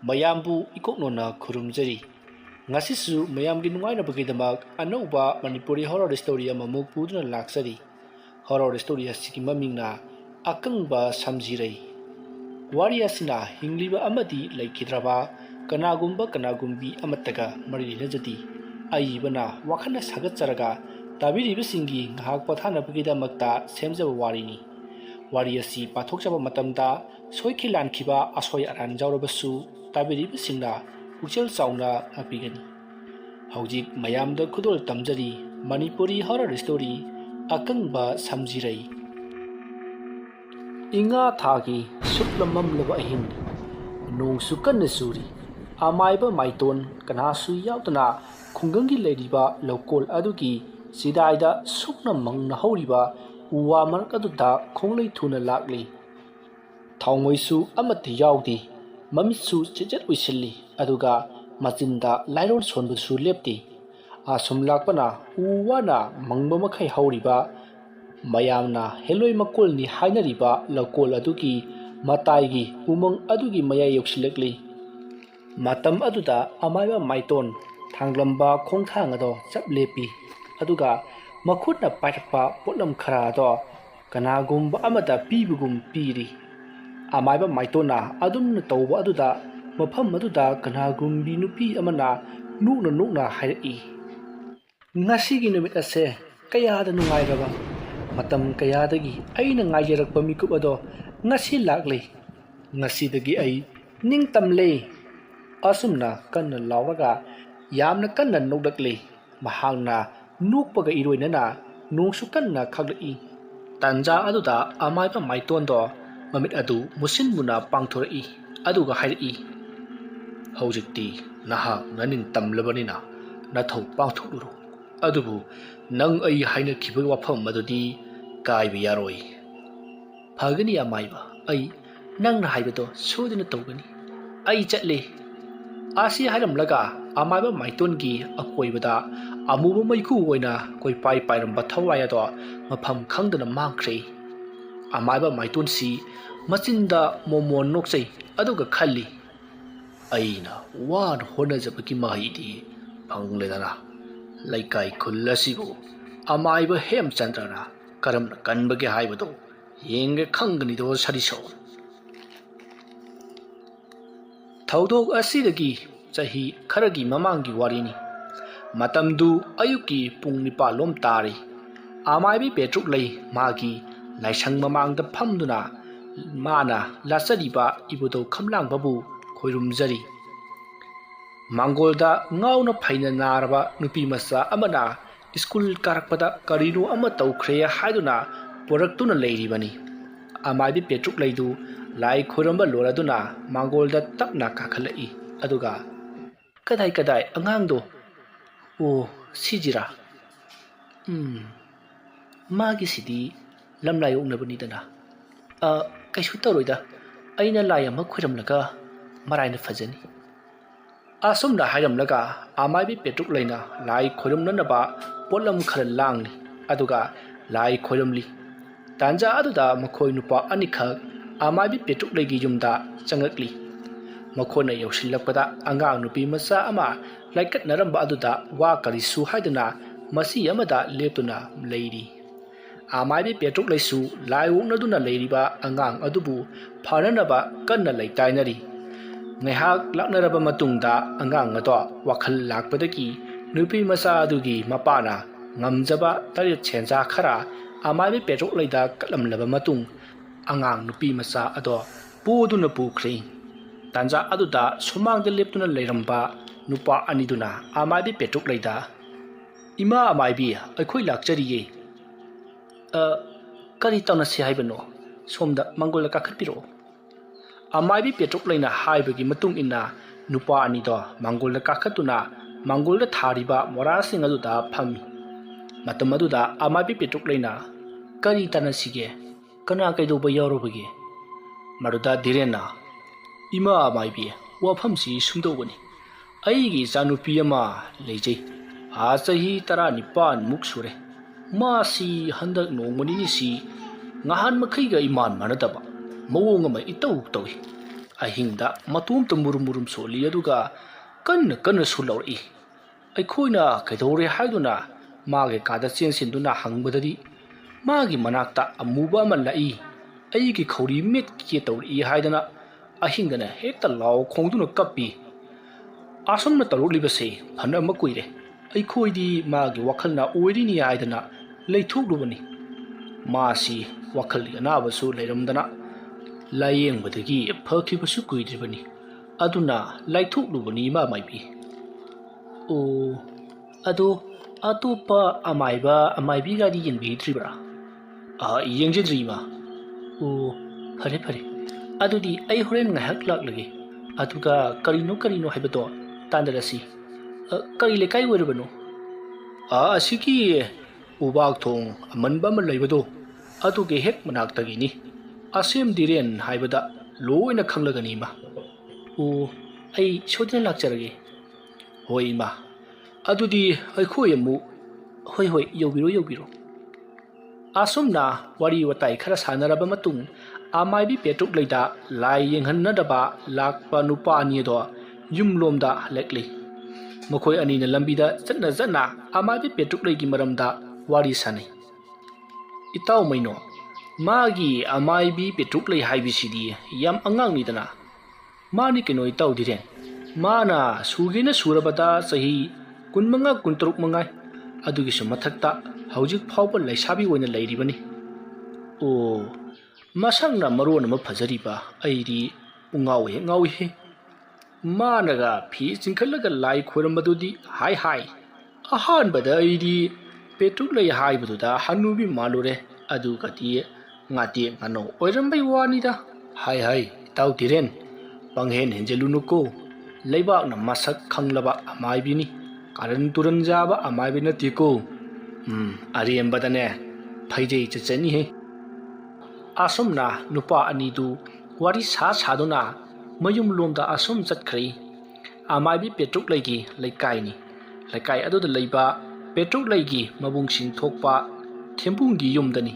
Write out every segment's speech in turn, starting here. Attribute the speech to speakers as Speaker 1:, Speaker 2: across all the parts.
Speaker 1: mayambu ikoknona khurumjari ngasisu mayamgi nungainabagidamag anauba Manipuri horror story amamuk puduna laksari horror story asiki mamingna akangba samjirai wari asina hingliba amadi laikidraba kanagumbi amataga marinajati aibana wakhana sagatjaraga tabiribisingi ngahak pathanabagidamagta semjaba warini wari asi pathokjaba matamda soiki lankhiba asoi aran jawrabasu tabiribisingna puchel chauna apigani hojik mayamda khudol tamjari Manipuri horror story akangba samjirai inga thagi suplamam laba ahin nong sukan suri amaiba maiton kanasu yautana khungangi leiriba lokol adugi sidaida sukna mangna horiba uwa markaduta khonglei thuna lakli thawngoi amati yaudi mamitsu chejet uisilli aduga machinda lairon sonbusu lepti asum lakpana uwana mangba makhai horiba mayamna heloi makolni hainariba lokol adugi mataigi umang adugi maya yoksilekli matam aduda amaiba maiton thanglamba khongthang ado chaplepi aduga makhutna paithpa potlam khara ado kanagumba amada pibugum piri amaiba maitona adumna tawba aduda mafam aduda kanagumbi nupi amana nukna hairi ngasigi numit ase kayada nungairaba matam kayadagi aina ngaijarakpa mikup ado ngasi lakle ngasidagi ai ningtamle asumna kanna lawraga yamna kanna nogdakle mahangna nukpaga iroinana nungsu kanna khaglai tanja aduda amaiba maitondo mamit adu musinbuna pangthori aduga hairi hojikti naha nanin tamlabanina nathau pangthuluro adubu nang ai haina khiba wafam madudi kaibi yaroi phagani amaiba ai nangna haibado sodina tawgani ai chatle asi hairam laga amaiba maitongi akoibada amuba maiku oina koi pai pairamba thawaya do mafam khangdana mangkhre amaiba maiton si machinda momon noksai aduga khalli aina wan honajabaki mahidi phangledana laikai khullasibu amaiba hemchandrana karamna kanbage haibado yenge khangani do sariso thawdok asidagi chahi kharagi mamangi warini matamdu ayuki pung nipalom tari amaibi petruk lei magi laisang mamangda phamduna mana lasariba ibudo khamlang babu khoirumjari mangolda ngauna phaina naraba nupi masa amana school karakpada karinu ama tawkhre haiduna poraktuna leiribani amaibi petruk leidu lai khoramba loraduna mangolda tapna kakhalai aduga kadai angangdo o sijira magi sidi lamlai oknabani dana kaisu tawroida aina lai ama khoiramlaga maraina fajani asumna hairamlaga amaibi petruk leina lai khoiramnanaba potlam khara langli aduga lai khoiramli tanja aduda makhoi nupa anikhak amaibi petruk leigi yumda changakli makhona yausilakpada angang nupi masa ama laikat naramba aduda wa karisu haiduna masi amada leptuna leiri amaibi petruk leisu lai woknaduna leiriba angang adubu pharanaba kanna leitainari ngaihak laknaraba matungda angang ado wakhal lakpadaki nupi masa adugi mapana ngamjaba tarit chenja khara amaibi petruk leida kalamlaba matung angang nupi masa ado puduna pukhre tanja aduda sumangda leptuna leiramba nupa aniduna amaibi petruk leida ima amaibi aikhoi lakchariye kari tawna si haibano somda mangola kakhatpiro amaibi petruk leina haibagi matung inna nupa anido mangola kakhatuna mangolda thariba morasing aduda phami matam aduda amaibi petruk leina kari tana sige kana kaidoba yawrobagi maruda direna ima amaibi wafamsi sumdogani aigi janupi ama leijai a chahi 19 muk sure masi handak nongmani si ngahan makhaiga iman manadaba mawong ama itau tawi ꯑꯍꯤꯡꯗ ꯃꯇꯣꯝꯇ ꯃꯨꯔꯨꯝ ꯁꯣꯜꯂꯤ ꯑꯗꯨꯒ ꯀꯟꯅ ꯁꯨꯜꯂꯧꯔꯛꯏ꯫ ꯑꯩꯈꯣꯏꯅ ꯀꯩꯗꯧꯔꯦ ꯍꯥꯏꯗꯨꯅ ꯃꯥꯒꯤ ꯀꯥꯗ ꯆꯦꯟꯁꯤꯟꯗꯨꯅ ꯍꯪꯕꯗꯗꯤ ꯃꯥꯒꯤ ꯃꯅꯥꯛꯇ ꯑꯃꯨꯕ ꯑꯃ ꯂꯥꯛꯏ, ꯑꯩꯒꯤ ꯈꯧꯔꯤ ꯃꯦꯠꯀꯦ ꯇꯧꯔꯛꯏ ꯍꯥꯏꯗꯅ ꯑꯍꯤꯡꯗꯅ ꯍꯦꯛꯇ ꯂꯥꯎ ꯈꯣꯡꯗꯨꯅ ꯀꯞꯄꯤ꯫ ꯑꯁꯨꯝꯅ ꯇꯧꯔꯛꯂꯤꯕꯁꯦ ꯐꯅ ꯑꯃ ꯀꯨꯏꯔꯦ꯫ ꯑꯩꯈꯣꯏꯗꯤ ꯃꯥꯒꯤ ꯋꯥꯈꯜꯅ ꯑꯣꯏꯔꯤꯅꯤ ꯍꯥꯏꯗꯅ ꯂꯩꯊꯣꯛꯂꯨꯕꯅꯤ꯫ ꯃꯥꯁꯤ ꯋꯥꯈꯜꯒꯤ ꯑꯅꯥꯕꯁꯨ ꯂꯩꯔꯝꯗꯅ ꯂꯥꯌꯦꯡꯕꯗꯒꯤ ꯐꯈꯤꯕꯁꯨ ꯀꯨꯏꯗ꯭ꯔꯤꯕꯅꯤ, ꯑꯗꯨꯅ ꯂꯥꯏꯊꯣꯛꯂꯨꯕꯅꯤ ꯏꯃꯥ ꯃꯥꯏꯕꯤ꯫ ꯑꯣ, ꯑꯗꯣ ꯑꯇꯣꯞꯄ ꯑꯃꯥꯏꯕꯤꯒꯗꯤ ꯌꯦꯡꯕꯤꯗ꯭ꯔꯤꯕ꯭ꯔꯥ? ꯌꯦꯡꯖꯗ꯭ꯔꯤ ꯏꯃꯥ꯫ ꯑꯣ, ꯐꯔꯦ ꯑꯗꯨꯗꯤ ꯑꯩ ꯍꯣꯔꯦꯟ ꯉꯥꯏꯍꯥꯛ ꯂꯥꯛꯂꯒꯦ, ꯑꯗꯨꯒ ꯀꯔꯤꯅꯣ ꯍꯥꯏꯕꯗꯣ ꯇꯥꯟꯅꯔꯁꯤ꯫ ꯀꯔꯤ ꯂꯩꯀꯥꯏ ꯑꯣꯏꯔꯕꯅꯣ? ꯑꯁꯤꯒꯤ ꯎꯕꯥꯛ ꯊꯣꯡ ꯑꯃꯟꯕ ꯑꯃ ꯂꯩꯕꯗꯣ ꯑꯗꯨꯒꯤ ꯍꯦꯛ ꯃꯅꯥꯛꯇꯒꯤꯅꯤ꯫ ꯑꯁꯦꯝ ꯗꯤꯔꯦꯟ ꯍꯥꯏꯕꯗ ꯂꯣꯏꯅ ꯈꯪꯂꯒꯅꯤ ꯏꯃꯥ꯫ ꯑꯣ, ꯑꯩ ꯁꯣꯏꯗꯅ ꯂꯥꯛꯆꯔꯒꯦ꯫ ꯍꯣꯏ ꯏꯃꯥ, ꯑꯗꯨꯗꯤ ꯑꯩꯈꯣꯏ ꯑꯃꯨꯛ ꯍꯣꯏ ꯌꯧꯕꯤꯔꯣ꯫ ꯑꯁꯨꯝꯅ ꯋꯥꯔꯤ ꯋꯥꯇꯥꯏ ꯈꯔ ꯁꯥꯟꯅꯔꯕ ꯃꯇꯨꯡ ꯑꯃꯥꯏꯕꯤ ꯄꯦꯇ꯭ꯔꯨꯛꯂꯩꯗ ꯂꯥꯏ ꯌꯦꯡꯍꯟꯅꯗꯕ ꯂꯥꯛꯄ ꯅꯨꯄꯥ ꯑꯅꯤ ꯑꯗꯣ ꯌꯨꯝꯂꯣꯝꯗ ꯍꯜꯂꯛꯂꯤ꯫ ꯃꯈꯣꯏ ꯑꯅꯤꯅ ꯂꯝꯕꯤꯗ ꯆꯠꯅ ꯑꯃꯥꯏꯕꯤ ꯄꯦꯇ꯭ꯔꯨꯛꯂꯩꯒꯤ ꯃꯔꯝꯗ ꯋꯥꯔꯤ ꯁꯥꯟꯅꯩ꯫ ꯏꯇꯥꯎ ꯃꯩꯅꯣ, ꯃꯥꯒꯤ ꯑꯃꯥꯏꯕꯤ ꯄꯦꯇ꯭ꯔꯨꯛꯂꯩ ꯍꯥꯏꯕꯁꯤꯗꯤ ꯌꯥꯝ ꯑꯉꯥꯡꯅꯤꯗꯅ꯫ ꯃꯥꯅꯤ ꯀꯩꯅꯣ ꯏꯇꯥꯎ ꯙꯤꯔꯦꯟ, ꯃꯥꯅ ꯁꯨꯒꯦꯅ ꯁꯨꯔꯕꯗ ꯆꯍꯤ 25-26 ꯃꯉꯥꯏ, ꯑꯗꯨꯒꯤꯁꯨ ꯃꯊꯛꯇ ꯍꯧꯖꯤꯛ ꯐꯥꯎꯕ ꯂꯩꯁꯥꯕꯤ ꯑꯣꯏꯅ ꯂꯩꯔꯤꯕꯅꯤ꯫ ꯑꯣ, ꯃꯁꯛꯅ ꯃꯔꯣꯟ ꯑꯃ ꯐꯖꯔꯤꯕ, ꯑꯩꯗꯤ ꯉꯥꯎꯏꯍꯦ꯫ ꯃꯥꯅꯒ ꯐꯤ ꯆꯤꯡꯈꯠꯂꯒ ꯂꯥꯏ ꯈꯣꯏꯔꯝꯕꯗꯨꯗꯤ ꯍꯥꯏ ꯑꯍꯥꯟꯕꯗ ꯑꯩꯗꯤ ꯄꯦꯇ꯭ꯔꯨꯛꯂꯩ ꯍꯥꯏꯕꯗꯨꯗ ꯍꯅꯨꯕꯤ ꯃꯥꯜꯂꯨꯔꯦ, ꯑꯗꯨꯒꯗꯤ ꯉꯥꯇꯦꯛ ꯉꯥꯅꯧ ꯑꯣꯏꯔꯝꯕꯩ ꯋꯥꯅꯤꯗ꯫ ꯍꯥꯏ ꯏꯇꯥꯎ ꯙꯤꯔꯦꯟ, ꯄꯪꯍꯦꯟ ꯍꯦꯟꯖꯤꯜꯂꯨꯅꯨꯀꯣ꯫ ꯂꯩꯕꯥꯛꯅ ꯃꯁꯛ ꯈꯪꯂꯕ ꯑꯃꯥꯏꯕꯤꯅꯤ, ꯀꯥꯔꯟ ꯇꯨꯔꯟ ꯆꯥꯕ ꯑꯃꯥꯏꯕꯤ ꯅꯠꯇꯦꯀꯣ꯫ ꯑꯔꯦꯝꯕꯗꯅꯦ ꯐꯩꯖꯩ ꯆꯠꯆꯅꯤꯍꯦ꯫ ꯑꯁꯨꯝꯅ ꯅꯨꯄꯥ ꯑꯅꯤꯗꯨ ꯋꯥꯔꯤ ꯁꯥꯗꯨꯅ ꯃꯌꯨꯝꯂꯣꯝꯗ ꯑꯁꯨꯝ ꯆꯠꯈ꯭ꯔꯦ꯫ ꯑꯃꯥꯏꯕꯤ ꯄꯦꯇ꯭ꯔꯨꯛꯂꯩꯒꯤ ꯂꯩꯀꯥꯏꯅꯤ꯫ ꯂꯩꯀꯥꯏ ꯑꯗꯨꯗ ꯂꯩꯕ ꯄꯦꯇ꯭ꯔꯨꯛꯂꯩꯒꯤ ꯃꯕꯨꯡꯁꯤꯡ ꯊꯣꯛꯄ ꯊꯦꯝꯕꯨꯡꯒꯤ ꯌꯨꯝꯗꯅꯤ꯫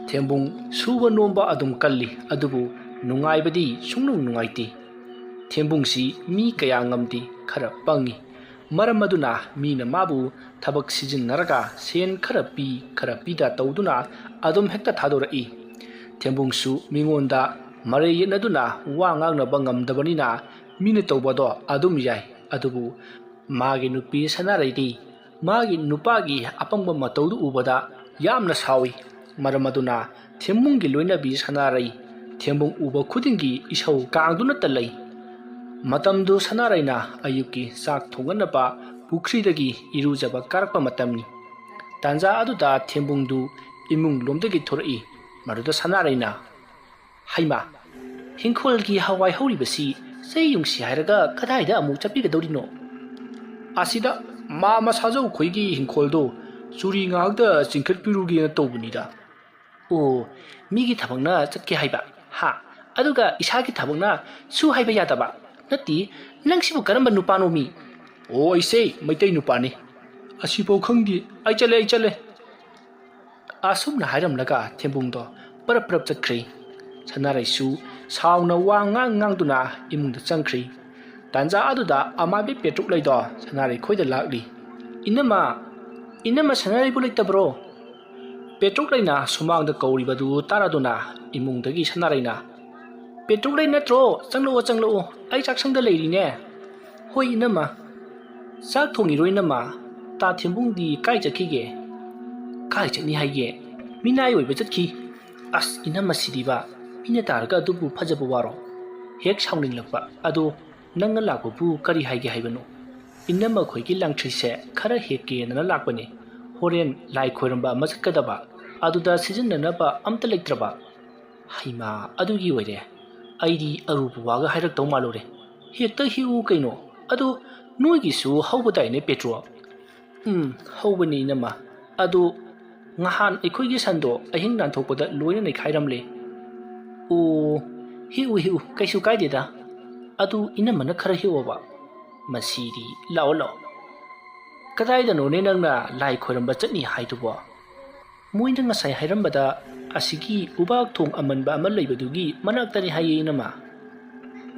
Speaker 1: ꯊꯦꯝꯕꯨꯡ ꯁꯨꯕ ꯅꯣꯝꯕ ꯑꯗꯨꯝ ꯀꯜꯂꯤ, ꯑꯗꯨꯕꯨ ꯅꯨꯡꯉꯥꯏꯕꯗꯤ ꯁꯨꯡꯅꯨꯡ ꯅꯨꯡꯉꯥꯏꯇꯦ꯫ ꯊꯦꯝꯕꯨꯡꯁꯤ ꯃꯤ ꯀꯌꯥ ꯉꯝꯗꯦ, ꯈꯔ ꯄꯪꯉꯤ꯫ ꯃꯔꯝ ꯑꯗꯨꯅ ꯃꯤꯅ ꯃꯥꯕు ꯊꯕꯛ ꯁꯤꯖꯤꯟꯅꯔꯒ ꯁꯦꯟ ꯈꯔ ꯄꯤ ꯈꯔ ꯄꯤꯗ ꯇꯧꯗꯨꯅ ꯑꯗꯨꯝ ꯍꯦꯛꯇ ꯊꯥꯗꯣꯔꯛꯏ꯫ ꯊꯦꯝꯕꯨꯡꯁꯨ ꯃꯤꯉꯣꯟꯗ ꯃꯔꯩ ꯌꯦꯠꯅꯗꯨꯅ ꯋꯥ ꯉꯥꯡꯅꯕ ꯉꯝꯗꯕꯅꯤꯅ ꯃꯤꯅ ꯇꯧꯕꯗꯣ ꯑꯗꯨꯝ ꯌꯥꯏ, ꯑꯗꯨꯕꯨ ꯃꯥꯒꯤ ꯅꯨꯄꯤ ꯁꯅꯥꯔꯩꯗꯤ ꯃꯥꯒꯤ ꯅꯨꯄꯥꯒꯤ ꯑꯄꯪꯕ ꯃꯇꯧꯗꯨ ꯎꯕꯗ ꯌꯥꯝꯅ ꯁꯥꯎꯏ꯫ ꯃꯔꯝ ꯑꯗꯨꯅ ꯊꯦꯝꯕꯨꯡꯒꯤ ꯂꯣꯏꯅꯕꯤ ꯁꯅꯥꯔꯩ ꯊꯦꯝꯕꯨꯡ ꯎꯕ ꯈꯨꯗꯤꯡꯒꯤ ꯏꯁꯧ ꯀꯥꯡꯗꯨꯅꯇ ꯂꯩ꯫ ꯃꯇꯝꯗꯨ ꯁꯅꯥꯔꯩꯅ ꯑꯌꯨꯛꯀꯤ ꯆꯥꯛ ꯊꯣꯡꯒꯠꯅꯕ ꯄꯨꯈ꯭ꯔꯤꯗꯒꯤ ꯏꯔꯨꯖꯕ ꯀꯥꯔꯛꯄ ꯃꯇꯝꯅꯤ꯫ ꯇꯥꯟꯖꯥ ꯑꯗꯨꯗ ꯊꯦꯝꯕꯨꯡꯗꯨ ꯏꯃꯨꯡ ꯂꯣꯝꯗꯒꯤ ꯊꯣꯔꯛꯏ꯫ ꯃꯗꯨꯗ ꯁꯅꯥꯔꯩꯅ, ꯍꯩꯃꯥ, ꯍꯤꯡꯈꯣꯜꯒꯤ ꯍꯋꯥꯏ ꯍꯧꯔꯤꯕꯁꯤ ꯆꯩ ꯌꯨꯡꯁꯤ ꯍꯥꯏꯔꯒ ꯀꯗꯥꯏꯗ ꯑꯃꯨꯛ ꯆꯠꯄꯤꯒꯗꯧꯔꯤꯅꯣ? ꯑꯁꯤꯗ ꯃꯥꯃ ꯁꯥꯖꯧ ꯈꯣꯏꯒꯤ ꯍꯤꯡꯈꯣꯜꯗꯣ ꯆꯨꯔꯤ ꯉꯥꯏꯍꯥꯛꯇ ꯆꯤꯡꯈꯠꯄꯤꯔꯨꯒꯦꯅ ꯇꯧꯕꯅꯤꯗ꯫ ꯑꯣ, ꯃꯤꯒꯤ ꯊꯕꯛꯅ ꯆꯠꯀꯦ ꯍꯥꯏꯕ? ꯑꯗꯨꯒ ꯏꯁꯥꯒꯤ ꯊꯕꯛꯅ ꯁꯨ ꯍꯥꯏꯕ ꯌꯥꯗꯕ? ꯅꯠꯇꯦ, ꯅꯪꯁꯤꯕꯨ ꯀꯔꯝꯕ ꯅꯨꯄꯥꯅꯣ ꯃꯤ? ꯑꯣ, ꯑꯩꯁꯦ ꯃꯩꯇꯩ ꯅꯨꯄꯥꯅꯤ꯫ ꯑꯁꯤꯐꯥꯎ ꯈꯪꯗꯦ, ꯑꯩ ꯆꯠꯂꯦ꯫ ꯑꯁꯨꯝꯅ ꯍꯥꯏꯔꯝꯂꯒ ꯊꯦꯝꯕꯨꯡꯗꯣ ꯄꯔꯞ ꯆꯠꯈ꯭ꯔꯦ꯫ ꯁꯅꯥꯔꯩꯁꯨ ꯁꯥꯎꯅ ꯋꯥ ꯉꯥꯡꯗꯨꯅ ꯏꯃꯨꯡꯗ ꯆꯪꯈ꯭ꯔꯦ꯫ ꯇꯥꯟꯖꯥ ꯑꯗꯨꯗ ꯑꯃꯥꯏꯕꯤ ꯄꯦꯇ꯭ꯔꯨꯛꯂꯩꯗꯣ ꯁꯅꯥꯔꯩ ꯈꯣꯏꯗ ꯂꯥꯛꯂꯤ꯫ ꯏꯅꯝꯃ ꯁꯅꯥꯔꯩꯕꯨ ꯂꯩꯇꯕ꯭ꯔꯣ? ꯄꯦꯇ꯭ꯔꯨꯛꯂꯩꯅ ꯁꯨꯃꯥꯡꯗ ꯀꯧꯔꯤꯕꯗꯨ ꯇꯥꯔꯗꯨꯅ ꯏꯃꯨꯡꯗꯒꯤ ꯁꯅꯥꯔꯩꯅ, ꯄꯦꯇ꯭ꯔꯨꯛꯂꯩ ꯅꯠꯇ꯭ꯔꯣ? ꯆꯪꯂꯛꯑꯣ, ꯑꯩ ꯆꯥꯛꯁꯪꯗ ꯂꯩꯔꯤꯅꯦ꯫ ꯍꯣꯏ ꯏꯅꯝꯃ꯫ ꯆꯥꯛ ꯊꯣꯡꯉꯤꯔꯣ ꯏꯅꯝꯃ? ꯇꯥ ꯊꯦꯝꯕꯨꯡꯗꯤ ꯀꯥꯏ ꯆꯠꯈꯤꯒꯦ? ꯀꯥꯏ ꯆꯠꯅꯤ ꯍꯥꯏꯒꯦ? ꯃꯤꯅꯥꯏ ꯑꯣꯏꯕ ꯆꯠꯈꯤ꯫ ꯑꯁ ꯏꯅꯝꯃ ꯁꯤꯗꯤꯕ, ꯃꯤꯅ ꯇꯥꯔꯒ ꯑꯗꯨꯕꯨ ꯐꯖꯕ ꯋꯥꯔꯣ? ꯍꯦꯛ ꯁꯥꯎꯅꯤꯡꯂꯛꯄ, ꯑꯗꯣ ꯅꯪꯅ ꯂꯥꯛꯄꯕꯨ ꯀꯔꯤ ꯍꯥꯏꯒꯦ ꯍꯥꯏꯕꯅꯣ? ꯏꯅꯝꯃ ꯈꯣꯏꯒꯤ ꯂꯪꯊ꯭ꯔꯩꯁꯦ ꯈꯔ ꯍꯦꯛꯀꯦꯅ ꯂꯥꯛꯄꯅꯦ꯫ ꯍꯣꯔꯦꯟ ꯂꯥꯏ ꯈꯣꯏꯔꯝꯕ ꯑꯃ ꯆꯠꯀꯗꯕ, ꯑꯗꯨꯗ ꯁꯤꯖꯤꯟꯅꯅꯕ ꯑꯝꯇ ꯂꯩꯇ꯭ꯔꯕ? ꯍꯩꯃꯥ, ꯑꯗꯨꯒꯤ ꯑꯣꯏꯔꯦ꯫ ꯑꯩꯗꯤ ꯑꯔꯨꯕ ꯋꯥꯒ ꯍꯥꯏꯔꯛꯇꯧ ꯃꯥꯜꯂꯨꯔꯦ꯫ ꯍꯦꯛꯇ ꯍꯦꯛꯎ ꯀꯩꯅꯣ꯫ ꯑꯗꯣ ꯅꯣꯏꯒꯤꯁꯨ ꯍꯧꯕꯗꯥꯏꯅꯦ ꯄꯦꯇ꯭ꯔꯣ? ꯍꯧꯕꯅꯤ ꯏꯅꯝꯃ, ꯑꯗꯣ ꯉꯍꯥꯟ ꯑꯩꯈꯣꯏꯒꯤ ꯁꯟꯗꯣ ꯑꯍꯤꯡ ꯅꯥꯟꯊꯣꯛꯄꯗ ꯂꯣꯏꯅ ꯅꯩꯈꯥꯏꯔꯝꯂꯦ꯫ ꯑꯣ, ꯍꯦꯛꯎ, ꯀꯩꯁꯨ ꯀꯥꯏꯗꯦꯗ꯫ ꯑꯗꯨ ꯏꯅꯝꯃꯅ ꯈꯔ ꯍꯦꯛꯑꯣꯕ꯫ ꯃꯁꯤꯗꯤ, ꯂꯥꯛꯑꯣ꯫ ꯀꯗꯥꯏꯗꯅꯣꯅꯦ ꯅꯪꯅ ꯂꯥꯏ ꯈꯣꯏꯔꯝꯕ ꯆꯠꯅꯤ ꯍꯥꯏꯗꯨꯕꯣ? ꯃꯣꯏꯅ ꯉꯁꯥꯏ ꯍꯥꯏꯔꯝꯕꯗ ꯑꯁꯤꯒꯤ ꯎꯕꯥꯛ ꯊꯣꯡ ꯑꯃꯟꯕ ꯑꯃ ꯂꯩꯕꯗꯨꯒꯤ ꯃꯅꯥꯛꯇꯅꯤ ꯍꯥꯏꯌꯦ ꯏꯅꯝꯃ꯫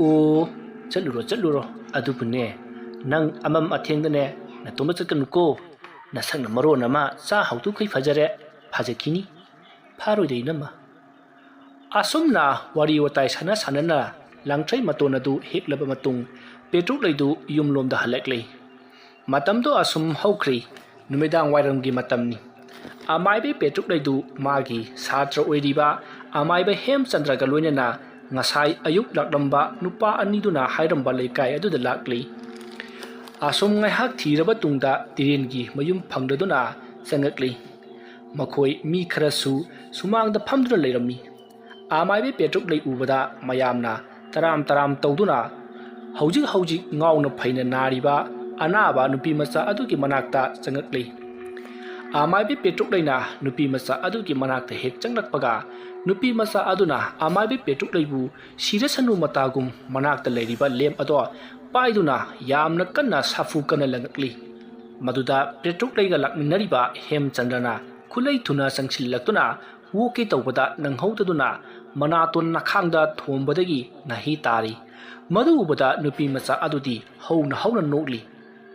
Speaker 1: ꯑꯣ ꯆꯠꯂꯨꯔꯣ ꯑꯗꯨꯕꯨꯅꯦ ꯅꯪ ꯑꯃꯝ ꯑꯊꯦꯡꯗꯅꯦ ꯅꯇꯣꯝꯇ ꯆꯠꯀꯅꯨꯀꯣ ꯅꯁꯛꯅ ꯃꯔꯣꯟ ꯑꯃ ꯆꯥ ꯍꯧꯗꯣꯛꯈꯩ ꯐꯖꯔꯦ ꯐꯖꯈꯤꯅꯤ ꯐꯥꯔꯣꯏꯗ ꯏꯅꯝꯃ ꯑꯁꯨꯝꯅ ꯋꯥꯔꯤ ꯋꯥꯇꯥꯏ ꯁꯥꯟꯅꯅ ꯂꯥꯡꯊ꯭ꯔꯩ ꯃꯇꯣꯟ ꯑꯗꯨ ꯍꯦꯛꯂꯕ ꯃꯇꯨꯡ ꯄꯦꯇ꯭ꯔꯨꯛꯂꯩꯗꯨ ꯌꯨꯝꯂꯣꯝꯗ ꯍꯜꯂꯛꯂꯤ ꯃꯇꯝꯗꯣ ꯑꯁꯨꯝ ꯍꯧꯈ꯭ꯔꯤ ꯅꯨꯃꯤꯗꯥꯡ ꯋꯥꯏꯔꯝꯒꯤ ꯃꯇꯝꯅꯤ ꯑꯃꯥꯏꯕ ꯄꯦꯇ꯭ꯔꯨꯛꯂꯩꯗꯨ ꯃꯥꯒꯤ ꯁꯥꯇ꯭ꯔ ꯑꯣꯏꯔꯤꯕ ꯑꯃꯥꯏꯕ ꯍꯦꯝꯆꯟꯗ꯭ꯔꯒ ꯂꯣꯏꯅꯅ ꯉꯁꯥꯏ ꯑꯌꯨꯛ ꯂꯥꯛꯂꯝꯕ ꯅꯨꯄꯥ ꯑꯅꯤꯗꯨꯅ ꯍꯥꯏꯔꯝꯕ ꯂꯩꯀꯥꯏ ꯑꯗꯨꯗ ꯂꯥꯛꯂꯤ ꯑꯁꯨꯝ ꯉꯥꯏꯍꯥꯛ ꯊꯤꯔꯕ ꯇꯨꯡꯗ ꯇꯤꯔꯦꯟꯒꯤ ꯃꯌꯨꯝ ꯐꯪꯂꯗꯨꯅ ꯆꯪꯉꯛꯂꯤ ꯃꯈꯣꯏ ꯃꯤ ꯈꯔꯁꯨ ꯁꯨꯃꯥꯡꯗ ꯐꯝꯗꯨꯅ ꯂꯩꯔꯝꯃꯤ ꯑꯃꯥꯏꯕ ꯄꯦꯇ꯭ꯔꯨꯛꯂꯩ ꯎꯕꯗ ꯃꯌꯥꯝꯅ ꯇꯔꯥꯝ ꯇꯧꯗꯨꯅ ꯍꯧꯖꯤꯛ ꯉꯥꯎꯅ ꯐꯩꯅ ꯅꯥꯔꯤꯕ ꯑꯅꯥꯕ ꯅꯨꯄꯤ ꯃꯆꯥ ꯑꯗꯨꯒꯤ ꯃꯅꯥꯛꯇ ꯆꯪꯉꯛꯂꯤ ꯑꯃꯥꯏꯕ ꯄꯦꯇ꯭ꯔꯨꯛꯂꯩꯅ ꯅꯨꯄꯤ ꯃꯆꯥ ꯑꯗꯨꯒꯤ ꯃꯅꯥꯛꯇ ꯍꯦꯛ ꯆꯪꯂꯛꯄꯒ ꯅꯨꯄꯤ ꯃꯆꯥ ꯑꯗꯨꯅ ꯑꯃꯥꯏꯕ ꯄꯦꯇ꯭ꯔꯨꯛꯂꯩꯕꯨ ꯁꯤꯔꯁꯅꯨ ꯃꯇꯥꯒꯨꯝ ꯃꯅꯥꯛꯇ ꯂꯩꯔꯤꯕ ꯂꯦꯝ ꯑꯗꯣ ꯄꯥꯏꯗꯨꯅ ꯌꯥꯝꯅ ꯀꯟꯅ ꯁꯥꯐꯨ ꯀꯟꯅ ꯂꯪꯉꯛꯂꯤ ꯃꯗꯨꯗ ꯄꯦꯇ꯭ꯔꯨꯛꯂꯩꯒ ꯂꯥꯛꯃꯤꯟꯅꯔꯤꯕ ꯍꯦꯝꯆꯟꯗ꯭ꯔꯅ ꯈꯨꯠꯂꯩ ꯊꯨꯅ ꯆꯪꯁꯤꯜꯂꯛꯇꯨꯅ ꯋꯣꯛꯀꯦ ꯇꯧꯕꯗ ꯅꯪꯍꯧꯗꯗꯨꯅ ꯃꯅꯥꯇꯣꯟ ꯅꯈꯥꯡꯗ ꯊꯣꯝꯕꯗꯒꯤ ꯅꯥꯍꯤ ꯇꯥꯔꯤ ꯃꯗꯨ ꯎꯕꯗ ꯅꯨꯄꯤ ꯃꯆꯥ ꯑꯗꯨꯗꯤ ꯍꯧꯅ ꯅꯣꯛꯂꯤ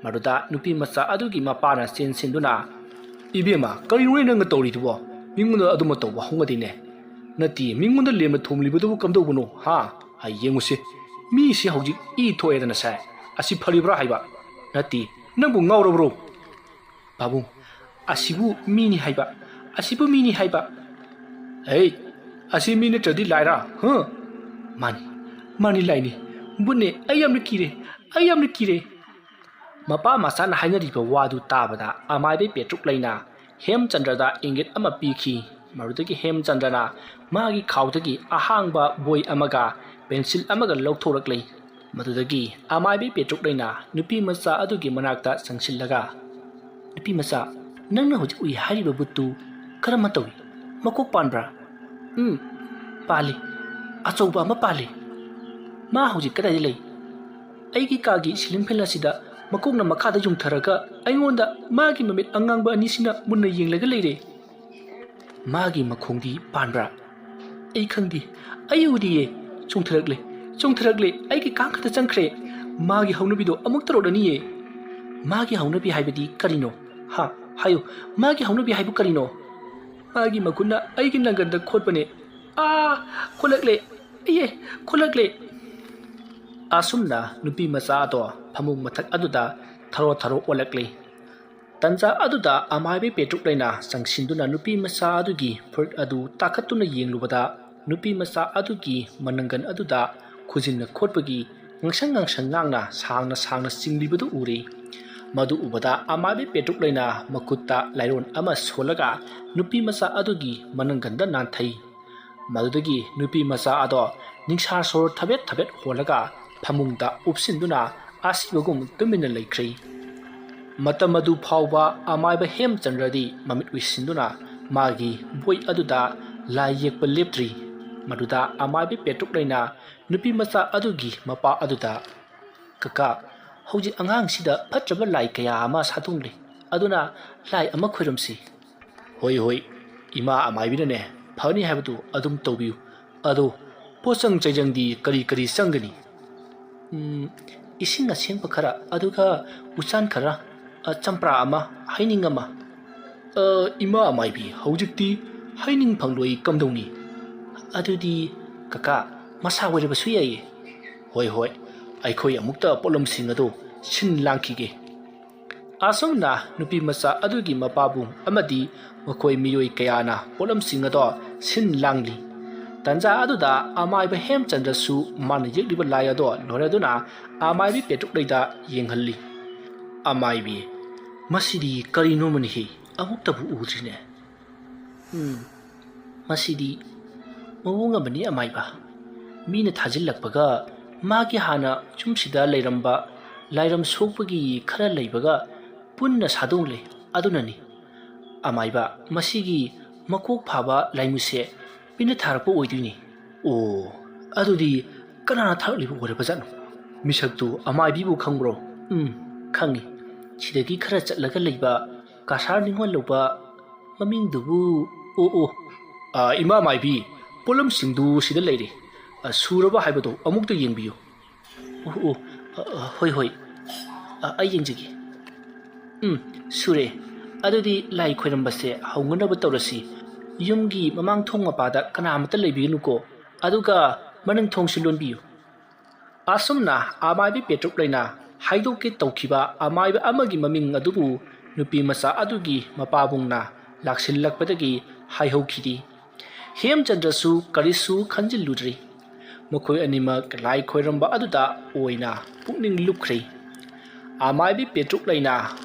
Speaker 1: ꯃꯗꯨꯗ ꯅꯨꯄꯤ ꯃꯆꯥ ꯑꯗꯨꯒꯤ ꯃꯄꯥꯅ ꯆꯦꯟꯁꯤꯟꯗꯨꯅ ꯏꯕꯦꯝꯃ ꯀꯔꯤꯅꯣꯅꯦ ꯅꯪꯅ ꯇꯧꯔꯤꯗꯨꯕꯣ ꯃꯤꯉꯣꯟꯗ ꯑꯗꯨꯝꯕ ꯇꯧꯕ ꯍꯧꯅꯗꯦꯅꯦ ꯅꯠꯇꯦ ꯃꯤꯉꯣꯟꯗ ꯂꯦꯝꯅ ꯊꯣꯝꯂꯤꯕꯗꯨꯕꯨ ꯀꯝꯗꯧꯕꯅꯣ ꯍꯥ ꯌꯦꯡꯉꯨꯁꯤ ꯃꯤꯁꯤ ꯍꯧꯖꯤꯛ ꯏ ꯊꯣꯛꯑꯦꯗꯅ ꯁꯥꯏ ꯑꯁꯤ ꯐꯔꯤꯕ꯭ꯔꯥ ꯍꯥꯏꯕ ꯅꯠꯇꯦ ꯅꯪꯕꯨ ꯉꯥꯎꯔꯕ꯭ꯔꯣ ꯄꯥꯕꯨꯡ ꯑꯁꯤꯕꯨ ꯃꯤꯅꯤ ꯍꯥꯏꯕ ꯑꯩ ꯑꯁꯤ ꯃꯤ ꯅꯠꯇ꯭ꯔꯗꯤ ꯂꯥꯏꯔꯥ ꯃꯥꯅꯤ ꯂꯥꯏꯅꯤ ꯕꯨꯠꯅꯦ ꯑꯩ ꯌꯥꯝꯅ ꯀꯤꯔꯦ ꯃꯄꯥ ꯃꯆꯥꯅ ꯍꯥꯏꯅꯔꯤꯕ ꯋꯥꯗꯨ ꯇꯥꯕꯗ ꯑꯃꯥꯏꯕ ꯄꯦꯇ꯭ꯔꯨꯛꯂꯩꯅ ꯍꯦꯝꯆꯟꯗ꯭ꯔꯗ ꯏꯪꯒꯤꯠ ꯑꯃ ꯄꯤꯈꯤ ꯃꯗꯨꯗꯒꯤ ꯍꯦꯝꯆꯟꯗ꯭ꯔꯅ ꯃꯥꯒꯤ ꯈꯥꯎꯗꯒꯤ ꯑꯍꯥꯡꯕ ꯕꯣꯏ ꯑꯃꯒ ꯄꯦꯟꯁꯤꯜ ꯑꯃꯒ ꯂꯧꯊꯣꯔꯛꯂꯤ ꯃꯗꯨꯗꯒꯤ ꯑꯃꯥꯏꯕ ꯄꯦꯇ꯭ꯔꯨꯛꯂꯩꯅ ꯅꯨꯄꯤ ꯃꯆꯥ ꯑꯗꯨꯒꯤ ꯃꯅꯥꯛꯇ ꯆꯪꯁꯤꯜꯂꯒ ꯅꯨꯄꯤ ꯃꯆꯥ ꯅꯪꯅ ꯍꯧꯖꯤꯛ ꯎꯏ ꯍꯥꯏꯔꯤꯕ ꯕꯨꯠꯇꯨ ꯀꯔꯝꯅ ꯇꯧꯏ ꯃꯀꯣꯛ ꯄꯥꯟꯕ꯭ꯔꯥ ꯄꯥꯜꯂꯤ ꯑꯆꯧꯕ ꯑꯃ ꯄꯥꯜꯂꯤ ꯃꯥ ꯍꯧꯖꯤꯛ ꯀꯗꯥꯏꯗ ꯂꯩ ꯑꯩꯒꯤ ꯀꯥꯒꯤ ꯁꯤꯂꯤꯡ ꯐꯦꯟ ꯑꯁꯤꯗ ꯃꯀꯣꯛꯅ ꯃꯈꯥꯗ ꯌꯨꯡꯊꯔꯒ ꯑꯩꯉꯣꯟꯗ ꯃꯥꯒꯤ ꯃꯃꯤꯠ ꯑꯉꯥꯡꯕ ꯑꯅꯤꯁꯤꯅ ꯃꯨꯟꯅ ꯌꯦꯡꯂꯒ ꯂꯩꯔꯦ ꯃꯥꯒꯤ ꯃꯈꯣꯡꯗꯤ ꯄꯥꯟꯕ꯭ꯔꯥ ꯑꯩ ꯈꯪꯗꯦ ꯑꯩ ꯎꯗꯤꯌꯦ ꯆꯣꯡꯊꯔꯛꯂꯦ ꯑꯩꯒꯤ ꯀꯥꯡ ꯈꯛꯇ ꯆꯪꯈ꯭ꯔꯦ ꯃꯥꯒꯤ ꯍꯧꯅꯕꯤꯗꯣ ꯑꯃꯨꯛ ꯇꯧꯔꯛꯂꯅꯤꯌꯦ ꯃꯥꯒꯤ ꯍꯧꯅꯕꯤ ꯍꯥꯏꯕꯗꯤ ꯀꯔꯤꯅꯣ ꯍꯥꯏꯌꯨ ꯃꯥꯒꯤ ꯍꯧꯅꯕꯤ ꯍꯥꯏꯕꯨ ꯀꯔꯤꯅೋ ꯃꯥꯒꯤ ꯃꯈꯨꯠꯅ ꯑꯩꯒꯤ ꯅꯪꯒꯟꯗ ꯈꯣꯠꯄꯅꯦ ꯈꯣꯠꯂꯛꯂꯦ ꯑꯁꯨꯝꯅ ꯅꯨꯄꯤ ꯃꯆꯥ ꯑꯗꯣ ꯐꯃꯨꯡ ꯃꯊꯛ ꯑꯗꯨꯗ ꯊꯔꯣ ꯑꯣꯜꯂꯛꯂꯤ ꯇꯟꯖꯥ ꯑꯗꯨꯗ ꯑꯃꯥꯏꯕ ꯄꯦꯇ꯭ꯔꯨꯛꯂꯩꯅ ꯆꯪꯁꯤꯟꯗꯨꯅ ꯅꯨꯄꯤ ꯃꯆꯥ ꯑꯗꯨꯒꯤ ꯐꯨꯔꯤꯠ ꯑꯗꯨ ꯇꯥꯈꯠꯇꯨꯅ ꯌꯦꯡꯂꯨꯕꯗ ꯅꯨꯄꯤ ꯃꯆꯥ ꯑꯗꯨꯒꯤ ꯃꯅꯪꯒꯟ ꯑꯗꯨꯗ ꯈꯨꯖꯤꯟꯅ ꯈꯣꯠꯄꯒꯤ ꯉꯥꯡꯁꯪ ꯉꯥꯡꯅ ꯁꯥꯡꯅ ꯆꯤꯡꯂꯤꯕꯗꯨ ꯎꯔꯤ ꯃꯗꯨ ꯎꯕꯗ ꯑꯃꯥꯏꯕ ꯄꯦꯇ꯭ꯔꯨꯛꯂꯩꯅ ꯃꯈꯨꯠꯇ ꯂꯥꯏꯔꯣꯟ ꯑꯃ ꯁꯣꯜꯂꯒ ꯅꯨꯄꯤ ꯃꯆꯥ ꯑꯗꯨꯒꯤ ꯃꯅꯪꯒꯟꯗ ꯅꯥꯟꯊꯩ ꯃꯗꯨꯗꯒꯤ ꯅꯨꯄꯤ ꯃꯆꯥ ꯑꯗꯣ ꯅꯤꯡꯁꯥ ꯁꯣꯔ ꯊꯕꯦꯠ ꯍꯣꯜꯂꯒ ꯐꯃꯨꯡꯗ ꯎꯞꯁꯤꯟꯗꯨꯅ ꯑꯁꯤꯕꯒꯨꯝ ꯇꯨꯃꯤꯟꯅ ꯂꯩꯈ꯭ꯔꯤ ꯃꯇꯝ ꯑꯗꯨ ꯐꯥꯎꯕ ꯑꯃꯥꯏꯕ ꯍꯦꯝꯆꯟꯗ꯭ꯔꯗꯤ ꯃꯃꯤꯠ ꯎꯏꯁꯤꯟꯗꯨꯅ ꯃꯥꯒꯤ ꯕꯣꯏ ꯑꯗꯨꯗ ꯂꯥꯏ ꯌꯦꯛꯄ ꯂꯦꯞꯇ꯭ꯔꯤ ꯃꯗꯨꯗ ꯑꯃꯥꯏꯕ ꯄꯦꯇ꯭ꯔꯨꯛꯂꯩꯅ ꯅꯨꯄꯤ ꯃꯆꯥ ꯑꯗꯨꯒꯤ ꯃꯄꯥ ꯑꯗꯨꯗ ꯀꯀꯥ ꯍꯧꯖꯤꯛ ꯑꯉꯥꯡꯁꯤꯗ ꯐꯠꯇ꯭ꯔꯕ ꯂꯥꯏ ꯀꯌꯥ ꯑꯃ ꯁꯥꯗꯣꯡꯂꯤ ꯑꯗꯨꯅ ꯂꯥꯏ ꯑꯃ ꯈꯣꯏꯔꯝꯁꯤ ꯍꯣꯏ ꯏꯃꯥ ꯑꯃꯥꯏꯕꯤꯅꯅꯦ ꯐꯅꯤ ꯍꯥꯏꯕꯗꯨ ꯑꯗꯨꯝ ꯇꯧꯕꯤꯌꯨ ꯑꯗꯣ ꯄꯣꯠꯆꯪ ꯆꯩꯖꯪꯗꯤ ꯀꯔꯤ ꯆꯪꯒꯅꯤ ꯏꯁꯤꯡ ꯑꯁꯦꯡꯕ ꯈꯔ ꯑꯗꯨꯒ ꯎꯆꯥꯟ ꯈꯔ ꯆꯝꯄ꯭ꯔꯥ ꯑꯃ ꯍꯩꯅꯤꯡ ꯑꯃ ꯏꯃꯥ ꯑꯃꯥꯏꯕꯤ ꯍꯧꯖꯤꯛꯇꯤ ꯍꯩꯅꯤꯡ ꯐꯪꯂꯣꯏ ꯀꯝꯗꯧꯅꯤ ꯑꯗꯨꯗꯤ ꯀꯀꯥ ꯃꯁꯥ ꯑꯣꯏꯔꯕꯁꯨ ꯌꯥꯏꯌꯦ ꯍꯣꯏ ꯑꯩꯈꯣꯏ ꯑꯃꯨꯛꯇ ꯄꯣꯠꯂꯝꯁꯤꯡ ꯑꯗꯨ ꯁꯤꯟ ꯂꯥꯡꯈꯤꯒꯦ ꯑꯁꯨꯝꯅ ꯅꯨꯄꯤ ꯃꯆꯥ ꯑꯗꯨꯒꯤ ꯃꯄꯥꯕꯨꯡ ꯑꯃꯗꯤ ꯃꯈꯣꯏ ꯃꯤꯑꯣꯏ ꯀꯌꯥꯅ ꯄꯣꯠꯂꯝꯁꯤꯡ ꯑꯗꯣ ꯁꯤꯟ ꯂꯥꯡꯂꯤ ꯇꯟꯖꯥ ꯑꯗꯨꯗ ꯑꯃꯥꯏꯕ ꯍꯦꯝꯆꯟꯗ꯭ꯔꯁꯨ ꯃꯥꯅ ꯌꯦꯛꯂꯤꯕ ꯂꯥꯏ ꯑꯗꯣ ꯂꯣꯏꯔꯗꯨꯅ ꯑꯃꯥꯏꯕꯤ ꯄꯦꯇ꯭ꯔꯨꯛꯂꯩꯗ ꯌꯦꯡꯍꯜꯂꯤ ꯑꯃꯥꯏꯕꯤ ꯃꯁꯤꯗꯤ ꯀꯔꯤꯅꯣꯃꯅꯤꯍꯦ ꯑꯃꯨꯛꯇꯕꯨ ꯎꯗ꯭ꯔꯤꯅꯦ ꯃꯁꯤꯗꯤ ꯃꯑꯣꯡ ꯑꯃꯅꯤ ꯑꯃꯥꯏꯕ ꯃꯤꯅ ꯊꯥꯖꯤꯜꯂꯛꯄꯒ ꯃꯥꯒꯤ ꯍꯥꯟꯅ ꯌꯨꯝꯁꯤꯗ ꯂꯩꯔꯝꯕ ꯂꯥꯏꯔꯝ ꯁꯣꯛꯄꯒꯤ ꯈꯔ ꯂꯩꯕꯒ ꯄꯨꯟꯅ ꯁꯥꯗꯣꯡꯂꯦ ꯑꯗꯨꯅꯅꯤ ꯑꯃꯥꯏꯕ ꯃꯁꯤꯒꯤ ꯃꯀꯣꯛ ꯐꯥꯕ ꯂꯥꯏꯃꯨꯁꯦ ꯃꯤꯅ ꯊꯥꯔꯛꯄ ꯑꯣꯏꯗꯣꯏꯅꯤ ꯑꯣ ꯑꯗꯨꯗꯤ ꯀꯅꯥꯅ ꯊꯥꯔꯛꯂꯤꯕ ꯑꯣꯏꯔꯕꯖꯥꯠꯅꯣ ꯃꯤꯁꯛꯇꯨ ꯑꯃꯥꯏꯕꯤꯕꯨ ꯈꯪꯕ꯭ꯔꯣ ꯈꯪꯉꯤ ꯁꯤꯗꯒꯤ ꯈꯔ ꯆꯠꯂꯒ ꯂꯩꯕ ꯀꯁꯥꯔ ꯅꯤꯡꯉꯣꯜ ꯂꯧꯕ ꯃꯃꯤꯡꯗꯨꯕꯨ ꯏꯃꯥ ꯃꯥꯏꯕꯤ ꯄꯣꯠꯂꯝꯁꯤꯡꯗꯨ ꯁꯤꯗ ꯂꯩꯔꯦ ꯁꯨꯔꯕ ꯍꯥꯏꯕꯗꯣ ꯑꯃꯨꯛꯇ ꯌꯦꯡꯕꯤꯌꯨ ꯍꯣꯏ ꯍꯣꯏ ꯑꯩ ꯌꯦꯡꯖꯒꯦ ꯁꯨꯔꯦ ꯑꯗꯨꯗꯤ ꯂꯥꯏ ꯈꯣꯏꯔꯝꯕꯁꯦ ꯍꯧꯅꯅꯕ ꯇꯧꯔꯁꯤ ꯌꯨꯝꯒꯤ ꯃꯃꯥꯡ ꯊꯣꯡ ꯃꯄꯥꯗ ꯀꯅꯥꯃꯠꯇ ꯂꯩꯕꯤꯒꯅꯨꯀꯣ ꯑꯗꯨꯒ ꯃꯅꯤꯡ ꯊꯣꯡꯁꯨ ꯂꯣꯟꯕꯤꯌꯨ ꯑꯁꯨꯝꯅ ꯑꯃꯥꯏꯕꯤ ꯄꯦꯇ꯭ꯔꯨꯛꯂꯩꯅ ꯍꯥꯏꯗꯣꯛꯀꯦ ꯇꯧꯈꯤꯕ ꯑꯃꯥꯏꯕ ꯑꯃꯒꯤ ꯃꯃꯤꯡ ꯑꯗꯨꯕꯨ ꯅꯨꯄꯤ ꯃꯆꯥ ꯑꯗꯨꯒꯤ ꯃꯄꯥꯕꯨꯡꯅ ꯂꯥꯛꯁꯤꯜꯂꯛꯄꯗꯒꯤ ꯍꯥꯏꯍꯧꯈꯤꯗꯤ ꯍꯦꯝꯆꯟꯗ꯭ꯔꯁꯨ ꯀꯔꯤꯁꯨ ꯈꯟꯖꯤꯜꯂꯨꯗ꯭ꯔꯤ ꯃꯈꯣꯏ ꯑꯅꯤꯃꯛ ꯂꯥꯏ ꯈꯣꯏꯔꯝꯕ ꯑꯗꯨꯗ ꯑꯣꯏꯅ ꯄꯨꯛꯅꯤꯡ ꯂꯨꯞꯈ꯭ꯔꯦ ꯑꯃꯥꯏꯕꯤ ꯄꯦꯇ꯭ꯔꯨꯛꯂꯩꯅ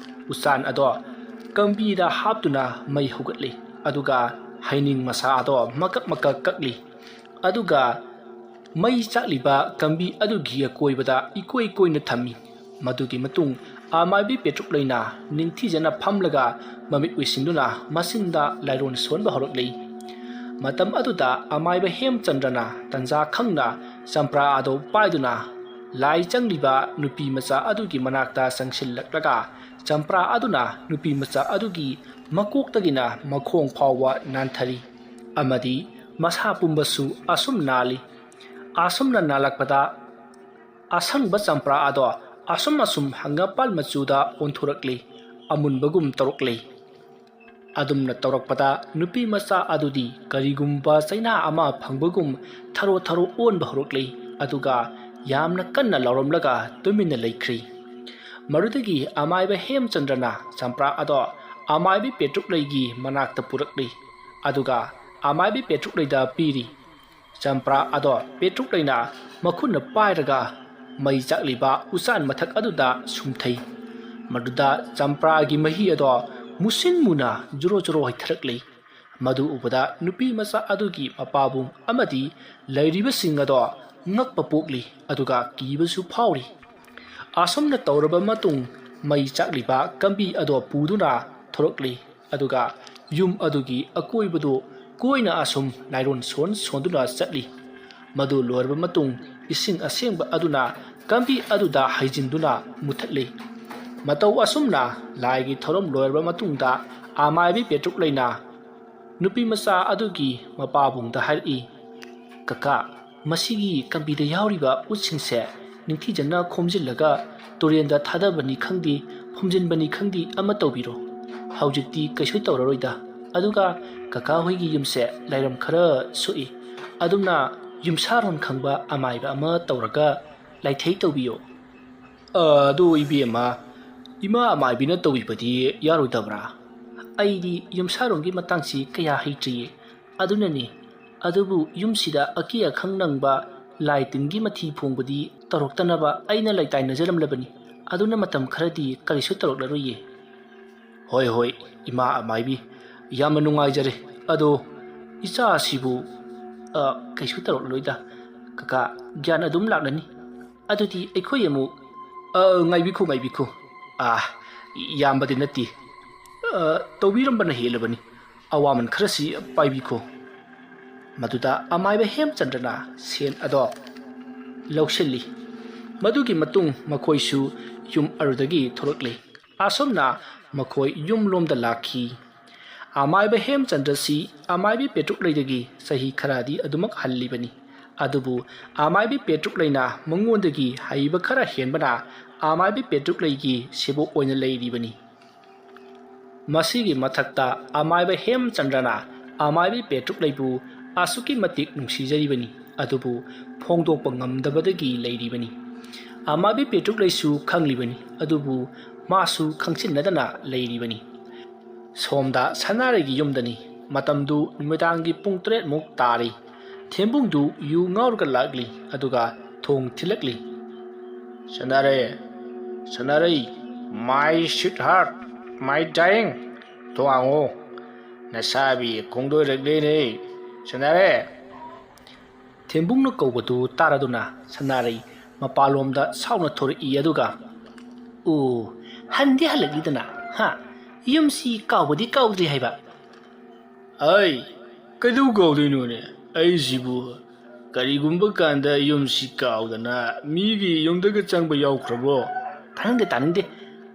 Speaker 1: ꯎꯆꯥꯟ ꯑꯗꯣ ꯀꯝꯕꯤꯗ ꯍꯥꯞꯇꯨꯅ ꯃꯩ ꯍꯧꯒꯠꯂꯤ ꯑꯗꯨꯒ ꯍꯩꯅꯤꯡ ꯃꯁꯥ ꯑꯗꯣ ꯃꯀꯛ ꯃꯀꯛ ꯀꯛꯂꯤ ꯑꯗꯨꯒ ꯃꯩ ꯆꯥꯛꯂꯤꯕ ꯀꯝꯕꯤ ꯑꯗꯨꯒꯤ ꯑꯀꯣꯏꯕꯗ ꯏꯀꯣꯏ ꯀꯣꯏꯅ ꯊꯝꯃꯤ ꯃꯗꯨꯒꯤ ꯃꯇꯨꯡ ꯑꯃꯥꯏꯕꯤ ꯄꯦꯇ꯭ꯔꯨꯛꯂꯩꯅ ꯅꯤꯡꯊꯤꯖꯅ ꯐꯝꯂꯒ ꯃꯃꯤꯠ ꯎꯏꯁꯤꯟꯗꯨꯅ ꯃꯆꯤꯟꯗ ꯂꯥꯏꯔꯣꯟ ꯁꯣꯟꯕ ꯍꯧꯔꯛꯂꯤ ꯃꯇꯝ ꯑꯗꯨꯗ ꯑꯃꯥꯏꯕ ꯍꯦꯝꯆꯟꯗ꯭ꯔꯅ ꯇꯟꯖꯥ ꯈꯪꯅ ꯆꯝꯄ꯭ꯔꯥ ꯑꯗꯨ ꯄꯥꯏꯗꯨꯅ ꯂꯥꯏ ꯆꯪꯂꯤꯕ ꯅꯨꯄꯤ ꯃꯆꯥ ꯑꯗꯨꯒꯤ ꯃꯅꯥꯛꯇ ꯆꯪꯁꯤꯜꯂꯛꯂꯒ ꯆꯝꯄ꯭ꯔꯥ ꯑꯗꯨꯅ ꯅꯨꯄꯤ ꯃꯆꯥ ꯑꯗꯨꯒꯤ ꯃꯀꯣꯛꯇꯒꯤꯅ ꯃꯈꯣꯡ ꯐꯥꯎꯕ ꯅꯥꯟꯊꯔꯤ ꯑꯃꯗꯤ ꯃꯁꯥ ꯄꯨꯝꯕꯁꯨ ꯑꯁꯨꯝ ꯅꯥꯜꯂꯤ ꯑꯁꯨꯝꯅ ꯅꯥꯜꯂꯛꯄꯗ ꯑꯁꯪꯕ ꯆꯝꯄ꯭ꯔꯥ ꯑꯗꯣ ꯑꯁꯨꯝ ꯍꯪꯒꯥꯄꯥꯜ ꯃꯆꯨꯗ ꯑꯣꯟꯊꯣꯔꯛꯂꯤ ꯑꯃꯨꯟꯕꯒꯨꯝ ꯇꯧꯔꯛꯂꯤ ꯑꯗꯨꯝꯅ ꯇꯧꯔꯛꯄꯗ ꯅꯨꯄꯤ ꯃꯆꯥ ꯑꯗꯨꯗꯤ ꯀꯔꯤꯒꯨꯝꯕ ꯆꯩꯅꯥ ꯑꯃ ꯐꯪꯕꯒꯨꯝ ꯊꯔꯣ ꯑꯣꯟꯕ ꯍꯧꯔꯛꯂꯤ ꯑꯗꯨꯒ ꯌꯥꯝꯅ ꯀꯟꯅ ꯂꯥꯎꯔꯝꯂꯒ ꯇꯨꯃꯤꯟꯅ ꯂꯩꯈ꯭ꯔꯤ ꯃꯗꯨꯗꯒꯤ ꯑꯃꯥꯏꯕ ꯍꯦꯝꯆꯟꯗ꯭ꯔꯅ ꯆꯝꯄ꯭ꯔꯥ ꯑꯗꯣ ꯑꯃꯥꯏꯕꯤ ꯄꯦꯇ꯭ꯔꯨꯛꯂꯩꯒꯤ ꯃꯅꯥꯛꯇ ꯄꯨꯔꯛꯂꯤ ꯑꯗꯨꯒ ꯑꯃꯥꯏꯕꯤ ꯄꯦꯇ꯭ꯔꯨꯛꯂꯩꯗ ꯄꯤꯔꯤ ꯆꯝꯄ꯭ꯔꯥ ꯑꯗꯣ ꯄꯦꯇ꯭ꯔꯨꯛꯂꯩꯅ ꯃꯈꯨꯠꯅ ꯄꯥꯏꯔꯒ ꯃꯩ ꯆꯥꯛꯂꯤꯕ ꯎꯆꯥꯟ ꯃꯊꯛ ꯑꯗꯨꯗ ꯁꯨꯝꯊꯩ ꯃꯗꯨꯗ ꯆꯝꯄ꯭ꯔꯥꯒꯤ ꯃꯍꯤ ꯑꯗꯣ ꯃꯨꯁꯤꯟ ꯃꯨꯅ ꯖꯣꯔꯣ ꯍꯩꯊꯔꯛꯂꯤ ꯃꯗꯨ ꯎꯕꯗ ꯅꯨꯄꯤ ꯃꯆꯥ ꯑꯗꯨꯒꯤ ꯃꯄꯥꯕꯨꯡ ꯑꯃꯗꯤ ꯂꯩꯔꯤꯕꯁꯤꯡ ꯑꯗꯣ ꯉꯛꯄ ꯄꯣꯛꯂꯤ ꯑꯗꯨꯒ ꯀꯤꯕꯁꯨ ꯐꯥꯎꯔꯤ ꯑꯁꯨꯝꯅ ꯇꯧꯔꯕ ꯃꯇꯨꯡ ꯃꯩ ꯆꯥꯛꯂꯤꯕ ꯀꯝꯕꯤ ꯑꯗꯣ ꯄꯨꯗꯨꯅ ꯊꯣꯔꯛꯂꯤ ꯑꯗꯨꯒ ꯌꯨꯝ ꯑꯗꯨꯒꯤ ꯑꯀꯣꯏꯕꯗꯨ ꯀꯣꯏꯅ ꯑꯁꯨꯝ ꯂꯥꯏꯔꯣꯟ ꯁꯣꯟꯗꯨꯅ ꯆꯠꯂꯤ ꯃꯗꯨ ꯂꯣꯏꯔꯕ ꯃꯇꯨꯡ ꯏꯁꯤꯡ ꯑꯁꯦꯡꯕ ꯑꯗꯨꯅ ꯀꯝꯕꯤ ꯑꯗꯨꯗ ꯍꯩꯖꯤꯟꯗꯨꯅ ꯃꯨꯊꯠꯂꯤ ꯃꯇꯧ ꯑꯁꯨꯝꯅ ꯂꯥꯏꯒꯤ ꯊꯧꯔꯝ ꯂꯣꯏꯔꯕ ꯃꯇꯨꯡꯗ ꯑꯃꯥꯏꯕꯤ ꯄꯦꯇ꯭ꯔꯨꯛꯂꯩꯅ ꯅꯨꯄꯤ ꯃꯆꯥ ꯑꯗꯨꯒꯤ ꯃꯄꯥꯕꯨꯡꯗ ꯍꯥꯏꯔꯛꯏ ꯀꯀꯥ ꯃꯁꯤꯒꯤ ꯀꯝꯕꯤꯗ ꯌꯥꯎꯔꯤꯕ ꯎꯠꯁꯤꯡꯁꯦ ꯅꯤꯡꯊꯤꯖꯅ ꯈꯣꯝꯖꯤꯜꯂꯒ ꯇꯨꯔꯦꯟꯗ ꯊꯥꯗꯕꯅꯤ ꯈꯪꯗꯦ ꯐꯨꯝꯖꯤꯟꯕꯅꯤ ꯈꯪꯗꯦ ꯑꯃ ꯇꯧꯕꯤꯔꯣ ꯍꯧꯖꯤꯛꯇꯤ ꯀꯩꯁꯨ ꯇꯧꯔꯔꯣꯏꯗ ꯑꯗꯨꯒ ꯀꯀꯥ ꯍꯣꯏꯒꯤ ꯌꯨꯝꯁꯦ ꯂꯥꯏꯔꯝ ꯈꯔ ꯁꯣꯛꯏ ꯑꯗꯨꯝꯅ ꯌꯨꯝꯁꯥꯔꯣꯟ ꯈꯪꯕ ꯑꯃꯥꯏꯕ ꯑꯃ ꯇꯧꯔꯒ ꯂꯥꯏꯊꯩ ꯇꯧꯕꯤꯌꯣ ꯑꯗꯨ ꯏꯕꯦꯝꯃ ꯏꯃꯥ ꯑꯃꯥꯏꯕꯤꯅ ꯇꯧꯕꯤꯕꯗꯤ ꯌꯥꯔꯣꯏꯗꯕ꯭ꯔꯥ ꯑꯩꯗꯤ ꯌꯨꯝꯁꯥꯔꯣꯟꯒꯤ ꯃꯇꯥꯡꯁꯤ ꯀꯌꯥ ꯍꯩꯇ꯭ꯔꯤꯌꯦ ꯑꯗꯨꯅꯅꯤ ꯑꯗꯨꯕꯨ ꯌꯨꯝꯁꯤꯗ ꯑꯀꯤ ꯑꯈꯪ ꯅꯪꯕ ꯂꯥꯏ ꯇꯤꯟꯒꯤ ꯃꯊꯤ ꯐꯣꯡꯕꯗꯤ ꯇꯧꯔꯛꯇꯅꯕ ꯑꯩꯅ ꯂꯩꯇꯥꯏꯅꯖꯔꯝꯂꯕꯅꯤ ꯑꯗꯨꯅ ꯃꯇꯝ ꯈꯔꯗꯤ ꯀꯔꯤꯁꯨ ꯇꯧꯔꯛꯂꯔꯣꯏꯌꯦ ꯍꯣꯏ ꯏꯃꯥ ꯑꯃꯥꯏꯕꯤ ꯌꯥꯝꯅ ꯅꯨꯡꯉꯥꯏꯖꯔꯦ ꯑꯗꯣ ꯏꯆꯥꯁꯤꯕꯨ ꯀꯩꯁꯨ ꯇꯧꯔꯛꯂꯣꯏꯗ ꯀꯀꯥ ꯒ꯭ꯌꯥꯟ ꯑꯗꯨꯝ ꯂꯥꯛꯂꯅꯤ ꯑꯗꯨꯗꯤ ꯑꯩꯈꯣꯏ ꯑꯃꯨꯛ ꯉꯥꯏꯕꯤꯈꯣ ꯌꯥꯝꯕꯗꯤ ꯅꯠꯇꯦ ꯇꯧꯕꯤꯔꯝꯕꯅ ꯍꯦꯜꯂꯕꯅꯤ ꯑꯋꯥꯃꯟ ꯈꯔꯁꯤ ꯄꯥꯏꯕꯤꯈꯣ ꯃꯗꯨꯗ ꯑꯃꯥꯏꯕ ꯍꯦꯝꯆꯟꯗ꯭ꯔꯅ ꯁꯦꯟ ꯑꯗꯣ ꯂꯧꯁꯤꯜꯂꯤ ꯃꯗꯨꯒꯤ ꯃꯇꯨꯡ ꯃꯈꯣꯏꯁꯨ ꯌꯨꯝ ꯑꯗꯨꯗꯒꯤ ꯊꯣꯔꯛꯂꯤ ꯑꯁꯨꯝꯅ ꯃꯈꯣꯏ ꯌꯨꯝꯂꯣꯝꯗ ꯂꯥꯛꯈꯤ ꯑꯃꯥꯏꯕ ꯍꯦꯝꯆꯟꯗ꯭ꯔꯁꯤ ꯑꯃꯥꯏꯕꯤ ꯄꯦꯇ꯭ꯔꯨꯛꯂꯩꯗꯒꯤ ꯆꯍꯤ ꯈꯔꯗꯤ ꯑꯗꯨꯃꯛ ꯍꯜꯂꯤꯕꯅꯤ ꯑꯗꯨꯕꯨ ꯑꯃꯥꯏꯕꯤ ꯄꯦꯇ꯭ꯔꯨꯛꯂꯩꯅ ꯃꯉꯣꯟꯗꯒꯤ ꯍꯩꯕ ꯈꯔ ꯍꯦꯟꯕꯅ ꯑꯃꯥꯏꯕꯤ ꯄꯦꯇ꯭ꯔꯨꯛꯂꯩꯒꯤ ꯁꯦꯕꯣꯛ ꯑꯣꯏꯅ ꯂꯩꯔꯤꯕꯅꯤ ꯃꯁꯤꯒꯤ ꯃꯊꯛꯇ ꯑꯃꯥꯏꯕ ꯍꯦꯝꯆꯟꯗ꯭ꯔꯅ ꯑꯃꯥꯏꯕꯤ ꯄꯦꯇ꯭ꯔꯨꯛꯂꯩꯕꯨ ꯑꯁꯨꯛꯀꯤ ꯃꯇꯤꯛ ꯅꯨꯡꯁꯤꯖꯔꯤꯕꯅꯤ ꯑꯗꯨꯕꯨ ꯐꯣꯡꯗꯣꯛꯄ ꯉꯝꯗꯕꯗꯒꯤ ꯂꯩꯔꯤꯕꯅꯤ ꯑꯃꯥꯏꯕꯤ ꯄꯦꯇ꯭ꯔꯨꯛꯂꯩꯁꯨ ꯈꯪꯂꯤꯕꯅꯤ ꯑꯗꯨꯕꯨ ꯃꯥꯁꯨ ꯈꯪꯆꯤꯟꯅꯗꯅ ꯂꯩꯔꯤꯕꯅꯤ ꯁꯣꯝꯗ ꯁꯅꯥꯔꯩꯒꯤ ꯌꯨꯝꯗꯅꯤ ꯃꯇꯝꯗꯨ ꯅꯨꯃꯤꯗꯥꯡꯒꯤ ꯄꯨꯡ 7 ꯇꯥꯔꯤ ꯊꯦꯝꯕꯨꯡꯗꯨ ꯌꯨ ꯉꯥꯎꯔꯒ ꯂꯥꯛꯂꯤ ꯑꯗꯨꯒ ꯊꯣꯡ ꯊꯤꯜꯂꯛꯂꯤ ꯁꯅꯥꯔꯩ ꯃꯥꯏ ꯁ꯭ꯋꯤꯠ ꯍꯥꯔꯠ ꯃꯥꯏ ꯗꯥꯔꯤꯡ ꯊꯣꯡꯉꯣ ꯅꯁꯥꯕꯤ ꯈꯣꯡꯗꯣꯏꯔꯛꯂꯦꯅꯦ ꯁꯅꯥꯔꯩ ꯊꯦꯝꯕꯨꯡꯅ ꯀꯧꯕꯗꯨ ꯇꯥꯔꯗꯨꯅ ꯁꯅꯥꯔꯩ ꯃꯄꯥꯟꯂꯣꯝꯗ ꯁꯥꯎꯅ ꯊꯣꯔꯛꯏ ꯑꯗꯨꯒ ꯍꯟꯗꯤ ꯍꯜꯂꯛꯂꯤꯗꯅ ꯌꯨꯝꯁꯤ ꯀꯥꯎꯕꯗꯤ ꯀꯥꯎꯗ꯭ꯔꯤ ꯍꯥꯏꯕ ꯀꯩꯗꯧ ꯀꯥꯎꯗꯣꯏꯅꯣꯅꯦ ꯑꯩꯁꯤꯕꯨ ꯀꯔꯤꯒꯨꯝꯕ ꯀꯥꯟꯗ ꯌꯨꯝꯁꯤ ꯀꯥꯎꯗꯅ ꯃꯤꯒꯤ ꯌꯨꯝꯗꯒ ꯆꯪꯕ ꯌꯥꯎꯈ꯭ꯔꯕꯣ ꯇꯥꯅꯤꯡꯗꯦ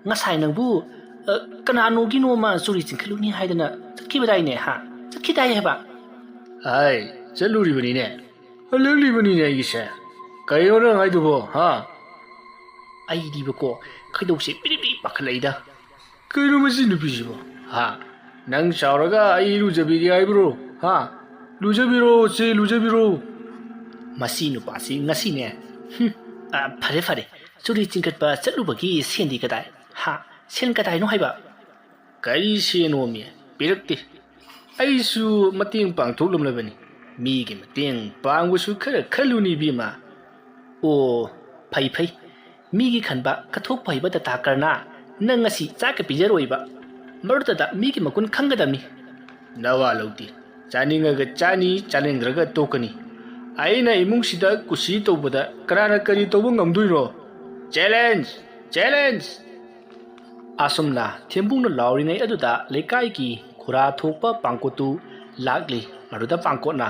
Speaker 1: ꯉꯁꯥꯏ ꯅꯪꯕꯨ ꯀꯅꯥꯅꯣꯒꯤꯅꯣꯃ ꯆꯨꯔꯤ ꯆꯤꯡꯈꯠꯂꯨꯅꯤ ꯍꯥꯏꯗꯅ ꯆꯠꯈꯤꯕꯗꯥꯏꯅꯦ ꯆꯠꯈꯤꯗꯥꯏ ꯍꯥꯏꯕ ꯆꯠꯂꯨꯔꯤꯕꯅꯤꯅꯦ ꯍꯜꯂꯛꯂꯤꯕꯅꯤꯅꯦ ꯑꯩꯒꯤꯁꯦ ꯀꯩꯅꯣ ꯅꯪ ꯍꯥꯏꯗꯨꯕꯣ ꯑꯩꯗꯤꯕꯀꯣ ꯈꯩꯗꯧꯁꯦ ꯄꯤꯔꯤ ꯄꯤꯔꯤ ꯄꯥꯈꯠꯂꯛꯏꯗ ꯀꯩꯅꯣ ꯃꯁꯤ ꯅꯨꯄꯤꯁꯤꯕꯣ ꯍꯥ ꯅꯪ ꯆꯥꯎꯔꯒ ꯑꯩ ꯂꯨꯖꯕꯤꯒꯦ ꯍꯥꯏꯕ꯭ꯔꯣ ꯍꯥ ꯂꯨꯖꯕꯤꯔꯣ ꯆꯦ ꯂꯨꯖꯕꯤꯔꯣ ꯃꯁꯤ ꯅꯨꯄꯥꯁꯤ ꯉꯁꯤꯅꯦ ꯐꯔꯦ ꯐꯔꯦ ꯆꯨꯔꯤ ꯆꯤꯡꯈꯠꯄ ꯆꯠꯂꯨꯕꯒꯤ ꯁꯦꯟꯗꯤ ꯀꯗꯥꯏ ꯍꯥ ꯁꯦꯟ ꯀꯗꯥꯏꯅꯣ ꯍꯥꯏꯕ ꯀꯔꯤ ꯁꯦꯟꯅꯣꯃꯤ ꯄꯤꯔꯛꯇꯦ ꯑꯩꯁꯨ ꯃꯇꯦꯡ ꯄꯥꯡꯊꯣꯛꯂꯝꯂꯕꯅꯤ ꯃꯤꯒꯤ ꯃꯇꯦꯡ ꯄꯥꯡꯕꯁꯨ ꯈꯔ ꯈꯜꯂꯨꯅꯤ ꯏꯕꯦꯝꯃ ꯑꯣ ꯐꯩ ꯐꯩ ꯃꯤꯒꯤ ꯈꯟꯕ ꯀꯠꯊꯣꯛꯄ ꯍꯩꯕ ꯗꯇꯥ ꯀꯔꯅꯥ ꯅꯪ ꯉꯁꯤ ꯆꯥꯛꯀ ꯄꯤꯖꯔꯣꯏꯕ ꯃꯔꯨꯗꯨꯗ ꯃꯤꯒꯤ ꯃꯒꯨꯟ ꯈꯪꯒꯗꯕꯅꯤ ꯅꯋꯥ ꯂꯧꯗꯦ ꯆꯥꯅꯤꯡꯉꯒ ꯆꯥꯅꯤ ꯆꯥꯅꯤꯡꯗ꯭ꯔꯒ ꯇꯣꯛꯀꯅꯤ ꯑꯩꯅ ꯏꯃꯨꯡꯁꯤꯗ ꯀꯨꯁꯤ ꯇꯧꯕꯗ ꯀꯅꯥꯅ ꯀꯔꯤ ꯇꯧꯕ ꯉꯝꯗꯣꯏꯅꯣ ꯆꯦꯂꯦꯟꯖ ꯆꯦꯂꯦꯟꯖ ꯑꯁꯨꯝꯅ ꯊꯦꯝꯕꯨꯡꯅ ꯂꯥꯎꯔꯤꯉꯩ ꯑꯗꯨꯗ ꯂꯩꯀꯥꯏꯒꯤ ꯈꯨꯔꯥ ꯊꯣꯛꯄ ꯄꯥꯡꯀꯣꯠꯇꯨ ꯂꯥꯛꯂꯤ ꯃꯗꯨꯗ ꯄꯥꯡꯀꯣꯠꯅ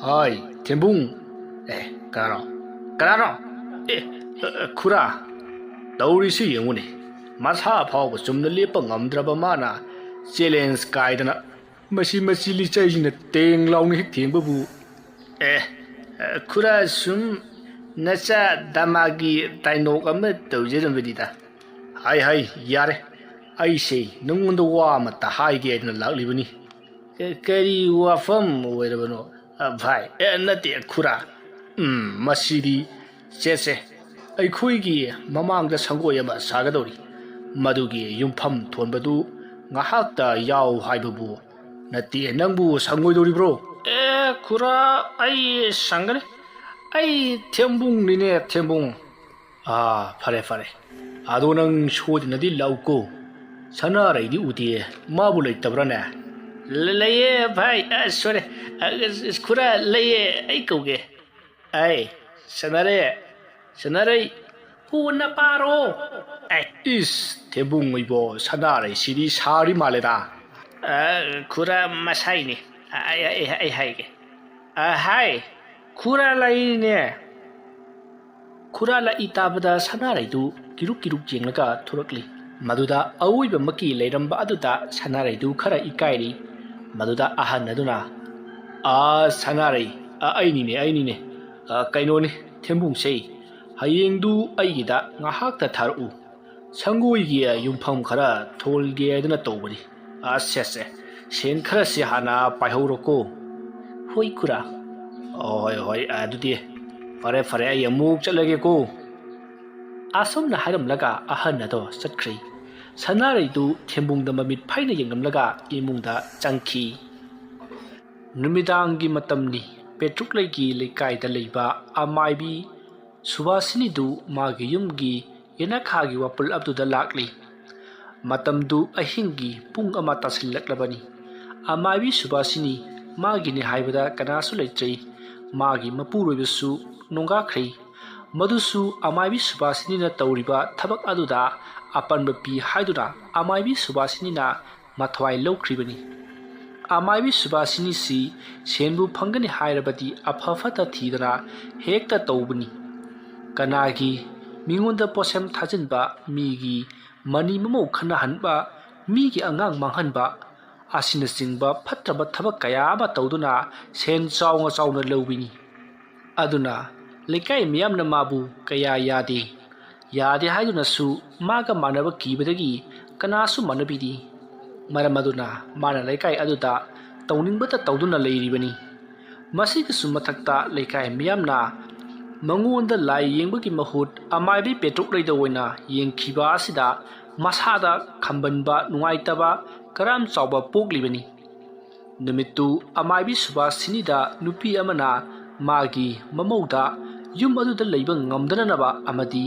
Speaker 1: ꯍꯥꯏ ꯊꯦꯝꯕꯨꯡ ꯀꯅꯥꯅꯣ ꯈꯨꯔꯥ ꯇꯧꯔꯤꯁꯤ ꯌꯦꯡꯉꯨꯅꯦ ꯃꯁꯥ ꯐꯥꯎꯕ ꯆꯨꯝꯅ ꯂꯦꯞꯄ ꯉꯝꯗ꯭ꯔꯕ ꯃꯥꯅ ꯆꯦꯂꯦꯟꯖ ꯀꯥꯏꯗꯅ ꯃꯁꯤ ꯂꯤꯆꯩꯁꯤꯅ ꯇꯦꯡ ꯂꯥꯎꯅ ꯍꯦꯛ ꯊꯦꯡꯕꯕꯨ ꯈꯨꯔꯥ ꯁꯨꯝ ꯅꯆꯥ ꯗꯃꯥꯒꯤ ꯗꯥꯏꯅꯣꯛ ꯑꯃ ꯇꯧꯖꯔꯝꯕꯅꯤꯗ ꯍꯥꯏ ꯌꯥꯔꯦ ꯑꯩꯁꯦ ꯅꯉꯣꯟꯗ ꯋꯥ ꯑꯃꯠꯇ ꯍꯥꯏꯒꯦ ꯍꯥꯏꯗꯅ ꯂꯥꯛꯂꯤꯕꯅꯤ ꯀꯔꯤ ꯋꯥꯐꯝ ꯑꯣꯏꯔꯕꯅꯣ ꯚꯥꯏ ꯅꯠꯇꯦ ꯈꯨꯔꯥ ꯃꯁꯤꯗꯤ ꯆꯦ ꯑꯩꯈꯣꯏꯒꯤ ꯃꯃꯥꯡꯗ ꯁꯪꯒꯣꯏ ꯑꯃ ꯁꯥꯒꯗꯧꯔꯤ ꯃꯗꯨꯒꯤ ꯌꯨꯝꯐꯝ ꯊꯣꯟꯕꯗꯨ ꯉꯥꯏꯍꯥꯛꯇ ꯌꯥꯎ ꯍꯥꯏꯕꯕꯨ ꯅꯠꯇꯦ ꯅꯪꯕꯨ ꯁꯪꯉꯣꯏꯗꯧꯔꯤꯕ꯭ꯔꯣ ꯈꯨꯔꯥ ꯑꯩ ꯁꯪꯒꯅꯤ ꯑꯩ ꯊꯦꯝꯕꯨꯡꯅꯤꯅꯦ ꯊꯦꯝꯕꯨꯡ ꯐꯔꯦ ꯑꯗꯣ ꯅꯪ ꯁꯣꯏꯗꯅꯗꯤ ꯂꯥꯛꯎꯀꯣ ꯁꯅꯥꯔꯩꯗꯤ ꯎꯗꯦ ꯃꯥꯕꯨ ꯂꯩꯇꯕ꯭ꯔꯥꯅꯦ ꯂꯩꯌꯦ ꯚꯥꯏ ꯁꯣꯏꯔꯦ ꯈꯨꯔꯥ ꯂꯩꯌꯦ ꯑꯩ ꯀꯧꯒꯦ ꯁꯅꯥꯔꯩ ꯄꯨꯟꯅ ꯄꯥꯔꯣ ꯏꯁ ꯊꯦꯝꯕꯨꯡ ꯏꯕꯣ ꯁꯅꯥꯔꯩꯁꯤꯗꯤ ꯁꯥꯔꯤ ꯃꯥꯜꯂꯦꯗ ꯈꯨꯔꯥ ꯃꯁꯥꯏꯅꯤ ꯑꯩ ꯍꯥꯏꯒꯦ ꯍꯥꯏ ꯈꯨꯔꯥ ꯂꯩꯅꯦ ꯈꯨꯔꯥ ꯂꯥꯛꯏ ꯇꯥꯕꯗ ꯁꯅꯥꯔꯩꯗꯨ ꯀꯤꯔꯨꯛ ꯌꯦꯡꯂꯒ ꯊꯣꯔꯛꯂꯤ ꯃꯗꯨꯗ ꯑꯋꯣꯏꯕꯃꯛꯀꯤ ꯂꯩꯔꯝꯕ ꯑꯗꯨꯗ ꯁꯅꯥꯔꯩꯗꯨ ꯈꯔ ꯏꯀꯥꯏꯔꯤ ꯃꯗꯨꯗ ꯑꯍꯟ ꯑꯗꯨꯅ ꯁꯅꯥꯔꯩ ꯑꯩꯅꯤꯅꯦ ꯀꯩꯅꯣꯅꯤ ꯊꯦꯝꯕꯨꯡꯁꯦ ꯍꯌꯦꯡꯗꯨ ꯑꯩꯒꯤꯗ ꯉꯥꯏꯍꯥꯛꯇ ꯊꯥꯔꯛꯎ ꯁꯪꯒꯣꯏꯒꯤ ꯌꯨꯝꯐꯝ ꯈꯔ ꯊꯣꯜꯒꯦ ꯍꯥꯏꯗꯅ ꯇꯧꯕꯅꯤ ꯁꯦꯟ ꯈꯔꯁꯤ ꯍꯥꯟꯅ ꯄꯥꯏꯍꯧꯔꯣꯀꯣ ꯍꯣꯏ ꯈꯨꯔꯥ ꯍꯣꯏ ꯑꯗꯨꯗꯤ ꯐꯔꯦ ꯑꯩ ꯑꯃꯨꯛ ꯆꯠꯂꯒꯦꯀꯣ ꯑꯁꯨꯝꯅ ꯍꯥꯏꯔꯝꯂꯒ ꯑꯍꯟ ꯑꯗꯣ ꯆꯠꯈ꯭ꯔꯤ ꯁꯅꯥꯔꯩꯗꯨ ꯊꯦꯝꯕꯨꯡꯗ ꯃꯃꯤꯠ ꯐꯩꯅ ꯌꯦꯡꯂꯝꯂꯒ ꯏꯃꯨꯡꯗ ꯆꯪꯈꯤ ꯅꯨꯃꯤꯗꯥꯡꯒꯤ ꯃꯇꯝꯅꯤ ꯄꯦꯇ꯭ꯔꯨꯛꯂꯩꯒꯤ ꯂꯩꯀꯥꯏꯗ ꯂꯩꯕ ꯑꯃꯥꯏꯕꯤ ꯁꯨꯕꯥꯁꯤꯅꯤꯗꯨ ꯃꯥꯒꯤ ꯌꯨꯝꯒꯤ ꯌꯦꯅꯈꯥꯒꯤ ꯋꯥꯄꯜ ꯑꯗꯨꯗ ꯂꯥꯛꯂꯤ ꯃꯇꯝꯗꯨ ꯑꯍꯤꯡꯒꯤ ꯄꯨꯡ 1 ꯇꯥꯁꯤꯜꯂꯛꯂꯕꯅꯤ ꯑꯃꯥꯏꯕꯤ ꯁꯨꯕꯥꯁꯤꯅꯤ ꯃꯥꯒꯤꯅꯤ ꯍꯥꯏꯕꯗ ꯀꯅꯥꯁꯨ ꯂꯩꯇ꯭ꯔꯤ ꯃꯥꯒꯤ ꯃꯄꯨꯔꯣꯏꯕꯁꯨ ꯅꯣꯡꯒꯥꯈ꯭ꯔꯤ ꯃꯗꯨꯁꯨ ꯑꯃꯥꯏꯕꯤ ꯁꯨꯕꯥꯁꯤꯅꯤꯅ ꯇꯧꯔꯤꯕ ꯊꯕꯛ ꯑꯗꯨꯗ ꯑꯄꯟꯕ ꯄꯤ ꯍꯥꯏꯗꯨꯅ ꯑꯃꯥꯏꯕꯤ ꯁꯨꯕꯥꯁꯤꯅꯤꯅ ꯃꯊ꯭ꯋꯥꯏ ꯂꯧꯈ꯭ꯔꯤꯕꯅꯤ ꯑꯃꯥꯏꯕꯤ ꯁꯨꯕꯥꯁꯤꯅꯤꯁꯤ ꯁꯦꯟꯕꯨ ꯐꯪꯒꯅꯤ ꯍꯥꯏꯔꯕꯗꯤ ꯑꯐ ꯐꯠꯇ ꯊꯤꯗꯅ ꯍꯦꯛꯇ ꯇꯧꯕꯅꯤ ꯀꯅꯥꯒꯤ ꯃꯤꯉꯣꯟꯗ ꯄꯣꯠꯁꯦꯝ ꯊꯥꯖꯤꯟꯕ ꯃꯤꯒꯤ ꯃꯅꯤ ꯃꯃꯧ ꯈꯠꯅꯍꯟꯕ ꯃꯤꯒꯤ ꯑꯉꯥꯡ ꯃꯥꯡꯍꯟꯕ ꯑꯁꯤꯅꯆꯤꯡꯕ ꯐꯠꯇꯕ ꯊꯕꯛ ꯀꯌꯥ ꯑꯃ ꯇꯧꯗꯨꯅ ꯁꯦꯟ ꯆꯥꯎꯅ ꯂꯧꯕꯤꯅꯤ ꯑꯗꯨꯅ ꯂꯩꯀꯥꯏ ꯃꯤꯌꯥꯝꯅ ꯃꯥꯕꯨ ꯀꯌꯥ ꯌꯥꯗꯦ ꯍꯥꯏꯗꯨꯅꯁꯨ ꯃꯥꯒ ꯃꯥꯟꯅꯕ ꯀꯤꯕꯗꯒꯤ ꯀꯅꯥꯁꯨ ꯃꯥꯟꯅꯕꯤꯗꯦ ꯃꯔꯝ ꯑꯗꯨꯅ ꯃꯥꯅ ꯂꯩꯀꯥꯏ ꯑꯗꯨꯗ ꯇꯧꯅꯤꯡꯕꯇ ꯇꯧꯗꯨꯅ ꯂꯩꯔꯤꯕꯅꯤ ꯃꯁꯤꯒꯤꯁꯨ ꯃꯊꯛꯇ ꯂꯩꯀꯥꯏ ꯃꯤꯌꯥꯝꯅ ꯃꯉꯣꯟꯗ ꯂꯥꯏ ꯌꯦꯡꯕꯒꯤ ꯃꯍꯨꯠ ꯑꯃꯥꯏꯕꯤ ꯄꯦꯇ꯭ꯔꯨꯛꯂꯩꯗ ꯑꯣꯏꯅ ꯌꯦꯡꯈꯤꯕ ꯑꯁꯤꯗ ꯃꯁꯥꯗ ꯈꯝꯕꯟꯕ ꯅꯨꯡꯉꯥꯏꯇꯕ ꯀꯔꯥꯝ ꯆꯥꯎꯕ ꯄꯣꯛꯂꯤꯕꯅꯤ ꯅꯨꯃꯤꯠꯇꯨ ꯑꯃꯥꯏꯕꯤ ꯁꯨꯕꯥꯁꯤꯅꯤꯗ ꯅꯨꯄꯤ ꯑꯃꯅ ꯃꯥꯒꯤ ꯃꯃꯧꯗ ꯌꯨꯝ ꯑꯗꯨꯗ ꯂꯩꯕ ꯉꯝꯗꯅꯅꯕ ꯑꯃꯗꯤ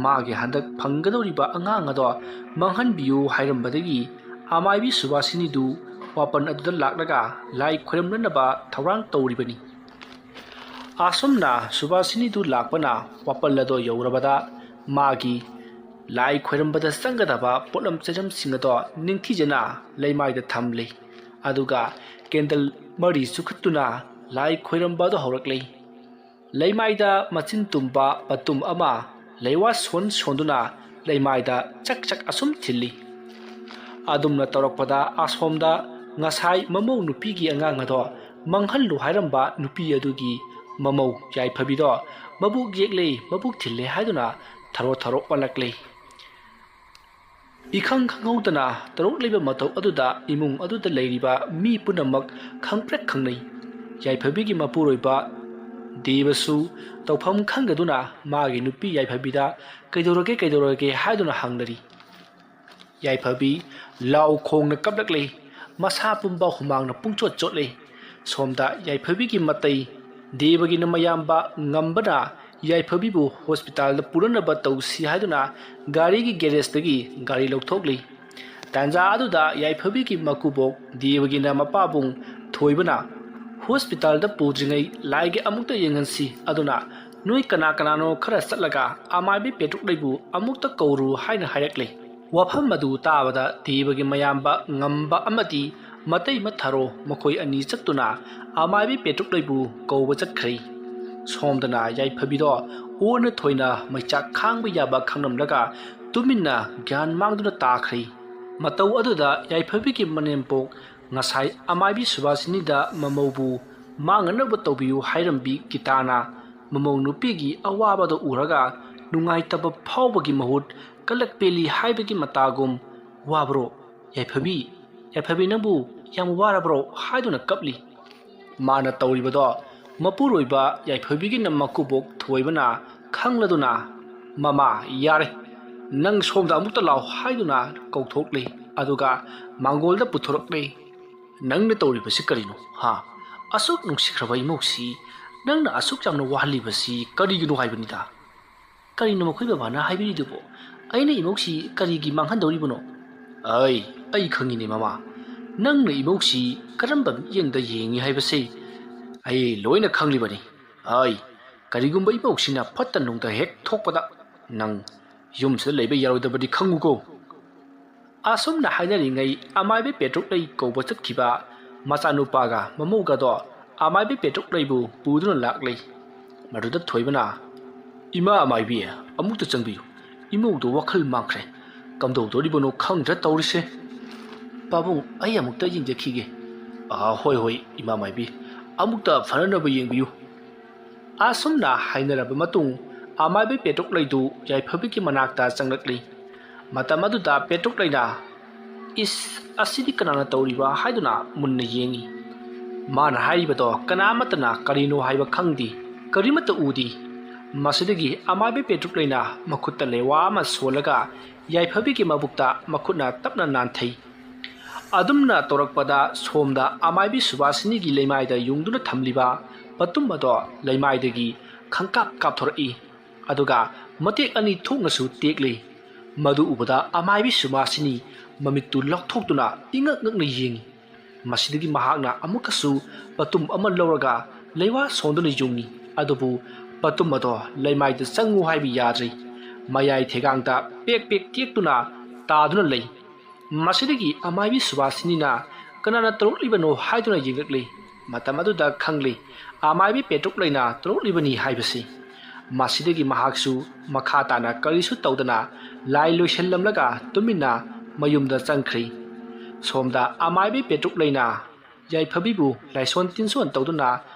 Speaker 1: ꯃꯥꯒꯤ ꯍꯟꯗꯛ ꯐꯪꯒꯗꯧꯔꯤꯕ ꯑꯉꯥꯡ ꯑꯗꯣ ꯃꯥꯡꯍꯟꯕꯤꯌꯨ ꯍꯥꯏꯔꯝꯕꯗꯒꯤ ꯑꯃꯥꯏꯕꯤ ꯁꯨꯕꯥꯁꯤꯅꯤꯗꯨ ꯋꯥꯄꯟ ꯑꯗꯨꯗ ꯂꯥꯛꯂꯒ ꯂꯥꯏ ꯈꯣꯏꯔꯝꯅꯅꯕ ꯊꯧꯔꯥꯡ ꯇꯧꯔꯤꯕꯅꯤ ꯑꯁꯨꯝꯅ ꯁꯨꯕꯥꯁꯤꯅꯤꯗꯨ ꯂꯥꯛꯄꯅ ꯋꯥꯄꯜ ꯑꯗꯣ ꯌꯧꯔꯕꯗ ꯃꯥꯒꯤ ꯂꯥꯏ ꯈꯣꯏꯔꯝꯕꯗ ꯆꯪꯒꯗꯕ ꯄꯣꯠꯂꯝ ꯆꯩꯔꯝꯁꯤꯡ ꯑꯗꯣ ꯅꯤꯡꯊꯤꯖꯅ ꯂꯩꯃꯥꯏꯗ ꯊꯝꯂꯤ ꯑꯗꯨꯒ ꯀꯦꯟꯗꯜ 3 ꯆꯨꯈꯠꯇꯨꯅ ꯂꯥꯏ ꯈꯣꯏꯔꯝꯕ ꯑꯗꯨ ꯍꯧꯔꯛꯂꯤ ꯂꯩꯃꯥꯏꯗ ꯃꯆꯤꯟ ꯇꯨꯝꯕ ꯄꯇꯨꯝ ꯑꯃ ꯂꯩꯋꯥ ꯁꯣꯟꯗꯨꯅ ꯂꯩꯃꯥꯏꯗ ꯆꯛ ꯑꯁꯨꯝ ꯊꯤꯜꯂꯤ ꯑꯗꯨꯝꯅ ꯇꯧꯔꯛꯄꯗ ꯑꯁꯣꯝꯗ ꯉꯁꯥꯏ ꯃꯃꯧ ꯅꯨꯄꯤꯒꯤ ꯑꯉꯥꯡ ꯑꯗꯣ ꯃꯥꯡꯍꯜꯂꯨ ꯍꯥꯏꯔꯝꯕ ꯅꯨꯄꯤ ꯑꯗꯨꯒꯤ ꯃꯃꯧ ꯌꯥꯏꯐꯕꯤꯗꯣ ꯃꯕꯨꯛ ꯌꯦꯛꯂꯦ ꯃꯕꯨꯛ ꯊꯤꯜꯂꯦ ꯍꯥꯏꯗꯨꯅ ꯊꯔꯣ ꯊꯔꯣ ꯑꯣꯜꯂꯛꯂꯤ ꯏꯈꯪ ꯈꯪꯍꯧꯗꯅ ꯇꯔꯨꯛ ꯂꯩꯕ ꯃꯇꯧ ꯑꯗꯨꯗ ꯏꯃꯨꯡ ꯑꯗꯨꯗ ꯂꯩꯔꯤꯕ ꯃꯤ ꯄꯨꯝꯅꯃꯛ ꯈꯪꯄ꯭ꯔꯦꯛ ꯈꯪꯅꯩ ꯌꯥꯏꯐꯕꯤꯒꯤ ꯃꯄꯨꯔꯣꯏꯕ ꯗꯦꯕꯁꯨ ꯇꯧꯐꯝ ꯈꯪꯗꯗꯨꯅ ꯃꯥꯒꯤ ꯅꯨꯄꯤ ꯌꯥꯏꯐꯕꯤꯗ ꯀꯩꯗꯧꯔꯒꯦ ꯍꯥꯏꯗꯨꯅ ꯍꯪꯅꯔꯤ ꯌꯥꯏꯐꯕꯤ ꯂꯥꯎ ꯈꯣꯡꯅ ꯀꯞꯂꯛꯂꯤ ꯃꯁꯥ ꯄꯨꯝꯕ ꯍꯨꯃꯥꯡꯅ ꯄꯨꯡꯆꯣꯠ ꯆꯣꯠꯂꯤ ꯁꯣꯝꯗ ꯌꯥꯏꯐꯕꯤꯒꯤ ꯃꯇꯩ ꯗꯦꯕꯒꯤꯅ ꯃꯌꯥꯝꯕ ꯉꯝꯕꯅ ꯌꯥꯏꯐꯕꯤꯕꯨ ꯍꯣꯁꯄꯤꯇꯥꯜꯗ ꯄꯨꯔꯅꯕ ꯇꯧꯁꯤ ꯍꯥꯏꯗꯨꯅ ꯒꯥꯔꯤꯒꯤ ꯒꯦꯔꯦꯖꯇꯒꯤ ꯒꯥꯔꯤ ꯂꯧꯊꯣꯛꯂꯤ ꯇꯥꯟꯖꯥ ꯑꯗꯨꯗ ꯌꯥꯏꯐꯕꯤꯒꯤ ꯃꯀꯨꯕꯣꯛ ꯗꯦꯕꯒꯤꯅ ꯃꯄꯥꯕꯨꯡ ꯊꯣꯏꯕꯅ ꯍꯣꯁꯄꯤꯇꯥꯜꯗ ꯄꯨꯗ꯭ꯔꯤꯉꯩ ꯂꯥꯏꯒꯤ ꯑꯃꯨꯛꯇ ꯌꯦꯡꯍꯟꯁꯤ ꯑꯗꯨꯅ ꯅꯣꯏ ꯀꯅꯥꯅꯣ ꯈꯔ ꯆꯠꯂꯒ ꯑꯃꯥꯏꯕꯤ ꯄꯦꯇ꯭ꯔꯨꯛꯂꯩꯕꯨ ꯑꯃꯨꯛꯇ ꯀꯧꯔꯨ ꯍꯥꯏꯅ ꯍꯥꯏꯔꯛꯂꯤ ꯋꯥꯐꯝ ꯑꯗꯨ ꯇꯥꯕꯗ ꯗꯦꯕꯒꯤ ꯃꯌꯥꯝꯕ ꯉꯝꯕ ꯑꯃꯗꯤ ꯃꯇꯩ ꯃꯊꯥꯔꯣ ꯃꯈꯣꯏ ꯑꯅꯤ ꯆꯠꯇꯨꯅ ꯑꯃꯥꯏꯕꯤ ꯄꯦꯇ꯭ꯔꯨꯛꯂꯩꯕꯨ ꯀꯧꯕ ꯆꯠꯈ꯭ꯔꯦ ꯁꯣꯝꯗꯅ ꯌꯥꯏꯐꯕꯤꯗꯣ ꯑꯣꯟꯅ ꯊꯣꯏꯅ ꯃꯩꯆꯥꯛ ꯈꯥꯡꯕ ꯌꯥꯕ ꯈꯪꯂꯝꯂꯒ ꯇꯨꯃꯤꯟꯅ ꯒ꯭ꯌꯥꯟ ꯃꯥꯡꯗꯨꯅ ꯇꯥꯈ꯭ꯔꯦ ꯃꯇꯧ ꯑꯗꯨꯗ ꯌꯥꯏꯐꯕꯤꯒꯤ ꯃꯅꯦꯝꯄꯣꯛ ꯉꯁꯥꯏ ꯑꯃꯥꯏꯕꯤ ꯁꯨꯕꯥꯁꯤꯅꯤꯗ ꯃꯃꯧꯕꯨ ꯃꯥꯡꯉꯅꯕ ꯇꯧꯕꯤꯌꯨ ꯍꯥꯏꯔꯝꯕꯤ ꯒꯤꯇꯥꯅ ꯃꯃꯧ ꯅꯨꯄꯤꯒꯤ ꯑꯋꯥꯕꯗ ꯎꯔꯒ ꯅꯨꯡꯉꯥꯏꯇꯕ ꯐꯥꯎꯕꯒꯤ ꯃꯍꯨꯠ ꯀꯂꯛ ꯄꯦꯜꯂꯤ ꯍꯥꯏꯕꯒꯤ ꯃꯇꯥꯒꯨꯝ ꯋꯥꯕ꯭ꯔꯣ ꯌꯥꯏꯐꯕꯤ ꯅꯪꯕꯨ ꯌꯥꯝ ꯋꯥꯔꯕ꯭ꯔꯣ ꯍꯥꯏꯗꯨꯅ ꯀꯞꯂꯤ ꯃꯥꯅ ꯇꯧꯔꯤꯕꯗꯣ ꯃꯄꯨꯔꯣꯏꯕ ꯌꯥꯏꯐꯕꯤꯒꯤꯅ ꯃꯀꯨꯕꯣꯛ ꯊꯣꯏꯕꯅ ꯈꯪꯂꯗꯨꯅ ꯃꯃꯥ ꯌꯥꯔꯦ ꯅꯪ ꯁꯣꯝꯗ ꯑꯃꯨꯛꯇ ꯂꯥꯎ ꯍꯥꯏꯗꯨꯅ ꯀꯧꯊꯣꯛꯂꯤ ꯑꯗꯨꯒ ꯃꯥꯡꯒꯣꯜꯗ ꯄꯨꯊꯣꯔꯛꯂꯤ ꯅꯪꯅ ꯇꯧꯔꯤꯕꯁꯤ ꯀꯔꯤꯅꯣ ꯑꯁꯨꯛ ꯅꯨꯡꯁꯤꯈ꯭ꯔꯕ ꯏꯃꯧꯁꯤ ꯅꯪꯅ ꯑꯁꯨꯛ ꯌꯥꯝꯅ ꯋꯥꯍꯜꯂꯤꯕꯁꯤ ꯀꯔꯤꯒꯤꯅꯣ ꯍꯥꯏꯕꯅꯤꯗ ꯀꯔꯤꯅꯣ ꯃꯈꯣꯏ ꯕꯕꯥꯅ ꯍꯥꯏꯕꯤꯔꯤꯗꯨꯕꯣ ꯑꯩꯅ ꯏꯃꯧꯁꯤ ꯀꯔꯤꯒꯤ ꯃꯥꯡꯍꯟꯗꯧꯔꯤꯕꯅꯣ ꯑꯩ ꯈꯪꯉꯤꯅꯦ ꯃꯃꯥ ꯅꯪꯅ ꯏꯃꯧꯁꯤ ꯀꯔꯝꯕ ꯃꯤꯠꯌꯦꯡꯗ ꯌꯦꯡꯉꯤ ꯍꯥꯏꯕꯁꯤ ꯑꯩ ꯂꯣꯏꯅ ꯈꯪꯂꯤꯕꯅꯤ ꯀꯔꯤꯒꯨꯝꯕ ꯏꯃꯧꯁꯤꯅ ꯐꯠꯇ ꯅꯨꯡꯗ ꯍꯦꯛ ꯊꯣꯛꯄꯗ ꯅꯪ ꯌꯨꯝꯁꯤꯗ ꯂꯩꯕ ꯌꯥꯔꯣꯏꯗꯕꯗꯤ ꯈꯪꯉꯨꯀꯣ ꯑꯁꯨꯝꯅ ꯍꯥꯏꯅꯔꯤꯉꯩ ꯑꯃꯥꯏꯕꯤ ꯄꯦꯇ꯭ꯔꯨꯛꯂꯩ ꯀꯧꯕ ꯆꯠꯈꯤꯕ ꯃꯆꯥꯅꯨꯄꯥꯒ ꯃꯃꯧꯒꯗꯣ ꯑꯃꯥꯏꯕꯤ ꯄꯦꯇ꯭ꯔꯨꯛꯂꯩꯕꯨ ꯄꯨꯗꯨꯅ ꯂꯥꯛꯂꯤ ꯃꯗꯨꯗ ꯊꯣꯏꯕꯅ ꯏꯃꯥ ꯑꯃꯥꯏꯕꯤ ꯑꯃꯨꯛꯇ ꯆꯪꯕꯤꯌꯨ ꯏꯃꯧꯗꯣ ꯋꯥꯈꯜ ꯃꯥꯡꯈ꯭ꯔꯦ ꯀꯝꯗꯧꯗꯣꯔꯤꯕꯅꯣ ꯈꯪꯗ꯭ꯔ ꯇꯧꯔꯤꯁꯦ ꯄꯥꯕꯨꯡ ꯑꯩ ꯑꯃꯨꯛꯇ ꯌꯦꯡꯖꯈꯤꯒꯦ ꯍꯣꯏ ꯏꯃꯥ ꯃꯥꯏꯕꯤ ꯑꯃꯨꯛꯇ ꯐꯅꯅꯕ ꯌꯦꯡꯕꯤꯌꯨ ꯑꯁꯨꯝꯅ ꯍꯥꯏꯅꯔꯕ ꯃꯇꯨꯡ ꯑꯃꯥꯏꯕꯤ ꯄꯦꯇ꯭ꯔꯨꯛꯂꯩꯗꯨ ꯌꯥꯏꯐꯕꯤꯒꯤ ꯃꯅꯥꯛꯇ ꯆꯪꯂꯛꯂꯤ ꯃꯇꯝ ꯑꯗꯨꯗ ꯄꯦꯇ꯭ꯔꯨꯛꯂꯩꯅ ꯑꯁꯤꯗꯤ ꯀꯅꯥꯅ ꯇꯧꯔꯤꯕ ꯍꯥꯏꯗꯨꯅ ꯃꯨꯟꯅ ꯌꯦꯡꯉꯤ ꯃꯥꯅ ꯍꯥꯏꯔꯤꯕꯗꯣ ꯀꯅꯥꯃꯠꯇꯅ ꯀꯔꯤꯅꯣ ꯍꯥꯏꯕ ꯈꯪꯗꯦ ꯀꯔꯤꯃꯠꯇ ꯎꯗꯦ ꯃꯁꯤꯗꯒꯤ ꯑꯃꯥꯏꯕꯤ ꯄꯦꯇ꯭ꯔꯨꯛꯂꯩꯅ ꯃꯈꯨꯠꯇ ꯂꯩꯋꯥ ꯑꯃ ꯁꯣꯜꯂꯒ ꯌꯥꯏꯐꯕꯤꯒꯤ ꯃꯕꯨꯛꯇ ꯃꯈꯨꯠꯅ ꯇꯞꯅ ꯅꯥꯟꯊꯩ ꯑꯗꯨꯝꯅ ꯇꯧꯔꯛꯄꯗ ꯁꯣꯝꯗ ꯑꯃꯥꯏꯕꯤ ꯁꯨꯕꯥꯁꯤꯅꯤꯒꯤ ꯂꯩꯃꯥꯏꯗ ꯌꯨꯡꯗꯨꯅ ꯊꯝꯂꯤꯕ ꯄꯇꯨꯝ ꯑꯗꯣ ꯂꯩꯃꯥꯏꯗꯒꯤ ꯈꯪꯀꯥꯞ ꯀꯥꯞꯊꯣꯔꯛꯏ ꯑꯗꯨꯒ ꯃꯇꯦꯛ ꯑꯅꯤ ꯊꯣꯛꯅꯁꯨ ꯇꯦꯛꯂꯤ ꯃꯗꯨ ꯎꯕꯗ ꯑꯃꯥꯏꯕꯤ ꯁꯨꯕꯥꯁꯤꯅꯤ ꯃꯃꯤꯠꯇꯨ ꯂꯥꯎꯊꯣꯛꯇꯨꯅ ꯏꯉꯛ ꯉꯛꯅ ꯌꯦꯡꯉꯤ ꯃꯁꯤꯗꯒꯤ ꯃꯍꯥꯛꯅ ꯑꯃꯨꯛꯀꯁꯨ ꯄꯇꯨꯝ ꯑꯃ ꯂꯧꯔꯒ ꯂꯩꯋꯥ ꯁꯣꯟꯗꯨꯅ ꯌꯨꯡꯉꯤ ꯑꯗꯨꯕꯨ ꯄꯇꯨꯝ ꯑꯗꯣ ꯂꯩꯃꯥꯏꯗ ꯆꯪꯉꯨ ꯍꯥꯏꯕ ꯌꯥꯗ꯭ꯔꯤ ꯃꯌꯥꯏ ꯊꯦꯒꯥꯡꯗ ꯄꯦꯛ ꯇꯦꯛꯇꯨꯅ ꯇꯥꯗꯨꯅ ꯂꯩ ꯃꯁꯤꯗꯒꯤ ꯑꯃꯥꯏꯕꯤ ꯁꯨꯕꯥꯁꯤꯅꯤꯅ ꯀꯅꯥꯅ ꯇꯧꯔꯛꯂꯤꯕꯅꯣ ꯍꯥꯏꯗꯨꯅ ꯌꯦꯡꯂꯛꯂꯤ ꯃꯇꯝ ꯑꯗꯨꯗ ꯈꯪꯂꯤ ꯑꯃꯥꯏꯕꯤ ꯄꯦꯇ꯭ꯔꯨꯛꯂꯩꯅ ꯇꯧꯔꯛꯂꯤꯕꯅꯤ ꯍꯥꯏꯕꯁꯤ ꯃꯁꯤꯗꯒꯤ ꯃꯍꯥꯛꯁꯨ ꯃꯈꯥ ꯇꯥꯅ ꯀꯔꯤꯁꯨ ꯇꯧꯗꯅ ꯂꯥꯏ ꯂꯣꯏꯁꯤꯜꯂꯝꯂꯒ ꯇꯨꯃꯤꯟꯅ ꯃꯌꯨꯝꯗ ꯆꯪꯈ꯭ꯔꯤ ꯁꯣꯝꯗ ꯑꯃꯥꯏꯕꯤ ꯄꯦꯇ꯭ꯔꯨꯛꯂꯩꯅ ꯌꯥꯏꯐꯕꯤꯕꯨ ꯂꯥꯏꯁꯣꯟ ꯇꯤꯟꯁꯣꯟ ꯇꯧꯗꯨꯅ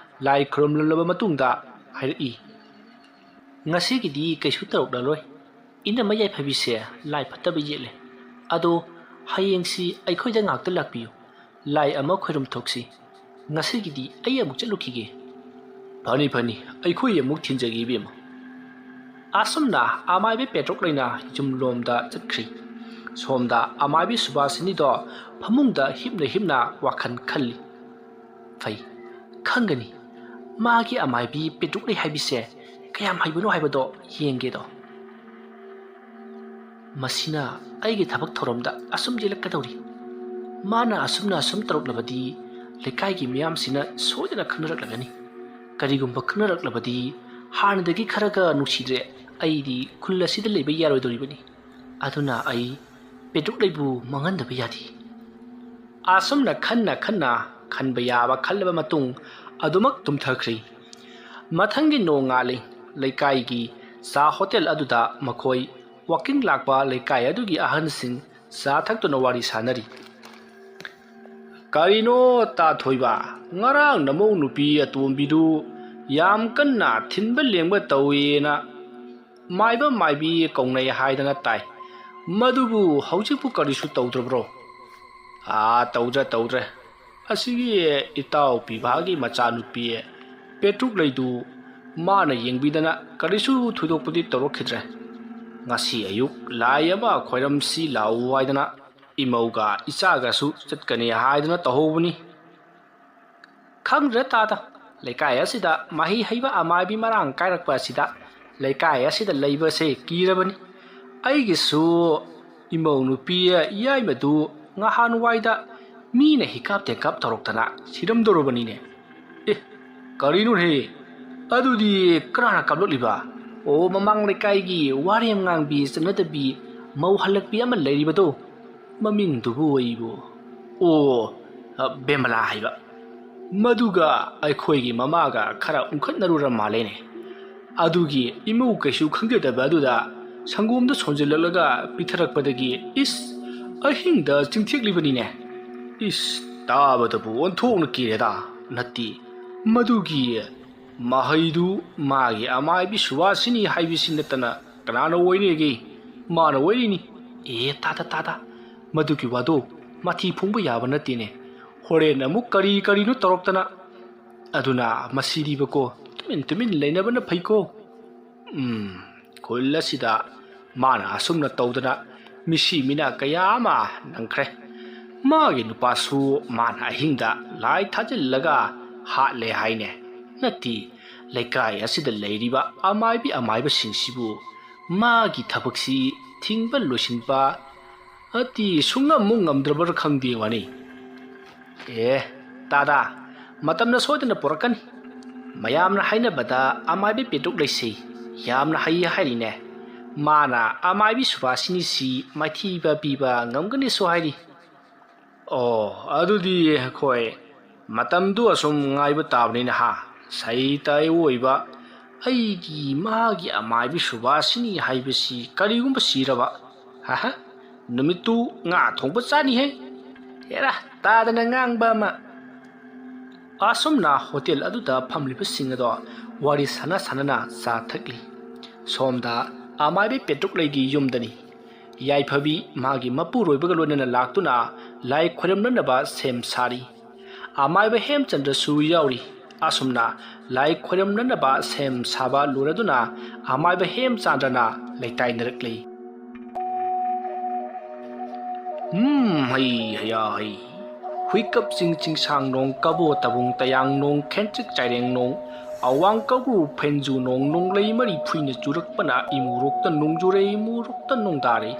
Speaker 1: ꯂꯥꯏ ꯈꯨꯔꯨꯝꯂꯕ ꯃꯇꯨꯡꯗ ꯍꯥꯏꯔꯛꯏ ꯉꯁꯤꯒꯤꯗꯤ ꯀꯩꯁꯨ ꯇꯧꯔꯛꯂꯔꯣꯏ ꯏꯅꯝꯃ ꯌꯥꯏꯐꯕꯤꯁꯦ ꯂꯥꯏ ꯐꯠꯇꯕ ꯌꯦꯠꯂꯦ ꯑꯗꯣ ꯍꯌꯦꯡꯁꯤ ꯑꯩꯈꯣꯏꯗ ꯉꯥꯛꯇ ꯂꯥꯛꯄꯤꯌꯨ ꯂꯥꯏ ꯑꯃ ꯈꯣꯏꯔꯨꯝ ꯊꯣꯛꯁꯤ ꯉꯁꯤꯒꯤꯗꯤ ꯑꯩ ꯑꯃꯨꯛ ꯆꯠꯂꯨꯈꯤꯒꯦ ꯐꯅꯤ ꯑꯩꯈꯣꯏ ꯑꯃꯨꯛ ꯊꯤꯟꯖꯒꯦ ꯏꯕꯦꯝꯃ ꯑꯁꯨꯝꯅ ꯑꯃꯥꯏꯕꯤ ꯄꯦꯇ꯭ꯔꯨꯛꯂꯩꯅ ꯌꯨꯝꯂꯣꯝꯗ ꯆꯠꯈ꯭ꯔꯤ ꯁꯣꯝꯗ ꯑꯃꯥꯏꯕꯤ ꯁꯨꯕꯥꯁꯤꯅꯤꯗꯣ ꯐꯃꯨꯡꯗ ꯍꯤꯞꯅ ꯋꯥꯈꯜ ꯈꯜꯂꯤ ꯐꯩ ꯈꯪꯒꯅꯤ ꯃꯥꯒꯤ ꯑꯃꯥꯏꯕꯤ ꯄꯦꯇ꯭ꯔꯨꯛꯂꯩ ꯍꯥꯏꯕꯤꯁꯦ ꯀꯌꯥꯝ ꯍꯩꯕꯅꯣ ꯍꯥꯏꯕꯗꯣ ꯌꯦꯡꯒꯦꯗꯣ ꯃꯁꯤꯅ ꯑꯩꯒꯤ ꯊꯕꯛ ꯊꯧꯔꯝꯗ ꯑꯁꯨꯝ ꯌꯦꯜꯂꯛꯀꯗꯧꯔꯤ ꯃꯥꯅ ꯑꯁꯨꯝ ꯇꯧꯔꯛꯂꯕꯗꯤ ꯂꯩꯀꯥꯏꯒꯤ ꯃꯤꯌꯥꯝꯁꯤꯅ ꯁꯣꯏꯗꯅ ꯈꯪꯅꯔꯛꯂꯒꯅꯤ ꯀꯔꯤꯒꯨꯝꯕ ꯈꯪꯅꯔꯛꯂꯕꯗꯤ ꯍꯥꯟꯅꯗꯒꯤ ꯈꯔꯒ ꯅꯨꯡꯁꯤꯗ꯭ꯔꯦ ꯑꯩꯗꯤ ꯈꯨꯜ ꯑꯁꯤꯗ ꯂꯩꯕ ꯌꯥꯔꯣꯏꯗꯧꯔꯤꯕꯅꯤ ꯑꯗꯨꯅ ꯑꯩ ꯄꯦꯇ꯭ꯔꯨꯛꯂꯩꯕꯨ ꯃꯥꯡꯍꯟꯗꯕ ꯌꯥꯗꯦ ꯑꯁꯨꯝꯅ ꯈꯟꯕ ꯌꯥꯕ ꯈꯜꯂꯕ ꯃꯇꯨꯡ ꯑꯗꯨꯃꯛ ꯇꯨꯝꯊꯈ꯭ꯔꯤ ꯃꯊꯪꯒꯤ ꯅꯣꯡꯉꯥꯜꯂꯤ ꯂꯩꯀꯥꯏꯒꯤ ꯆꯥ ꯍꯣꯇꯦꯜ ꯑꯗꯨꯗ ꯃꯈꯣꯏ ꯋꯥꯀꯤꯡ ꯂꯥꯛꯄ ꯂꯩꯀꯥꯏ ꯑꯗꯨꯒꯤ ꯑꯍꯟꯁꯤꯡ ꯆꯥ ꯊꯛꯇꯨꯅ ꯋꯥꯔꯤ ꯁꯥꯅꯔꯤ ꯀꯔꯤꯅꯣ ꯇꯥꯊꯣꯏꯕ ꯉꯔꯥꯡ ꯅꯃꯧ ꯅꯨꯄꯤ ꯑꯇꯣꯝꯕꯤꯗꯨ ꯌꯥꯝ ꯀꯟꯅ ꯊꯤꯟꯕ ꯂꯦꯡꯕ ꯇꯧꯋꯦꯅ ꯃꯥꯏꯕ ꯃꯥꯏꯕꯤ ꯀꯧꯅꯩ ꯍꯥꯏꯗꯅ ꯇꯥꯏ ꯃꯗꯨꯕꯨ ꯍꯧꯖꯤꯛꯄꯨ ꯀꯔꯤꯁꯨ ꯇꯧꯗ꯭ꯔꯕ꯭ꯔꯣ ꯇꯧꯗ꯭ꯔꯦ ꯑꯁꯤꯒꯤ ꯏꯇꯥꯎ ꯄꯤꯕꯥꯒꯤ ꯃꯆꯥꯅꯨꯄꯤ ꯄꯦꯇ꯭ꯔꯨꯛ ꯂꯩꯗꯨ ꯃꯥꯅ ꯌꯦꯡꯕꯤꯗꯅ ꯀꯔꯤꯁꯨ ꯊꯣꯏꯗꯣꯛꯄꯗꯤ ꯇꯧꯔꯛꯈꯤꯗ꯭ꯔꯦ ꯉꯁꯤ ꯑꯌꯨꯛ ꯂꯥꯏ ꯑꯃ ꯈꯣꯏꯔꯝꯁꯤ ꯂꯥꯛꯎ ꯍꯥꯏꯗꯅ ꯏꯃꯧꯒ ꯏꯆꯥꯒꯁꯨ ꯆꯠꯀꯅꯤ ꯍꯥꯏꯗꯅ ꯇꯧꯍꯧꯕꯅꯤ ꯈꯪꯗ꯭ꯔꯦ ꯇꯥꯗ ꯂꯩꯀꯥꯏ ꯑꯁꯤꯗ ꯃꯍꯩ ꯍꯩꯕ ꯑꯃꯥꯏꯕꯤ ꯃꯔꯥꯡ ꯀꯥꯏꯔꯛꯄ ꯑꯁꯤꯗ ꯂꯩꯀꯥꯏ ꯑꯁꯤꯗ ꯂꯩꯕꯁꯦ ꯀꯤꯔꯕꯅꯤ ꯑꯩꯒꯤꯁꯨ ꯏꯃꯧ ꯅꯨꯄꯤ ꯏꯌꯥꯏꯃꯗꯨ ꯉꯍꯥꯟꯋꯥꯏꯗ ꯃꯤꯅ ꯍꯤꯀꯥꯞ ꯇꯦꯀꯥꯞ ꯇꯧꯔꯛꯇꯅ ꯁꯤꯔꯝꯗꯧꯔꯕꯅꯤꯅꯦ ꯀꯔꯤꯅꯣꯍꯦ ꯑꯗꯨꯗꯤ ꯀꯅꯥꯅ ꯀꯥꯞꯂꯛꯂꯤꯕ ꯃꯃꯥꯡ ꯂꯩꯀꯥꯏꯒꯤ ꯋꯥꯔꯦꯝ ꯉꯥꯡꯕꯤ ꯆꯠꯅꯗꯕꯤ ꯃꯧ ꯍꯜꯂꯛꯄꯤ ꯑꯃ ꯂꯩꯔꯤꯕꯗꯣ ꯃꯃꯤꯡꯗꯨꯕꯨ ꯑꯩꯕꯨ ꯕꯦꯃꯂꯥ ꯍꯥꯏꯕ ꯃꯗꯨꯒ ꯑꯩꯈꯣꯏꯒꯤ ꯃꯃꯥꯒ ꯈꯔ ꯎꯪꯈꯠꯅꯔꯨꯔ ꯃꯥꯜꯂꯦꯅꯦ ꯑꯗꯨꯒꯤ ꯏꯃꯧ ꯀꯩꯁꯨ ꯈꯪꯖꯗꯕ ꯑꯗꯨꯗ ꯁꯪꯒꯣꯝꯗ ꯁꯣꯟꯖꯤꯜꯂꯛꯂꯒ ꯄꯤꯊꯔꯛꯄꯗꯒꯤ ꯑꯍꯤꯡꯗ ꯆꯤꯡꯊꯦꯛꯂꯤꯕꯅꯤꯅꯦ ꯇꯥꯕꯗꯕꯨ ꯑꯣꯟꯊꯣꯛꯅ ꯀꯤꯔꯦꯗ ꯅꯠꯇꯦ ꯃꯗꯨꯒꯤ ꯃꯍꯩꯗꯨ ꯃꯥꯒꯤ ꯑꯃꯥꯏꯕꯤ ꯁꯨꯕꯥꯁꯤꯅꯤ ꯍꯥꯏꯕꯁꯤ ꯅꯠꯇꯅ ꯀꯅꯥꯅ ꯑꯣꯏꯔꯦꯒꯦ ꯃꯥꯅ ꯑꯣꯏꯔꯤꯅꯤ ꯇꯥꯗ ꯃꯗꯨꯒꯤ ꯋꯥꯗꯣ ꯃꯊꯤ ꯐꯣꯡꯕ ꯌꯥꯕ ꯅꯠꯇꯦꯅꯦ ꯍꯣꯔꯦꯟ ꯑꯃꯨꯛ ꯀꯔꯤꯅꯣ ꯇꯧꯔꯛꯇꯅ ꯑꯗꯨꯅ ꯃꯁꯤꯗꯤꯕꯀꯣ ꯇꯨꯃꯤꯟ ꯂꯩꯅꯕꯅ ꯐꯩꯀꯣ ꯈꯨꯜ ꯑꯁꯤꯗ ꯃꯥꯅ ꯑꯁꯨꯝꯅ ꯇꯧꯗꯅ ꯃꯤꯁꯤ ꯃꯤꯅꯥ ꯀꯌꯥ ꯑꯃ ꯅꯪꯈ꯭ꯔꯦ ꯃꯥꯒꯤ ꯅꯨꯄꯥꯁꯨ ꯃꯥꯅ ꯑꯍꯤꯡꯗ ꯂꯥꯏ ꯊꯥꯖꯤꯜꯂꯒ ꯍꯥꯠꯂꯦ ꯍꯥꯏꯅꯦ ꯅꯠꯇꯦ ꯂꯩꯀꯥꯏ ꯑꯁꯤꯗ ꯂꯩꯔꯤꯕ ꯑꯃꯥꯏꯕꯁꯤꯡꯁꯤꯕꯨ ꯃꯥꯒꯤ ꯊꯕꯛꯁꯤ ꯊꯤꯡꯕ ꯂꯣꯏꯁꯤꯟꯕ ꯁꯨꯡꯉꯝꯃꯨꯛ ꯉꯝꯗ꯭ꯔꯕ꯭ꯔꯥ ꯈꯪꯗꯦ ꯋꯥꯅꯤ ꯇꯥꯗꯥ ꯃꯇꯝꯅ ꯁꯣꯏꯗꯅ ꯄꯨꯔꯛꯀꯅꯤ ꯃꯌꯥꯝꯅ ꯍꯥꯏꯅꯕꯗ ꯑꯃꯥꯏꯕꯤ ꯄꯦꯇ꯭ꯔꯨꯛ ꯂꯩꯁꯤ ꯌꯥꯝꯅ ꯍꯩ ꯍꯥꯏꯔꯤꯅꯦ ꯃꯥꯅ ꯑꯃꯥꯏꯕꯤ ꯁꯨꯕꯥꯁꯤꯅꯤꯁꯤ ꯃꯥꯏꯊꯤꯕ ꯄꯤꯕ ꯉꯝꯒꯅꯤꯁꯨ ꯍꯥꯏꯔꯤ ꯑꯗꯨꯗꯤ ꯑꯩꯈꯣꯏ ꯃꯇꯝꯗꯨ ꯑꯁꯨꯝ ꯉꯥꯏꯕ ꯇꯥꯕꯅꯤꯅ ꯁꯩꯇ ꯑꯣꯏꯕ ꯑꯩꯒꯤ ꯃꯥꯒꯤ ꯑꯃꯥꯏꯕꯤ ꯁꯨꯕꯥꯁꯤꯅꯤ ꯍꯥꯏꯕꯁꯤ ꯀꯔꯤꯒꯨꯝꯕ ꯁꯤꯔꯕ ꯅꯨꯃꯤꯠꯇꯨ ꯉꯥ ꯊꯣꯡꯕ ꯆꯥꯅꯤꯍꯦ ꯇꯥꯗꯅ ꯉꯥꯡꯕ ꯑꯃ ꯑꯁꯨꯝꯅ ꯍꯣꯇꯦꯜ ꯑꯗꯨꯗ ꯐꯝꯂꯤꯕꯁꯤꯡ ꯑꯗꯣ ꯋꯥꯔꯤ ꯁꯥꯟꯅꯅ ꯆꯥ ꯊꯛꯂꯤ ꯁꯣꯝꯗ ꯑꯃꯥꯏꯕꯤ ꯄꯦꯇ꯭ꯔꯨꯛ ꯂꯩꯒꯤ ꯌꯨꯝꯗꯅꯤ ꯌꯥꯏꯐꯕꯤ ꯃꯥꯒꯤ ꯃꯄꯨꯔꯣꯏꯕꯒ ꯂꯣꯏꯅꯅ ꯂꯥꯛꯇꯨꯅ ꯂꯥꯏ ꯈꯣꯏꯔꯝꯅꯅꯕ ꯁꯦꯝ ꯁꯥꯔꯤ ꯑꯃꯥꯏꯕ ꯍꯦꯝꯆꯟꯗ꯭ꯔꯁꯨ ꯌꯥꯎꯔꯤ ꯑꯁꯨꯝꯅ ꯂꯥꯏ ꯈꯣꯏꯔꯝꯅꯅꯕ ꯁꯦꯝ ꯁꯥꯕ ꯂꯣꯏꯔꯗꯨꯅ ꯑꯃꯥꯏꯕ ꯍꯦꯝꯆꯥꯟꯗ꯭ꯔꯅ ꯂꯩꯇꯥꯏꯅꯔꯛꯂꯤ ꯍꯩ ꯍꯨꯏꯀꯞ ꯆꯤꯡꯁꯥꯡ ꯅꯣꯡ ꯀꯕꯣ ꯇꯕꯨꯡ ꯇꯌꯥꯡ ꯅꯣꯡ ꯈꯦꯟꯆꯤꯛ ꯆꯥꯏꯔꯦꯡ ꯅꯣꯡ ꯑꯋꯥꯡ ꯀꯧꯕ꯭ꯔꯨ ꯐꯦꯟꯖꯨ ꯅꯣꯡ ꯅꯣꯡꯂꯩ ꯃꯔꯤ ꯐꯨꯏꯅ ꯆꯨꯔꯛꯄꯅ ꯏꯃꯨꯔꯣꯛꯇ ꯅꯣꯡꯖꯨꯔꯦ ꯏꯃꯨꯔꯣꯛꯇ ꯅꯣꯡꯗꯥꯔꯦ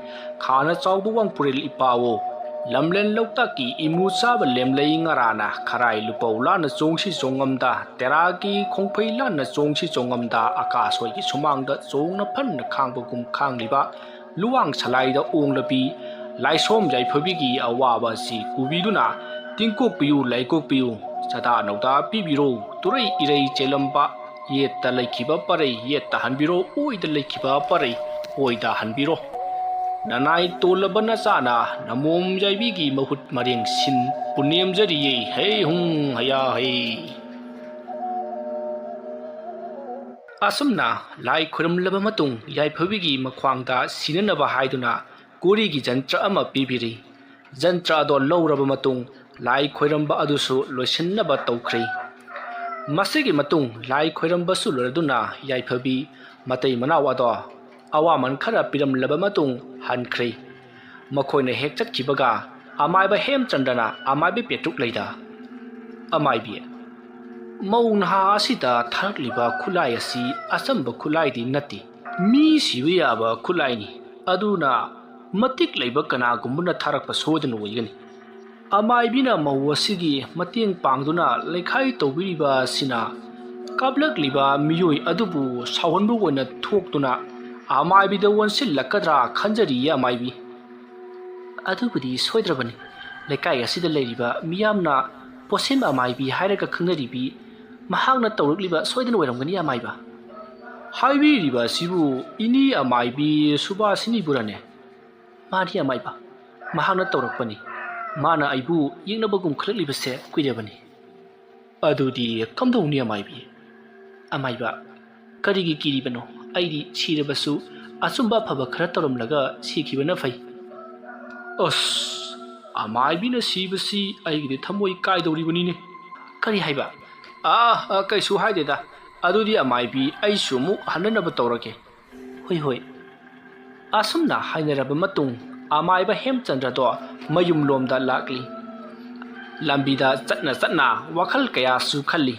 Speaker 1: ꯈꯥꯅ ꯆꯥꯎꯕ ꯋꯥꯡꯄꯨꯔꯦꯜ ꯏꯄꯥꯋꯣ ꯂꯝꯂꯦꯟ ꯂꯧꯇꯥꯛꯀꯤ ꯏꯃꯨ ꯆꯥꯕ ꯂꯦꯝꯂꯩ ꯉꯔꯥꯅ ꯈꯔꯥꯏ ꯂꯨꯄꯧ ꯂꯥꯟꯅ ꯆꯣꯡꯁꯤ ꯆꯣꯡꯉꯝꯗ ꯇꯦꯔꯥꯒꯤ ꯈꯣꯡꯐꯩ ꯂꯥꯟꯅ ꯆꯣꯡꯁꯤ ꯆꯣꯡꯉꯝꯗ ꯑꯀꯥꯁꯣꯏꯒꯤ ꯁꯨꯃꯥꯡꯗ ꯆꯣꯡꯅ ꯐꯟꯅ ꯈꯥꯡꯕꯒꯨꯝ ꯈꯥꯡꯂꯤꯕ ꯂꯨꯋꯥꯡ ꯁꯂꯥꯏꯗ ꯑꯣꯡꯂꯕꯤ ꯂꯥꯏꯁꯣꯝ ꯌꯥꯏꯐꯕꯤꯒꯤ ꯑꯋꯥꯕ ꯑꯁꯤ ꯎꯕꯤꯗꯨꯅ ꯇꯤꯡꯀꯣꯛꯄꯤꯌꯨ ꯂꯩꯀꯣꯛꯄꯤꯌꯨ ꯆꯗꯥ ꯅꯧꯗꯥ ꯄꯤꯕꯤꯔꯣ ꯇꯨꯔꯩ ꯏꯔꯩ ꯆꯦꯜꯂꯝꯕ ꯌꯦꯠꯇ ꯂꯩꯈꯤꯕ ꯄꯔꯩ ꯌꯦꯠꯇ ꯍꯟꯕꯤꯔꯣ ꯑꯣꯏꯗ ꯂꯩꯈꯤꯕ ꯄꯔꯩ ꯑꯣꯏꯗ ꯍꯟꯕꯤꯔꯣ ꯅꯅꯥꯏ ꯇꯣꯜꯂꯕ ꯅꯆꯥꯅ ꯅꯃꯣꯝ ꯌꯥꯏꯕꯤꯒꯤ ꯃꯍꯨꯠ ꯃꯔꯦꯡ ꯁꯤꯟ ꯄꯨꯅꯦꯝꯖꯔꯤꯌꯦ ꯍꯩ ꯍꯨꯡ ꯍꯌꯥ ꯍꯩ ꯑꯁꯨꯝꯅ ꯂꯥꯏ ꯈꯨꯔꯨꯝꯂꯕ ꯃꯇꯨꯡ ꯌꯥꯏꯐꯕꯤꯒꯤ ꯃꯈ꯭ꯋꯥꯡꯗ ꯁꯤꯅꯅꯕ ꯍꯥꯏꯗꯨꯅ ꯀꯣꯔꯤꯒꯤ ꯖꯟꯇ꯭ꯔ ꯑꯃ ꯄꯤꯕꯤꯔꯤ ꯖꯟꯇ꯭ꯔ ꯑꯗꯣ ꯂꯧꯔꯕ ꯃꯇꯨꯡ ꯂꯥꯏ ꯈꯣꯏꯔꯝꯕ ꯑꯗꯨꯁꯨ ꯂꯣꯏꯁꯤꯟꯅꯕ ꯇꯧꯈ꯭ꯔꯤ ꯃꯁꯤꯒꯤ ꯃꯇꯨꯡ ꯂꯥꯏ ꯈꯣꯏꯔꯝꯕꯁꯨ ꯂꯣꯏꯔꯗꯨꯅ ꯌꯥꯏꯐꯕꯤ ꯃꯇꯩ ꯃꯅꯥꯎ ꯑꯗꯣ ꯑꯋꯥꯃꯟ ꯈꯔ ꯄꯤꯔꯝꯂꯕ ꯃꯇꯨꯡ ꯍꯟꯈ꯭ꯔꯤ ꯃꯈꯣꯏꯅ ꯍꯦꯛ ꯆꯠꯈꯤꯕꯒ ꯑꯃꯥꯏꯕ ꯍꯦꯝꯆꯟꯗ꯭ꯔꯅ ꯑꯃꯥꯏꯕꯤ ꯄꯦꯇ꯭ꯔꯨꯛ ꯂꯩꯗ ꯑꯃꯥꯏꯕꯤ ꯃꯧ ꯅꯍꯥ ꯑꯁꯤꯗ ꯊꯥꯔꯛꯂꯤꯕ ꯈꯨꯠꯂꯥꯏ ꯑꯁꯤ ꯑꯆꯝꯕ ꯈꯨꯠꯂꯥꯏꯗꯤ ꯅꯠꯇꯦ ꯃꯤ ꯁꯤꯕ ꯌꯥꯕ ꯈꯨꯠꯂꯥꯏꯅꯤ ꯑꯗꯨꯅ ꯃꯇꯤꯛ ꯂꯩꯕ ꯀꯅꯥꯒꯨꯝꯕꯅ ꯊꯥꯔꯛꯄ ꯁꯣꯏꯗꯅ ꯑꯣꯏꯒꯅꯤ ꯑꯃꯥꯏꯕꯤꯅ ꯃꯧ ꯑꯁꯤꯒꯤ ꯃꯇꯦꯡ ꯄꯥꯡꯗꯨꯅ ꯂꯩꯈꯥꯏ ꯇꯧꯕꯤꯔꯤꯕ ꯑꯁꯤꯅ ꯀꯥꯞꯂꯛꯂꯤꯕ ꯃꯤꯑꯣꯏ ꯑꯗꯨꯕꯨ ꯁꯥꯎꯍꯟꯕ ꯑꯣꯏꯅ ꯊꯣꯛꯇꯨꯅ ꯑꯃꯥꯏꯕꯤꯗ ꯑꯣꯟꯁꯤꯜꯂꯛꯀꯗ꯭ꯔꯥ ꯈꯟꯖꯔꯤꯌꯦ ꯑꯃꯥꯏꯕꯤ ꯑꯗꯨꯕꯨꯗꯤ ꯁꯣꯏꯗ꯭ꯔꯕꯅꯤ ꯂꯩꯀꯥꯏ ꯑꯁꯤꯗ ꯂꯩꯔꯤꯕ ꯃꯤꯌꯥꯝꯅ ꯄꯣꯠꯁꯦꯝ ꯑꯃꯥꯏꯕꯤ ꯍꯥꯏꯔꯒ ꯈꯪꯅꯔꯤꯕꯤ ꯃꯍꯥꯛꯅ ꯇꯧꯔꯛꯂꯤꯕ ꯁꯣꯏꯗꯅ ꯑꯣꯏꯔꯝꯒꯅꯤ ꯑꯃꯥꯏꯕ ꯍꯥꯏꯕꯤꯔꯤꯕ ꯑꯁꯤꯕꯨ ꯏꯅꯤ ꯑꯃꯥꯏꯕꯤ ꯁꯨꯕꯥꯁꯤꯅꯤꯕꯨꯔꯅꯦ ꯃꯥꯅꯤ ꯑꯃꯥꯏꯕ ꯃꯍꯥꯛꯅ ꯇꯧꯔꯛꯄꯅꯤ ꯃꯥꯅ ꯑꯩꯕꯨ ꯌꯦꯛꯅꯕꯒꯨꯝ ꯈꯜꯂꯛꯂꯤꯕꯁꯦ ꯀꯨꯏꯔꯕꯅꯤ ꯑꯗꯨꯗꯤ ꯀꯝꯗꯧꯅꯤ ꯑꯃꯥꯏꯕꯤ ꯑꯃꯥꯏꯕ ꯀꯔꯤꯒꯤ ꯀꯤꯔꯤꯕꯅꯣ ꯑꯩꯗꯤ ꯁꯤꯔꯕꯁꯨ ꯑꯆꯨꯝꯕ ꯑꯐꯕ ꯈꯔ ꯇꯧꯔꯝꯂꯒ ꯁꯤꯈꯤꯕꯅ ꯐꯩ ꯑꯁ ꯑꯃꯥꯏꯕꯤꯅ ꯁꯤꯕꯁꯤ ꯑꯩꯒꯤꯗꯤ ꯊꯃꯣꯏ ꯀꯥꯏꯗꯧꯔꯤꯕꯅꯤꯅꯦ ꯀꯔꯤ ꯍꯥꯏꯕ ꯀꯩꯁꯨ ꯍꯥꯏꯗꯦꯗ ꯑꯗꯨꯗꯤ ꯑꯃꯥꯏꯕꯤ ꯑꯩꯁꯨ ꯑꯃꯨꯛ ꯍꯟꯅꯅꯕ ꯇꯧꯔꯒꯦ ꯍꯣꯏ ꯍꯣꯏ ꯑꯁꯨꯝꯅ ꯍꯥꯏꯅꯔꯕ ꯃꯇꯨꯡ ꯑꯃꯥꯏꯕ ꯍꯦꯝꯆꯟꯗ꯭ꯔꯗꯣ ꯃꯌꯨꯝꯂꯣꯝꯗ ꯂꯥꯛꯂꯤ ꯂꯝꯕꯤꯗ ꯆꯠꯅ ꯆꯠꯅ ꯋꯥꯈꯜ ꯀꯌꯥꯁꯨ ꯈꯜꯂꯤ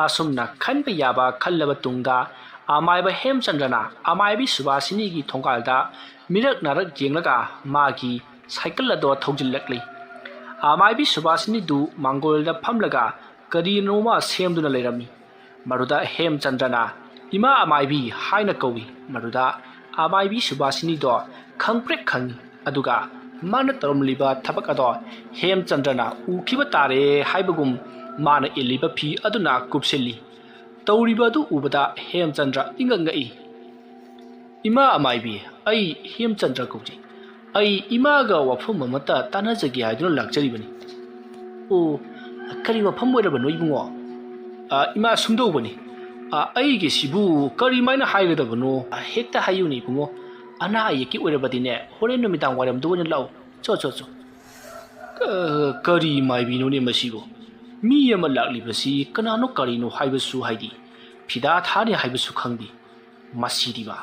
Speaker 1: ꯑꯁꯨꯝꯅ ꯈꯟꯕ ꯌꯥꯕ ꯈꯜꯂꯕ ꯇꯨꯡꯗ ꯑꯃꯥꯏꯕ ꯍꯦꯝꯆꯟꯗ꯭ꯔꯅ ꯑꯃꯥꯏꯕꯤ ꯁꯨꯕꯥꯁꯤꯅꯤꯒꯤ ꯊꯣꯡꯒꯥꯜꯗ ꯃꯤꯔꯛ ꯅꯥꯔꯛ ꯌꯦꯡꯂꯒ ꯃꯥꯒꯤ ꯁꯥꯏꯀꯜ ꯑꯗꯣ ꯊꯧꯖꯤꯜꯂꯛꯂꯤ ꯑꯃꯥꯏꯕꯤ ꯁꯨꯕꯥꯁꯤꯅꯤꯗꯨ ꯃꯥꯡꯒꯣꯜꯗ ꯐꯝꯂꯒ ꯀꯔꯤꯅꯣꯃ ꯁꯦꯝꯗꯨꯅ ꯂꯩꯔꯝꯃꯤ ꯃꯗꯨꯗ ꯍꯦꯝꯆꯟꯗ꯭ꯔꯅ ꯏꯃꯥ ꯑꯃꯥꯏꯕꯤ ꯍꯥꯏꯅ ꯀꯧꯏ ꯃꯗꯨꯗ ꯑꯃꯥꯏꯕꯤ ꯁꯨꯕꯥꯁꯤꯅꯤꯗꯣ ꯈꯪꯄ꯭ꯔꯦꯛ ꯈꯪꯏ ꯑꯗꯨꯒ ꯃꯥꯅ ꯇꯧꯔꯝꯂꯤꯕ ꯊꯕꯛ ꯑꯗꯣ ꯍꯦꯝꯆꯟꯗ꯭ꯔꯅ ꯎꯈꯤꯕ ꯇꯥꯔꯦ ꯍꯥꯏꯕꯒꯨꯝ ꯃꯥꯅ ꯏꯜꯂꯤꯕ ꯐꯤ ꯑꯗꯨꯅ ꯀꯨꯞꯁꯤꯜꯂꯤ ꯇꯧꯔꯤꯕ ꯑꯗꯨ ꯎꯕꯗ ꯍꯦꯝꯆꯟꯗ꯭ꯔ ꯏꯉꯛꯉꯛꯏ ꯏꯃꯥ ꯑꯃꯥꯏꯕꯤ ꯑꯩ ꯍꯦꯝꯆꯟꯗ꯭ꯔ ꯀꯧꯖꯩ ꯑꯩ ꯏꯃꯥꯒ ꯋꯥꯐꯝ ꯑꯃꯠꯇ ꯇꯥꯟꯅꯖꯒꯦ ꯍꯥꯏꯗꯨꯅ ꯂꯥꯛꯆꯔꯤꯕꯅꯤ ꯑꯣ ꯀꯔꯤ ꯋꯥꯐꯝ ꯑꯣꯏꯔꯕꯅꯣ ꯏꯕꯨꯡꯉꯣ ꯏꯃꯥ ꯁꯨꯝꯗꯧꯕꯅꯤ ꯑꯩꯒꯤꯁꯤꯕꯨ ꯀꯔꯤꯃꯥꯏꯅ ꯍꯥꯏꯒꯗꯕꯅꯣ ꯍꯦꯛꯇ ꯍꯥꯏꯌꯨꯅꯦ ꯏꯕꯨꯡꯉꯣ ꯑꯅꯥ ꯑꯌꯦꯛꯀꯤ ꯑꯣꯏꯔꯕꯗꯤꯅꯦ ꯍꯣꯔꯦꯟ ꯅꯨꯃꯤꯗꯥꯡ ꯋꯥꯏꯔꯝꯗ ꯑꯣꯏꯅ ꯂꯥꯛꯎ ꯆꯣ ꯀꯔꯤ ꯃꯥꯏꯕꯤꯅꯣꯅꯦ ꯃꯁꯤꯕꯨ ꯃꯤ ꯑꯃ ꯂꯥꯛꯂꯤꯕꯁꯤ ꯀꯅꯥꯅꯣ ꯀꯔꯤꯅꯣ ꯍꯥꯏꯕꯁꯨ ꯍꯥꯏꯗꯤ ꯐꯤꯗꯥ ꯊꯥꯅꯤ ꯍꯥꯏꯕꯁꯨ ꯈꯪꯗꯦ ꯃꯁꯤꯗꯤꯕ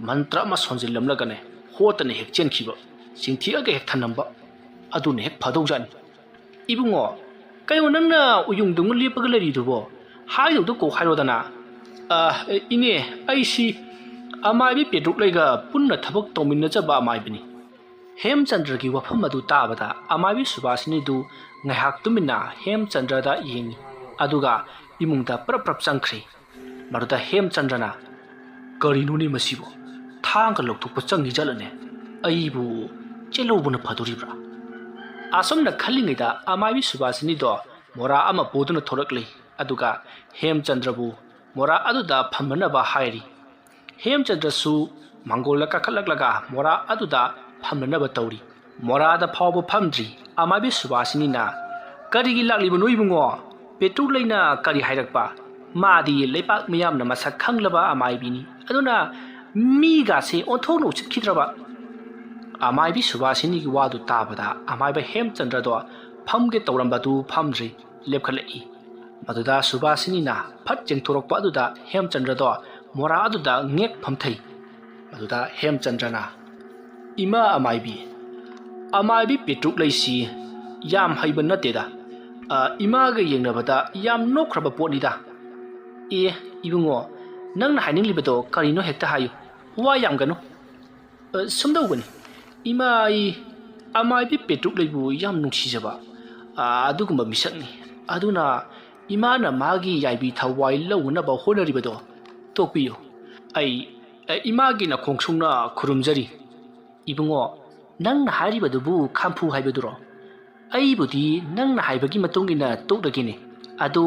Speaker 1: ꯃꯟꯇ꯭ꯔ ꯑꯃ ꯁꯣꯟꯖꯤꯜꯂꯝꯂꯒꯅꯦ ꯍꯣꯠꯇꯅ ꯍꯦꯛ ꯆꯦꯟꯈꯤꯕ ꯆꯤꯡꯊꯤꯑꯒ ꯍꯦꯛ ꯊꯅꯝꯕ ꯑꯗꯨꯅ ꯍꯦꯛ ꯐꯗꯧꯖꯥꯠꯅꯤ ꯏꯕꯨꯡꯉꯣ ꯀꯩꯅꯣ ꯅꯪꯅ ꯎꯌꯨꯡꯗꯨꯡꯅ ꯂꯦꯞꯄꯒ ꯂꯩꯔꯤꯗꯨꯕꯣ ꯍꯥꯏꯗꯧꯗꯣ ꯀꯣꯛ ꯍꯥꯏꯔꯣꯗꯅ ꯏꯅꯦ ꯑꯩꯁꯤ ꯑꯃꯥꯏꯕꯤ ꯄꯦꯇ꯭ꯔꯨꯛꯂꯩꯒ ꯄꯨꯟꯅ ꯊꯕꯛ ꯇꯧꯃꯤꯟꯅꯖꯕ ꯑꯃꯥꯏꯕꯤꯅꯤ ꯍꯦꯝꯆꯟꯗ꯭ꯔꯒꯤ ꯋꯥꯐꯝ ꯑꯗꯨ ꯇꯥꯕꯗ ꯑꯃꯥꯏꯕꯤ ꯁꯨꯕꯥꯁꯤꯅꯤꯗꯨ ꯉꯥꯏꯍꯥꯛ ꯇꯨꯃꯤꯟꯅ ꯍꯦꯝꯆꯟꯗ꯭ꯔꯗ ꯌꯦꯡꯉꯤ ꯑꯗꯨꯒ ꯏꯃꯨꯡꯗ ꯄ꯭ꯔꯞ ꯆꯪꯈ꯭ꯔꯦ ꯃꯗꯨꯗ ꯍꯦꯝꯆꯟꯗ꯭ꯔꯅ ꯀꯔꯤꯅꯣꯅꯦ ꯃꯁꯤꯕꯨ ꯊꯥꯡꯒ ꯂꯧꯊꯣꯛꯄ ꯆꯪꯉꯤ ꯖꯠꯂꯅꯦ ꯑꯩꯕꯨ ꯆꯦꯜꯍꯧꯕꯅ ꯐꯗꯣꯔꯤꯕ꯭ꯔꯥ ꯑꯁꯨꯝꯅ ꯈꯜꯂꯤꯉꯩꯗ ꯑꯃꯥꯏꯕꯤ ꯁꯨꯕꯥꯁꯤꯅꯤꯗꯣ ꯃꯣꯔꯥ ꯑꯃ ꯄꯨꯗꯨꯅ ꯊꯣꯔꯛꯂꯤ ꯑꯗꯨꯒ ꯍꯦꯝꯆꯟꯗ꯭ꯔꯕꯨ ꯃꯣꯔꯥ ꯑꯗꯨꯗ ꯐꯝꯅꯅꯕ ꯍꯥꯏꯔꯤ ꯍꯦꯝꯆꯟꯗ꯭ꯔꯁꯨ ꯃꯥꯡꯒꯣꯜꯗ ꯀꯥꯈꯠꯂꯛꯂꯒ ꯃꯣꯔꯥ ꯑꯗꯨꯗ ꯐꯝꯅꯅꯕ ꯇꯧꯔꯤ ꯃꯣꯔꯥꯗ ꯐꯥꯎꯕ ꯐꯝꯗ꯭ꯔꯤ ꯑꯃꯥꯏꯕꯤ ꯁꯨꯕꯥꯁꯤꯅꯤꯅ ꯀꯔꯤꯒꯤ ꯂꯥꯛꯂꯤꯕꯅꯣ ꯏꯕꯨꯡꯉो ꯄꯦꯇ꯭ꯔꯨꯛꯂꯩꯅ ꯀꯔꯤ ꯍꯥꯏꯔꯛꯄ ꯃꯥꯗꯤ ꯂꯩꯄꯥꯛ ꯃꯤꯌꯥꯝꯅ ꯃꯁꯛ ꯈꯪꯂꯕ ꯑꯃꯥꯏꯕꯤꯅꯤ ꯑꯗꯨꯅ ꯃꯤꯒꯥꯁꯦ ꯑꯣꯟꯊꯣꯛꯅ ꯎꯁꯤꯠꯈꯤꯗ꯭ꯔꯕ ꯑꯃꯥꯏꯕꯤ ꯁꯨꯕꯥꯁꯤꯅꯤꯒꯤ ꯋꯥꯗꯨ ꯇꯥꯕꯗ ꯑꯃꯥꯏꯕ ꯍꯦꯝꯆꯟꯗ꯭ꯔꯗꯣ ꯐꯝꯒꯦ ꯇꯧꯔꯝꯕꯗꯨ ꯐꯝꯗ꯭ꯔꯤ ꯂꯦꯞꯈꯠꯂꯛꯏ ꯃꯗꯨꯗ ꯁꯨꯕꯥꯁꯤꯅꯤꯅ ꯐꯠ ꯆꯦꯡꯊꯣꯔꯛꯄ ꯑꯗꯨꯗ ꯍꯦꯝꯆꯟꯗ꯭ꯔꯗꯣ ꯃꯣꯔꯥ ꯑꯗꯨꯗ ꯉꯦꯛ ꯐꯝꯊꯩ ꯃꯗꯨꯗ ꯍꯦꯝꯆꯟꯗ꯭ꯔꯅ ꯏꯃꯥ ꯑꯃꯥꯏꯕꯤ ꯄꯦꯇ꯭ꯔꯨꯛꯂꯩꯁꯤ ꯌꯥꯝ ꯍꯩꯕ ꯅꯠꯇꯦꯗ ꯏꯃꯥꯒ ꯌꯦꯡꯅꯕꯗ ꯌꯥꯝ ꯅꯣꯛꯈ꯭ꯔꯕ ꯄꯣꯠꯅꯤꯗ ꯏꯕꯨꯡꯉꯣ ꯅꯪꯅ ꯍꯥꯏꯅꯤꯡꯂꯤꯕꯗꯣ ꯀꯔꯤꯅꯣ ꯍꯦꯛꯇ ꯍꯥꯏꯌꯨ ꯋꯥ ꯌꯥꯝꯒꯅꯨ ꯁꯨꯝꯗꯧꯕꯅꯤ ꯏꯃꯥ ꯑꯩ ꯑꯃꯥꯏꯕꯤ ꯄꯦꯇ꯭ꯔꯨꯛꯂꯩꯕꯨ ꯌꯥꯝ ꯅꯨꯡꯁꯤꯖꯕ ꯑꯗꯨꯒꯨꯝꯕ ꯃꯤꯁꯛꯅꯤ ꯑꯗꯨꯅ ꯏꯃꯥꯅ ꯃꯥꯒꯤ ꯌꯥꯏꯕꯤ ꯊꯋꯥꯏ ꯂꯧꯅꯅꯕ ꯍꯣꯠꯅꯔꯤꯕꯗꯣ ꯇꯣꯛꯄꯤꯌꯨ ꯑꯩ ꯏꯃꯥꯒꯤ ꯅꯈꯣꯡꯁꯨꯡꯅ ꯈꯨꯔꯨꯝꯖꯔꯤ ꯏꯕꯨꯡꯉꯣ ꯅꯪꯅ ꯍꯥꯏꯔꯤꯕꯗꯨꯕꯨ ꯈꯥꯝꯐꯨ ꯍꯥꯏꯕꯗꯨꯔꯣ ꯑꯩꯕꯨꯗꯤ ꯅꯪꯅ ꯍꯥꯏꯕꯒꯤ ꯃꯇꯨꯡ ꯏꯟꯅ ꯇꯣꯛꯂꯒꯦꯅꯦ ꯑꯗꯨ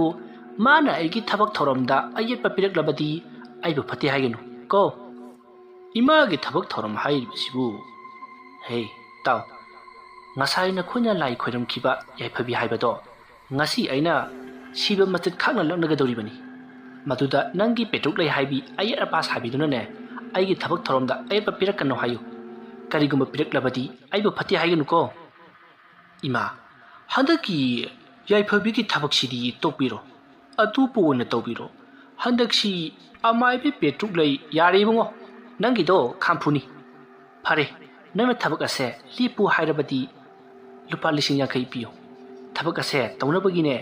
Speaker 1: ꯃꯥꯅ ꯑꯩꯒꯤ ꯊꯕꯛ ꯊꯧꯔꯝꯗ ꯑꯌꯦꯠꯄ ꯄꯤꯔꯛꯂꯕꯗꯤ ꯑꯩꯕꯨ ꯐꯠꯇꯦ ꯍꯥꯏꯒꯅꯨ ꯀꯣ ꯏꯃꯥꯒꯤ ꯊꯕꯛ ꯊꯧꯔꯝ ꯍꯥꯏꯔꯤꯕꯁꯤꯕꯨ ꯍꯦ ꯇꯥꯎ ꯉꯁꯥꯏ ꯅꯈꯣꯏꯅ ꯂꯥꯏ ꯈꯣꯏꯔꯝꯈꯤꯕ ꯌꯥꯏꯐꯕꯤ ꯍꯥꯏꯕꯗꯣ ꯉꯁꯤ ꯑꯩꯅ ꯁꯤꯕ ꯃꯆꯠ ꯈꯥꯛꯅ ꯂꯛꯅꯒꯗꯧꯔꯤꯕꯅꯤ ꯃꯗꯨꯗ ꯅꯪꯒꯤ ꯄꯦꯇ꯭ꯔꯨꯛꯂꯩ ꯍꯥꯏꯕꯤ ꯑꯌꯦꯠ ꯑꯄꯥ ꯁꯥꯕꯤꯗꯨꯅꯅꯦ ꯑꯩꯒꯤ ꯊꯕꯛ ꯊꯧꯔꯝꯗ ꯑꯌꯦꯠꯄ ꯄꯤꯔꯛꯀꯅꯨ ꯍꯥꯏꯌꯨ ꯀꯔꯤꯒꯨꯝꯕ ꯄꯤꯔꯛꯂꯕꯗꯤ ꯑꯩꯕꯨ ꯐꯠꯇꯦ ꯍꯥꯏꯒꯅꯨꯀꯣ ꯏꯃꯥ ꯍꯟꯗꯛꯀꯤ ꯌꯥꯏꯐꯕꯤꯒꯤ ꯊꯕꯛꯁꯤꯗꯤ ꯇꯣꯛꯄꯤꯔꯣ ꯑꯇꯣꯞꯄ ꯑꯣꯏꯅ ꯇꯧꯕꯤꯔꯣ ꯍꯟꯗꯛꯁꯤ ꯑꯃꯥꯏꯕꯤ ꯄꯦꯇ꯭ꯔꯨꯛꯂꯩ ꯌꯥꯔꯦ ꯏꯕꯨꯡꯉꯣ ꯅꯪꯒꯤꯗꯣ ꯈꯥꯝꯐꯨꯅꯤ ꯐꯔꯦ ꯅꯪꯅ ꯊꯕꯛ ꯑꯁꯦ ꯂꯦꯞꯄꯨ ꯍꯥꯏꯔꯕꯗꯤ ꯂꯨꯄꯥ 50,000 ꯄꯤꯌꯨ ꯊꯕꯛ ꯑꯁꯦ ꯇꯧꯅꯕꯒꯤꯅꯦ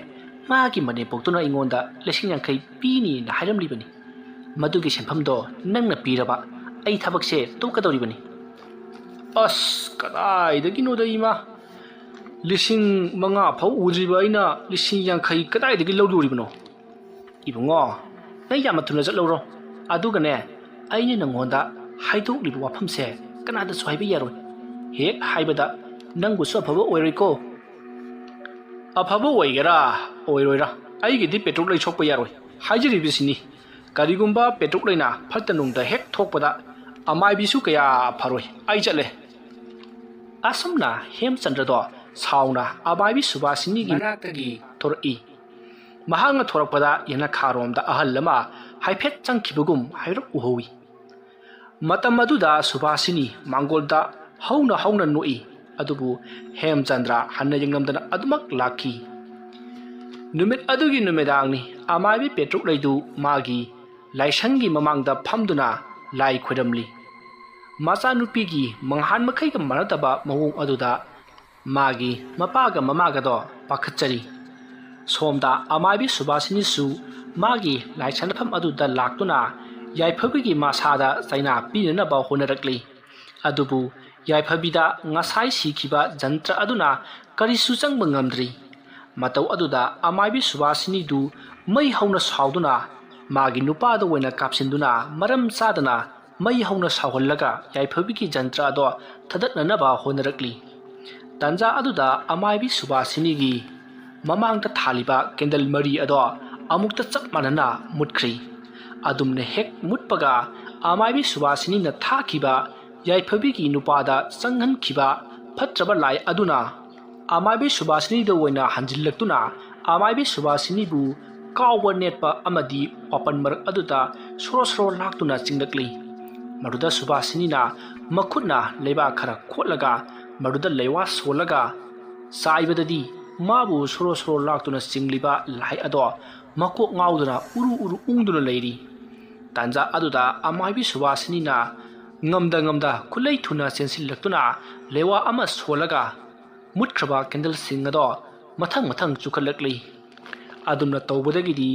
Speaker 1: ꯃꯥꯒꯤ ꯃꯅꯦꯝꯄꯣꯛꯇꯨꯅ ꯑꯩꯉꯣꯟꯗ 50,000 ꯄꯤꯅꯤꯅ ꯍꯥꯏꯔꯝꯂꯤꯕꯅꯤ ꯃꯗꯨꯒꯤ ꯁꯦꯟꯐꯝꯗꯣ ꯅꯪꯅ ꯄꯤꯔꯕ ꯑꯩ ꯊꯕꯛꯁꯦ ꯇꯣꯛꯀꯗꯧꯔꯤꯕꯅꯤ ꯑꯁ ꯀꯗꯥꯏꯗꯒꯤꯅꯣꯗ ꯏꯃꯥ 5,000 ꯐꯥꯎ ꯎꯗ꯭ꯔꯤꯕ ꯑꯩꯅ 50,000 ꯀꯗꯥꯏꯗꯒꯤ ꯂꯧꯗꯣꯔꯤꯕꯅꯣ ꯏꯕꯨꯡꯉꯣ ꯅꯪ ꯌꯥꯝꯅ ꯊꯨꯅ ꯆꯠꯂꯧꯔꯣ ꯑꯗꯨꯒꯅꯦ ꯑꯩꯅ ꯅꯪꯉꯣꯟꯗ ꯍꯥꯏꯗꯣꯛꯂꯤꯕ ꯋꯥꯐꯝꯁꯦ ꯀꯅꯥꯗꯁꯨ ꯍꯥꯏꯕ ꯌꯥꯔꯣꯏ ꯍꯦꯛ ꯍꯥꯏꯕꯗ ꯅꯪꯕꯨꯁꯨ ꯑꯐꯕ ꯑꯣꯏꯔꯣꯏꯀꯣ ꯑꯐꯕ ꯑꯣꯏꯒꯦꯔꯥ ꯑꯣꯏꯔꯣꯏꯔꯥ ꯑꯩꯒꯤꯗꯤ ꯄꯦꯇ꯭ꯔꯨꯛꯂꯩ ꯁꯣꯛꯄ ꯌꯥꯔꯣꯏ ꯍꯥꯏꯖꯔꯤꯕꯁꯤꯅꯤ ꯀꯔꯤꯒꯨꯝꯕ ꯄꯦꯇ꯭ꯔꯨꯛꯂꯩꯅ ꯐꯠꯇ ꯅꯨꯡꯗ ꯍꯦꯛ ꯊꯣꯛꯄꯗ ꯑꯃꯥꯏꯕꯤꯁꯨ ꯀꯌꯥ ꯐꯔꯣꯏ ꯑꯩ ꯆꯠꯂꯦ ꯑꯁꯨꯝꯅ ꯍꯦꯝꯆꯟꯗ꯭ꯔꯗꯣ ꯁꯥꯎꯅ ꯑꯃꯥꯏꯕꯤ ꯁꯨꯕꯥꯁꯤꯅꯤꯒꯤ ꯃꯅꯥꯛꯇꯒꯤ ꯊꯣꯔꯛꯏ ꯃꯍꯥꯛꯅ ꯊꯣꯔꯛꯄꯗ ꯌꯦꯅꯈꯥꯔꯣꯝꯗ ꯑꯍꯜ ꯑꯃ ꯍꯥꯏꯐꯦꯠ ꯆꯪꯈꯤꯕꯒꯨꯝ ꯍꯥꯏꯔꯞ ꯎꯍꯧꯏ matam aduda Subhasini Mangolda hauna noi adubu Hemchandra hanna yengnamdana adumak laki numit adugi numedangni amaibi petruk leidu magi laisangi mamangda phamduna lai khoidamli macha nupigi manghan makhai ka marataba mawung aduda magi mapaga mamaga do pakhatchari somda amaibi Subhasini su magi laisanpham aduda laktuna yaiphabigi masada chaina pinana ba honarakli adubu yaiphabida ngasai sikhiba jantra aduna karisu changba ngamdri matau aduda amaibi Subhasini du mai hauna sauduna magi nupa da wena kapsinduna maram sadana mai hauna sawhallaga yaiphabigi jantra do thadatna ba honarakli tanja aduda amaibi Subhasini gi mamangta thaliba kendal mari ado amukta chap manana mutkhri adumne hek mutpaga amaibi Subhasini na thakiba yaiphabigi nupada sanghan khiba phatraba lai aduna amaibi Subhasini da wena hanjillaktuna amaibi Subhasini bu kawba netpa amadi open marak aduda soro laktuna chinglakli maruda Subhasini na makhutna leiba khara khotlaga maruda leiwa solaga saibadadi mabu soro laktuna chingliba lai ado makok ngauduna uru ungduna leiri tanja aduda amaibi Subhasini na ngamda khulai thuna sensillaktuna lewa ama solaga mutkraba candle singado mathang chukhalakli adumna tawbadagidi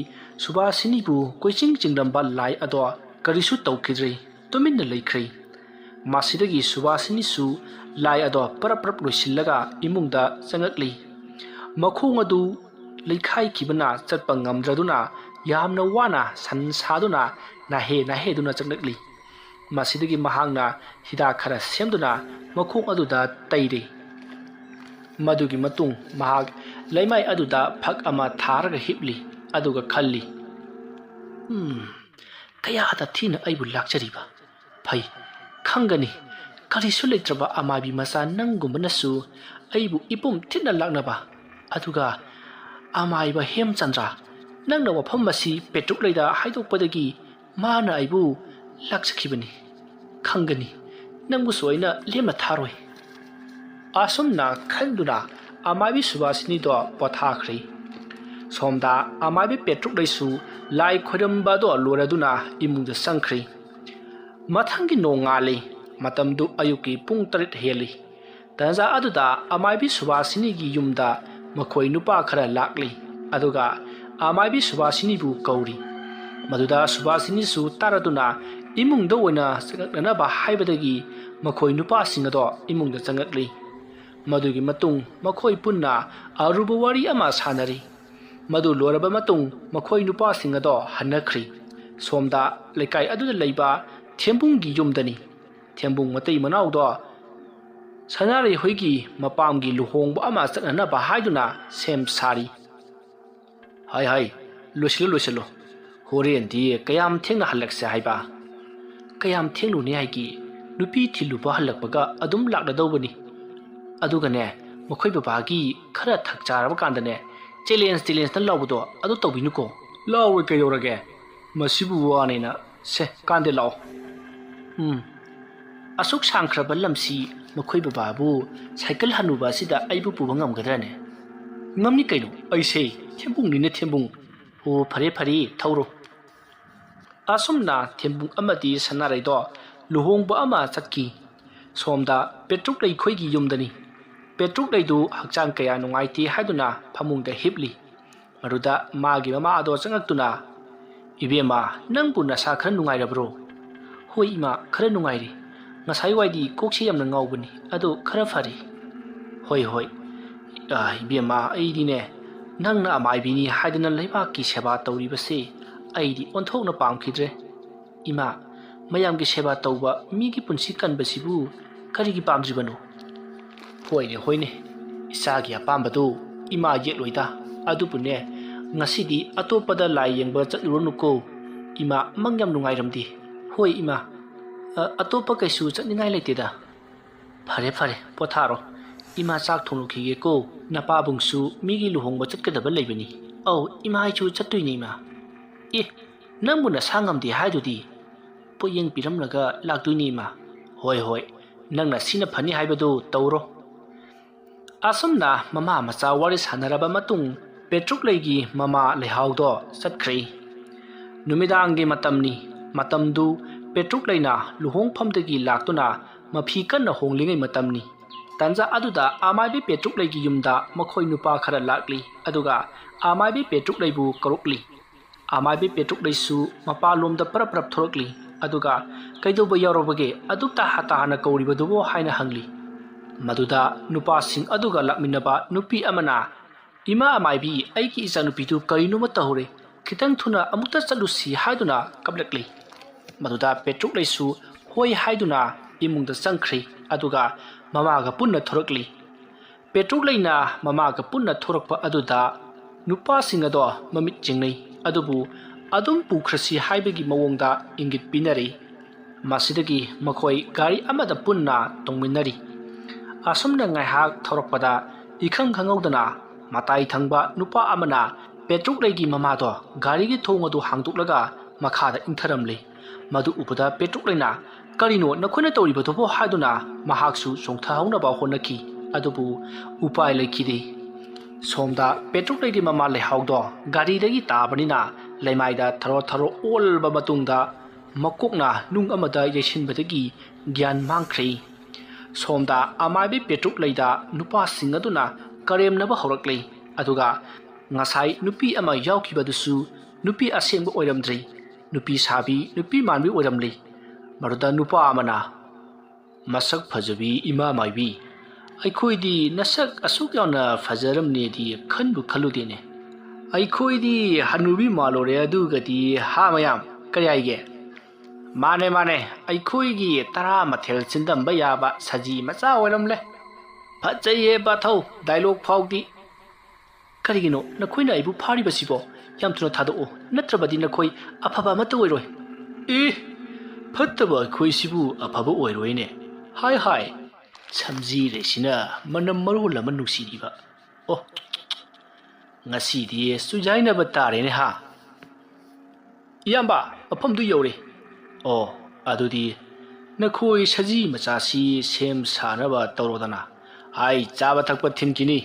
Speaker 1: Subhasini bu koiching chingramba lai ado karisu tawkhidri tuminna leikhri masidagi Subhasini su lai ado parap loisillaga imungda changakli makhung adu leikhai kibana chatpa ngamdraduna yamna wana san saduna nahe duna changlakli masidagi mahangna hida khara semduna makhung aduda tairi madugi matung mahag laimai aduda phak ama tharaga hipli aduga khalli kaya hata thina aibu lakchariba phai khangani karisu leitraba amabi masa nangumbanasu aibu ipum thina laknaba aduga amaiba Hemchandra nangna wafam masi petruk leida haidokpadagi mana aibu laksakhibani khangani nangbu soina lemna tharoi asumna khanduna amaibi Subhasini do pothakhri somda amaibi petruk leisu lai khoidamba do loraduna imungda sangkhri mathangi nongale matamdu ayuki pung 3 heli tanja aduda amaibi Subhasini gi yumda makhoi nupa khara lakli aduga amaibi Subhasini bu kauri maduda Subhasini su taraduna imungda oina changakna ba haibadagi makhoi nupa singado imungda changakli madugi matung makhoi punna aruba wari ama sanari madu loraba matung makhoi nupa singado hanakhri somda lekai aduda leiba thembunggi yumdani thembung matei manaudo sanare hoigi mapamgi luhongba ama chakna ba haiduna sem sari hai loisilo horen di kayam thengna halakse haiba kayam thengnu ne haigi nupi thiluba halakpaga adum lakna dawbani adugane mokhoi babagi khara thakcharaba kandane challenge na lawbudo adu tawbinuko lawe kayorage masibu wanena se kande law asuk sangkraba lamsi mokhoi bababu cycle hanuba sida aibu puba ngamgadrane ngamni kaino aise thembung ni ne thembung ho phare thauro asumna thembung amadi sanarai do luhongba ama chakki somda petruk lei khoigi yumdani petruk leidu hakchang kaya nungaiti haiduna phamungda hipli maruda magi mama ado changaktuna ibema nangbu nasa khara nungairabro hoi ima khara nungairi ngasai waidi kokse yamna ngaubani ado khara fari hoi ibema aidine nangna amaibini haiduna leiba ki seba tawribase aidi onthokna pamkhidre ima mayamgi seba tawba migi punsi kanbasibu karigi pamjibano hoine isagi apambadu ima yekloida adupune ngasidi atopada lai yengba chatlurunuko ima mangyam nungairamdi hoi ima atopa kaisu chatningai leiteda phare potharo ima chak thonglukhige ko napa bungsu migi luhongba chatkadaba leibani au ima chu chattuini ma nangbu na sangam di haidudi ꯄꯣꯌꯦꯡ ꯄꯤꯔꯝꯂꯒ ꯂꯥꯛꯇꯣꯏꯅꯤ ꯏꯃꯥ ꯍꯣꯏ ꯍꯣꯏ ꯅꯪꯅ ꯁꯤꯅ ꯐꯅꯤ ꯍꯥꯏꯕꯗꯨ ꯇꯧꯔꯣ ꯑꯁꯨꯝꯅ ꯃꯃꯥ ꯃꯆꯥ ꯋꯥꯔꯤ ꯁꯥꯟꯅꯔꯕ ꯃꯇꯨꯡ ꯄꯦꯇ꯭ꯔꯨꯛꯂꯩꯒꯤ ꯃꯃꯥ ꯂꯩꯍꯥꯎꯗꯣ ꯆꯠꯈ꯭ꯔꯦ ꯅꯨꯃꯤꯗꯥꯡꯒꯤ ꯃꯇꯝꯅꯤ ꯃꯇꯝꯗꯨ ꯄꯦꯇ꯭ꯔꯨꯛꯂꯩꯅ ꯂꯨꯍꯣꯡꯐꯝꯗꯒꯤ ꯂꯥꯛꯇꯨꯅ ꯃꯐꯤ ꯀꯟꯅ ꯍꯣꯡꯂꯤꯉꯩ ꯃꯇꯝꯅꯤ ꯇꯥꯟꯖꯥ ꯑꯗꯨꯗ ꯑꯃꯥꯏꯕꯤ ꯄꯦꯇ꯭ꯔꯨꯛꯂꯩꯒꯤ ꯌꯨꯝꯗ ꯃꯈꯣꯏ ꯅꯨꯄꯥ ꯈꯔ ꯂꯥꯛꯂꯤ ꯑꯗꯨꯒ ꯑꯃꯥꯏꯕꯤ ꯄꯦꯇ꯭ꯔꯨꯛꯂꯩꯕꯨ ꯀꯧꯔꯛꯂꯤ ꯑꯃꯥꯏꯕꯤ ꯄꯦꯇ꯭ꯔꯨꯛꯂꯩꯁꯨ ꯃꯄꯥꯟꯂꯣꯝꯗ ꯄꯔꯞ ꯄꯔꯞ ꯊꯣꯔꯛꯂꯤ ꯑꯗꯨꯒ ꯀꯩꯗꯧꯕ ꯌꯥꯎꯔꯕꯒꯦ ꯑꯗꯨꯛ ꯇꯥꯍꯥꯅ ꯀꯧꯔꯤꯕꯗꯨꯕꯨ ꯍꯥꯏꯅ ꯍꯪꯂꯤ ꯃꯗꯨꯗ ꯅꯨꯄꯥꯁꯤꯡ ꯑꯗꯨꯒ ꯂꯥꯛꯃꯤꯟꯅꯕ ꯅꯨꯄꯤ ꯑꯃꯅ ꯏꯃꯥ ꯑꯃꯥꯏꯕꯤ ꯑꯩꯒꯤ ꯏꯆꯥꯅꯨꯄꯤꯗꯨ ꯀꯔꯤꯅꯣꯃ ꯇꯧꯔꯦ ꯈꯤꯇꯪ ꯊꯨꯅ ꯑꯃꯨꯛꯇ ꯆꯠꯂꯨꯁꯤ ꯍꯥꯏꯗꯨꯅ ꯀꯞꯂꯛꯂꯤ ꯃꯗꯨꯗ ꯄꯦꯇ꯭ꯔꯨꯛꯂꯩꯁꯨ ꯍꯣꯏ ꯍꯥꯏꯗꯨꯅ ꯏꯃꯨꯡꯗ ꯆꯪꯈ꯭ꯔꯤ ꯑꯗꯨꯒ ꯃꯃꯥꯒ ꯄꯨꯟꯅ ꯊꯣꯔꯛꯂꯤ ꯄꯦꯇ꯭ꯔꯨꯛꯂꯩꯅ ꯃꯃꯥꯒ ꯄꯨꯟꯅ ꯊꯣꯔꯛꯄ ꯑꯗꯨꯗ ꯅꯨꯄꯥꯁꯤꯡ ꯑꯗꯣ ꯃꯃꯤꯠ ꯆꯤꯡꯅꯩ ꯑꯗꯨꯕꯨ ꯑꯗꯨꯝ ꯄꯨꯈ꯭ꯔꯁꯤ ꯍꯥꯏꯕꯒꯤ ꯃꯑꯣꯡꯗ ꯏꯪꯒꯤꯠ ꯄꯤꯅꯔꯤ ꯃꯁꯤꯗꯒꯤ ꯃꯈꯣꯏ ꯒꯥꯔꯤ ꯑꯃꯗ ꯄꯨꯟꯅ ꯇꯣꯡꯃꯤꯟꯅꯔꯤ ꯑꯁꯨꯝꯅ ꯉꯥꯏꯍꯥꯛ ꯊꯧꯔꯛꯄꯗ ꯏꯈꯪ ꯈꯪꯍꯧꯗꯅ ꯃꯇꯥꯏ ꯊꯪꯕ ꯅꯨꯄꯥ ꯑꯃꯅ ꯄꯦꯇ꯭ꯔꯨꯛꯂꯩꯒꯤ ꯃꯃꯥꯗꯣ ꯒꯥꯔꯤꯒꯤ ꯊꯣꯡ ꯑꯗꯨ ꯍꯥꯡꯗꯣꯛꯂꯒ ꯃꯈꯥꯗ ꯏꯟꯊꯔꯝꯂꯤ ꯃꯗꯨ ꯎꯕꯗ ꯄꯦꯇ꯭ꯔꯨꯛꯂꯩꯅ ꯀꯔꯤꯅꯣ ꯅꯈꯣꯏꯅ ꯇꯧꯔꯤꯕꯗꯨꯕꯨ ꯍꯥꯏꯗꯨꯅ ꯃꯍꯥꯛꯁꯨ ꯆꯣꯡꯊꯍꯧꯅꯕ ꯍꯣꯠꯅꯈꯤ ꯑꯗꯨꯕꯨ ꯎꯄꯥꯏ ꯂꯩꯈꯤꯗꯦ ꯁꯣꯝꯗ ꯄꯦꯇ꯭ꯔꯨꯛꯂꯩꯒꯤ ꯃꯃꯥ ꯂꯩꯍꯥꯎꯗꯣ ꯒꯥꯔꯤꯗꯒꯤ ꯇꯥꯕꯅꯤꯅ ꯂꯩꯃꯥꯏꯗ ꯊꯔꯣ ꯑꯣꯜꯂꯕ ꯃꯇꯨꯡꯗ ꯃꯀꯣꯛꯅ ꯅꯨꯡ ꯑꯃꯗ ꯌꯩꯁꯤꯟꯕꯗꯒꯤ ꯒ꯭ꯌꯥꯟ ꯃꯥꯡꯈ꯭ꯔꯦ ꯁꯣꯝꯗ ꯑꯃꯥꯏꯕꯤ ꯄꯦꯇ꯭ꯔꯨꯛꯂꯩꯗ ꯅꯨꯄꯥꯁꯤꯡ ꯑꯗꯨꯅ ꯀꯔꯦꯝꯅꯕ ꯍꯧꯔꯛꯂꯤ ꯑꯗꯨꯒ ꯉꯁꯥꯏ ꯅꯨꯄꯤ ꯑꯃ ꯌꯥꯎꯈꯤꯕꯗꯨꯁꯨ ꯅꯨꯄꯤ ꯑꯁꯦꯡꯕ ꯑꯣꯏꯔꯝꯗ꯭ꯔꯤ ꯅꯨꯄꯤ ꯁꯥꯕꯤ ꯅꯨꯄꯤ ꯃꯥꯟꯕꯤ ꯑꯣꯏꯔꯝꯂꯤ ꯃꯗꯨꯗ ꯅꯨꯄꯥ ꯑꯃꯅ ꯃꯁꯛ ꯐꯖꯕꯤ ꯏꯃꯥ ꯃꯥꯏꯕꯤ ꯑꯩꯈꯣꯏꯗꯤ ꯅꯁꯛ ꯑꯁꯨꯛ ꯌꯥꯝꯅ ꯐꯖꯔꯝꯅꯦꯗꯤ ꯈꯟꯕꯨ ꯈꯜꯂꯨꯗꯦꯅꯦ ꯑꯩꯈꯣꯏꯗꯤ ꯍꯅꯨꯕꯤ ꯃꯥꯜꯂꯨꯔꯦ ꯑꯗꯨꯒꯗꯤ ꯍꯥ ꯃꯌꯥꯝ ꯀꯔꯤ ꯍꯥꯏꯒꯦ ꯃꯥꯅꯦ ꯑꯩꯈꯣꯏꯒꯤ ꯇꯔꯥ ꯃꯊꯦꯜ ꯆꯤꯟꯗꯝꯕ ꯌꯥꯕ ꯁꯖꯤ ꯃꯆꯥ ꯑꯣꯏꯔꯝꯂꯦ ꯐꯖꯩꯌꯦ ꯕꯥꯊꯧ ꯗꯥꯏꯂꯣꯛ ꯐꯥꯎꯗꯤ ꯀꯔꯤꯒꯤꯅꯣ ꯅꯈꯣꯏꯅ ꯑꯩꯕꯨ ꯐꯥꯔꯤꯕꯁꯤꯕꯣ ꯌꯥꯝ ꯊꯨꯅ ꯊꯥꯗꯣꯛꯑꯣ ꯅꯠꯇ꯭ꯔꯕꯗꯤ ꯅꯈꯣꯏ ꯑꯐꯕ ꯑꯃꯠꯇ ꯑꯣꯏꯔꯣꯏ ꯐꯠꯇꯕ ꯑꯩꯈꯣꯏꯁꯤꯕꯨ ꯑꯐꯕ ꯑꯣꯏꯔꯣꯏꯅꯦ ꯍꯥꯏ ꯁꯝꯖꯤꯔꯩꯁꯤꯅ ꯃꯅꯝ ꯃꯔꯣꯜ ꯑꯃ ꯅꯨꯡꯁꯤꯔꯤꯕ ꯑꯣ ꯉꯁꯤꯗꯤ ꯆꯨꯖꯥꯏꯅꯕ ꯇꯥꯔꯦꯅꯦ ꯍꯥ ꯏꯌꯥꯝꯕ ꯃꯐꯝꯗꯨ ꯌꯧꯔꯦ ꯑꯣ ꯑꯗꯨꯗꯤ ꯅꯈꯣꯏ ꯁꯖꯤ ꯃꯆꯥꯁꯤ ꯁꯦꯝ ꯁꯥꯅꯕ ꯇꯧꯔꯣꯗꯅ ꯑꯩ ꯆꯥꯕ ꯊꯛꯄ ꯊꯤꯟꯈꯤꯅꯤ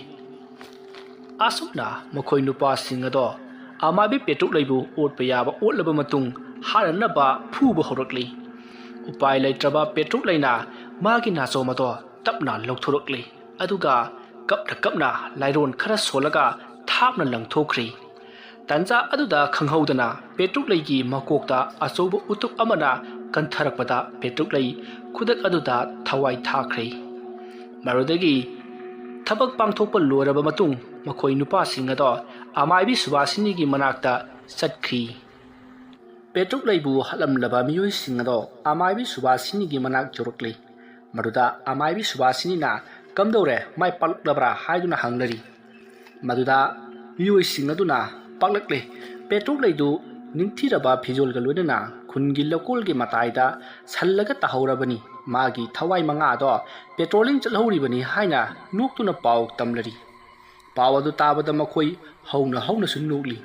Speaker 1: ꯑꯁꯨꯝꯅ ꯃꯈꯣꯏ ꯅꯨꯄꯥꯁꯤꯡ ꯑꯗꯣ ꯑꯃꯥꯏꯕꯤ ꯄꯦꯇ꯭ꯔꯨꯛꯂꯩꯕꯨ ꯑꯣꯠꯄ ꯌꯥꯕ ꯑꯣꯠꯂꯕ ꯃꯇꯨꯡ ꯍꯥꯟꯅꯅꯕ ꯐꯨꯕ ꯍꯧꯔꯛꯂꯤ ꯎꯄꯥꯏ ꯂꯩꯇ꯭ꯔꯕ ꯄꯦꯇ꯭ꯔꯨꯛꯂꯩꯅ ꯃꯥꯒꯤ ꯅꯥꯆꯣꯝ ꯑꯗꯣ ꯇꯞꯅ ꯂꯧꯊꯣꯔꯛꯂꯤ ꯑꯗꯨꯒ ꯀꯞꯅ ꯂꯥꯏꯔꯣꯟ ꯈꯔ ꯁꯣꯜꯂꯒ ꯊꯥꯞꯅ ꯂꯪꯊꯣꯛꯈ꯭ꯔꯤ ꯇꯥꯟꯖꯥ ꯑꯗꯨꯗ ꯈꯪꯍꯧꯗꯅ ꯄꯦꯇ꯭ꯔꯨꯛꯂꯩꯒꯤ ꯃꯀꯣꯛꯇ ꯑꯆꯧꯕ ꯎꯇꯨꯞ ꯑꯃꯅ ꯀꯟꯊꯔꯛꯄꯗ ꯄꯦꯇ꯭ꯔꯨꯛꯂꯩ ꯈꯨꯗꯛ ꯑꯗꯨꯗ ꯊꯋꯥꯏ ꯊꯥꯈ꯭ꯔꯦ ꯃꯗꯨꯗꯒꯤ ꯊꯕꯛ ꯄꯥꯡꯊꯣꯛꯄ ꯂꯣꯏꯔꯕ ꯃꯇꯨꯡ ꯃꯈꯣꯏ ꯅꯨꯄꯥꯁꯤꯡ ꯑꯗꯣ ꯑꯃꯥꯏꯕꯤ ꯁꯨꯕꯥꯁꯤꯅꯤꯒꯤ ꯃꯅꯥꯛꯇ ꯆꯠꯈꯤ ꯄꯦꯇ꯭ꯔꯨꯛꯂꯩꯕꯨ ꯍꯥꯠꯂꯝꯂꯕ ꯃꯤꯑꯣꯏꯁꯤꯡ ꯑꯗꯣ ꯑꯃꯥꯏꯕꯤ ꯁꯨꯕꯥꯁꯤꯅꯤꯒꯤ ꯃꯅꯥꯛ ꯌꯧꯔꯛꯂꯤ ꯃꯗꯨꯗ ꯑꯃꯥꯏꯕꯤ ꯁꯨꯕꯥꯁꯤꯅꯤꯅ ꯀꯝꯗꯧꯔꯦ ꯃꯥꯏ ꯄꯥꯛꯂꯛꯂꯕ꯭ꯔꯥ ꯍꯥꯏꯗꯨꯅ ꯍꯪꯅꯔꯤ ꯃꯗꯨꯗ ꯃꯤꯑꯣꯏꯁꯤꯡ ꯑꯗꯨꯅ ꯄꯥꯛꯂꯛꯂꯦ ꯄꯦꯇ꯭ꯔꯨꯛꯂꯩꯗꯨ ꯅꯤꯡꯊꯤꯔꯕ ꯐꯤꯖꯣꯜꯒ ꯂꯣꯏꯅꯅ ꯈꯨꯟꯒꯤ ꯂꯧꯀꯣꯜꯒꯤ ꯃꯇꯥꯏꯗ ꯁꯜꯂꯒ ꯇꯥꯍꯧꯔꯕꯅꯤ ꯃꯥꯒꯤ ꯊꯋꯥꯏ ꯃꯉꯥꯗꯣ ꯄꯦꯇ꯭ꯔꯣꯂꯤꯡ ꯆꯠꯍꯧꯔꯤꯕꯅꯤ ꯍꯥꯏꯅ ꯅꯣꯛꯇꯨꯅ ꯄꯥꯎ ꯇꯝꯂꯔꯤ ꯄꯥꯎ ꯑꯗꯨ ꯇꯥꯕꯗ ꯃꯈꯣꯏ ꯍꯧꯅꯁꯨ ꯅꯣꯛꯂꯤ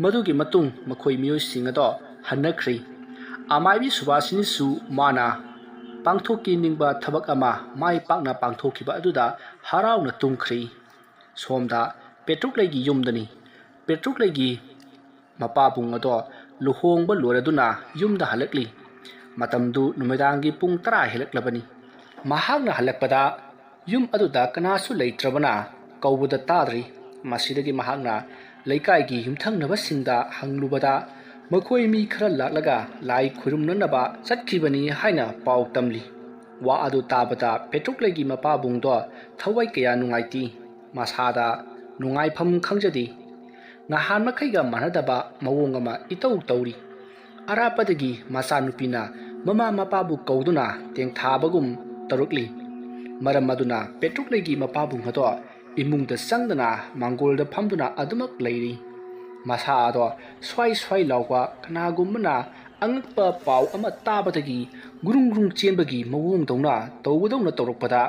Speaker 1: ꯃꯗꯨꯒꯤ ꯃꯇꯨꯡ ꯃꯈꯣꯏ ꯃꯤꯑꯣꯏꯁꯤꯡ ꯑꯗꯣ ꯍꯟꯅꯈ꯭ꯔꯤ ꯑꯃꯥꯏꯕꯤ ꯁꯨꯕꯥꯁꯤꯅꯤꯁꯨ ꯃꯥꯅ ꯄꯥꯡꯊꯣꯛꯀꯤ ꯅꯤꯡꯕ ꯊꯕꯛ ꯑꯃ ꯃꯥꯏ ꯄꯥꯛꯅ ꯄꯥꯡꯊꯣꯛꯈꯤꯕ ꯑꯗꯨꯗ ꯍꯔꯥꯎꯅ ꯇꯨꯝꯈ꯭ꯔꯤ ꯁꯣꯝꯗ ꯄꯦꯇ꯭ꯔꯨꯛꯂꯩꯒꯤ ꯌꯨꯝꯗꯅꯤ ꯄꯦꯇ꯭ꯔꯨꯛꯂꯩꯒꯤ ꯃꯄꯥꯕꯨꯡ ꯑꯗꯣ ꯂꯨꯍꯣꯡꯕ ꯂꯣꯏꯔꯗꯨꯅ ꯌꯨꯝꯗ ꯍꯜꯂꯛꯂꯤ ꯃꯇꯝꯗꯨ ꯅꯨꯃꯤꯗꯥꯡꯒꯤ ꯄꯨꯡ 10 ꯍꯦꯜꯂꯛꯂꯕꯅꯤ ꯃꯍꯥꯛꯅ ꯍꯜꯂꯛꯄꯗ ꯌꯨꯝ ꯑꯗꯨꯗ ꯀꯅꯥꯁꯨ ꯂꯩꯇ꯭ꯔꯕꯅ ꯀꯧꯕꯗ ꯇꯥꯗ꯭ꯔꯤ ꯃꯁꯤꯗꯒꯤ ꯃꯍꯥꯛꯅ ꯂꯩꯀꯥꯏꯒꯤ ꯌꯨꯝꯊꯪꯅꯕꯁꯤꯡꯗ ꯍꯪꯂꯨꯕꯗ ꯃꯈꯣꯏ ꯃꯤ ꯈꯔ ꯂꯥꯛꯂꯒ ꯂꯥꯏ ꯈꯨꯔꯨꯝꯅꯅꯕ ꯆꯠꯈꯤꯕꯅꯤ ꯍꯥꯏꯅ ꯄꯥꯎ ꯇꯝꯂꯤ ꯋꯥ ꯑꯗꯨ ꯇꯥꯕꯗ ꯄꯦꯇ꯭ꯔꯨꯛꯂꯩꯒꯤ ꯃꯄꯥꯕꯨꯡꯗꯣ ꯊꯋꯥꯏ ꯀꯌꯥ ꯅꯨꯡꯉꯥꯏꯇꯦ ꯃꯁꯥꯗ ꯅꯨꯡꯉꯥꯏꯐꯝ ꯈꯪꯖꯗꯦ ꯅꯍꯥꯟ ꯃꯈꯩꯒ ꯃꯥꯟꯅꯗꯕ ꯃꯑꯣꯡ ꯑꯃ ꯏꯇꯧ ꯇꯧꯔꯤ ꯑꯔꯥꯞꯄꯗꯒꯤ ꯃꯆꯥꯅꯨꯄꯤꯅ ꯃꯃꯥ ꯃꯄꯥꯕꯨ ꯀꯧꯗꯨꯅ ꯇꯦꯡꯊꯥꯕꯒꯨꯝ ꯇꯧꯔꯛꯂꯤ ꯃꯔꯝ ꯑꯗꯨꯅ ꯄꯦꯇ꯭ꯔꯨꯛꯂꯩꯒꯤ ꯃꯄꯥꯕꯨꯡ ꯑꯗꯣ ꯏꯃꯨꯡꯗ ꯆꯪꯗꯅ ꯃꯥꯡꯒꯣꯜꯗ ꯐꯝꯗꯨꯅ ꯑꯗꯨꯃꯛ ꯂꯩꯔꯤ ꯃꯁꯥ ꯑꯗꯣ ꯁ꯭ꯋꯥꯏ ꯂꯥꯎꯕ ꯀꯅꯥꯒꯨꯝꯕꯅ ꯑꯉꯛꯄ ꯄꯥꯎ ꯑꯃ ꯇꯥꯕꯗꯒꯤ ꯒꯨꯔꯨꯡ ꯆꯦꯟꯕꯒꯤ ꯃꯑꯣꯡꯗꯧꯅ ꯇꯧꯕꯗꯧꯅ ꯇꯧꯔꯛꯄꯗ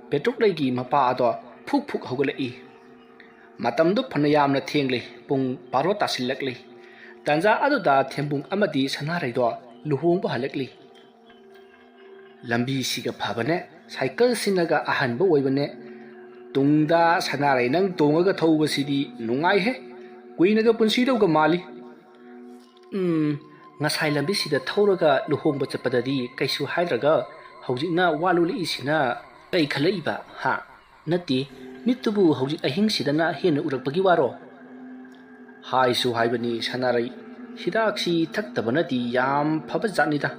Speaker 1: ꯄꯦꯇ꯭ꯔꯨꯛꯂꯩꯒꯤ ꯃꯄꯥ ꯑꯗꯣ ꯐꯨꯛ ꯍꯧꯒꯠꯂꯛꯏ ꯃꯇꯝꯗꯨ ꯐꯅ ꯌꯥꯝꯅ ꯊꯦꯡꯂꯤ ꯄꯨꯡ 12 ꯇꯥꯁꯤꯜꯂꯛꯂꯤ ꯇꯥꯟꯖꯥ ꯑꯗꯨꯗ ꯊꯦꯝꯕꯨꯡ ꯑꯃꯗꯤ ꯁꯅꯥꯔꯩꯗꯣ luhongba halakli lambi siga phabane cycle sinaga ahanba oibane tungda sanarai nang tongaga thauba sidi nungai he kuinaga punsi dawga mali ngasai lambi sida thauraga luhongba chapadadi kaisu haidraga hojikna waluli isina kai khalaiba ha nati mitubu hojik ahing sidana hena urakpagi waro haisu haibani sanarai hidaksi thaktabanadi yam phaba janida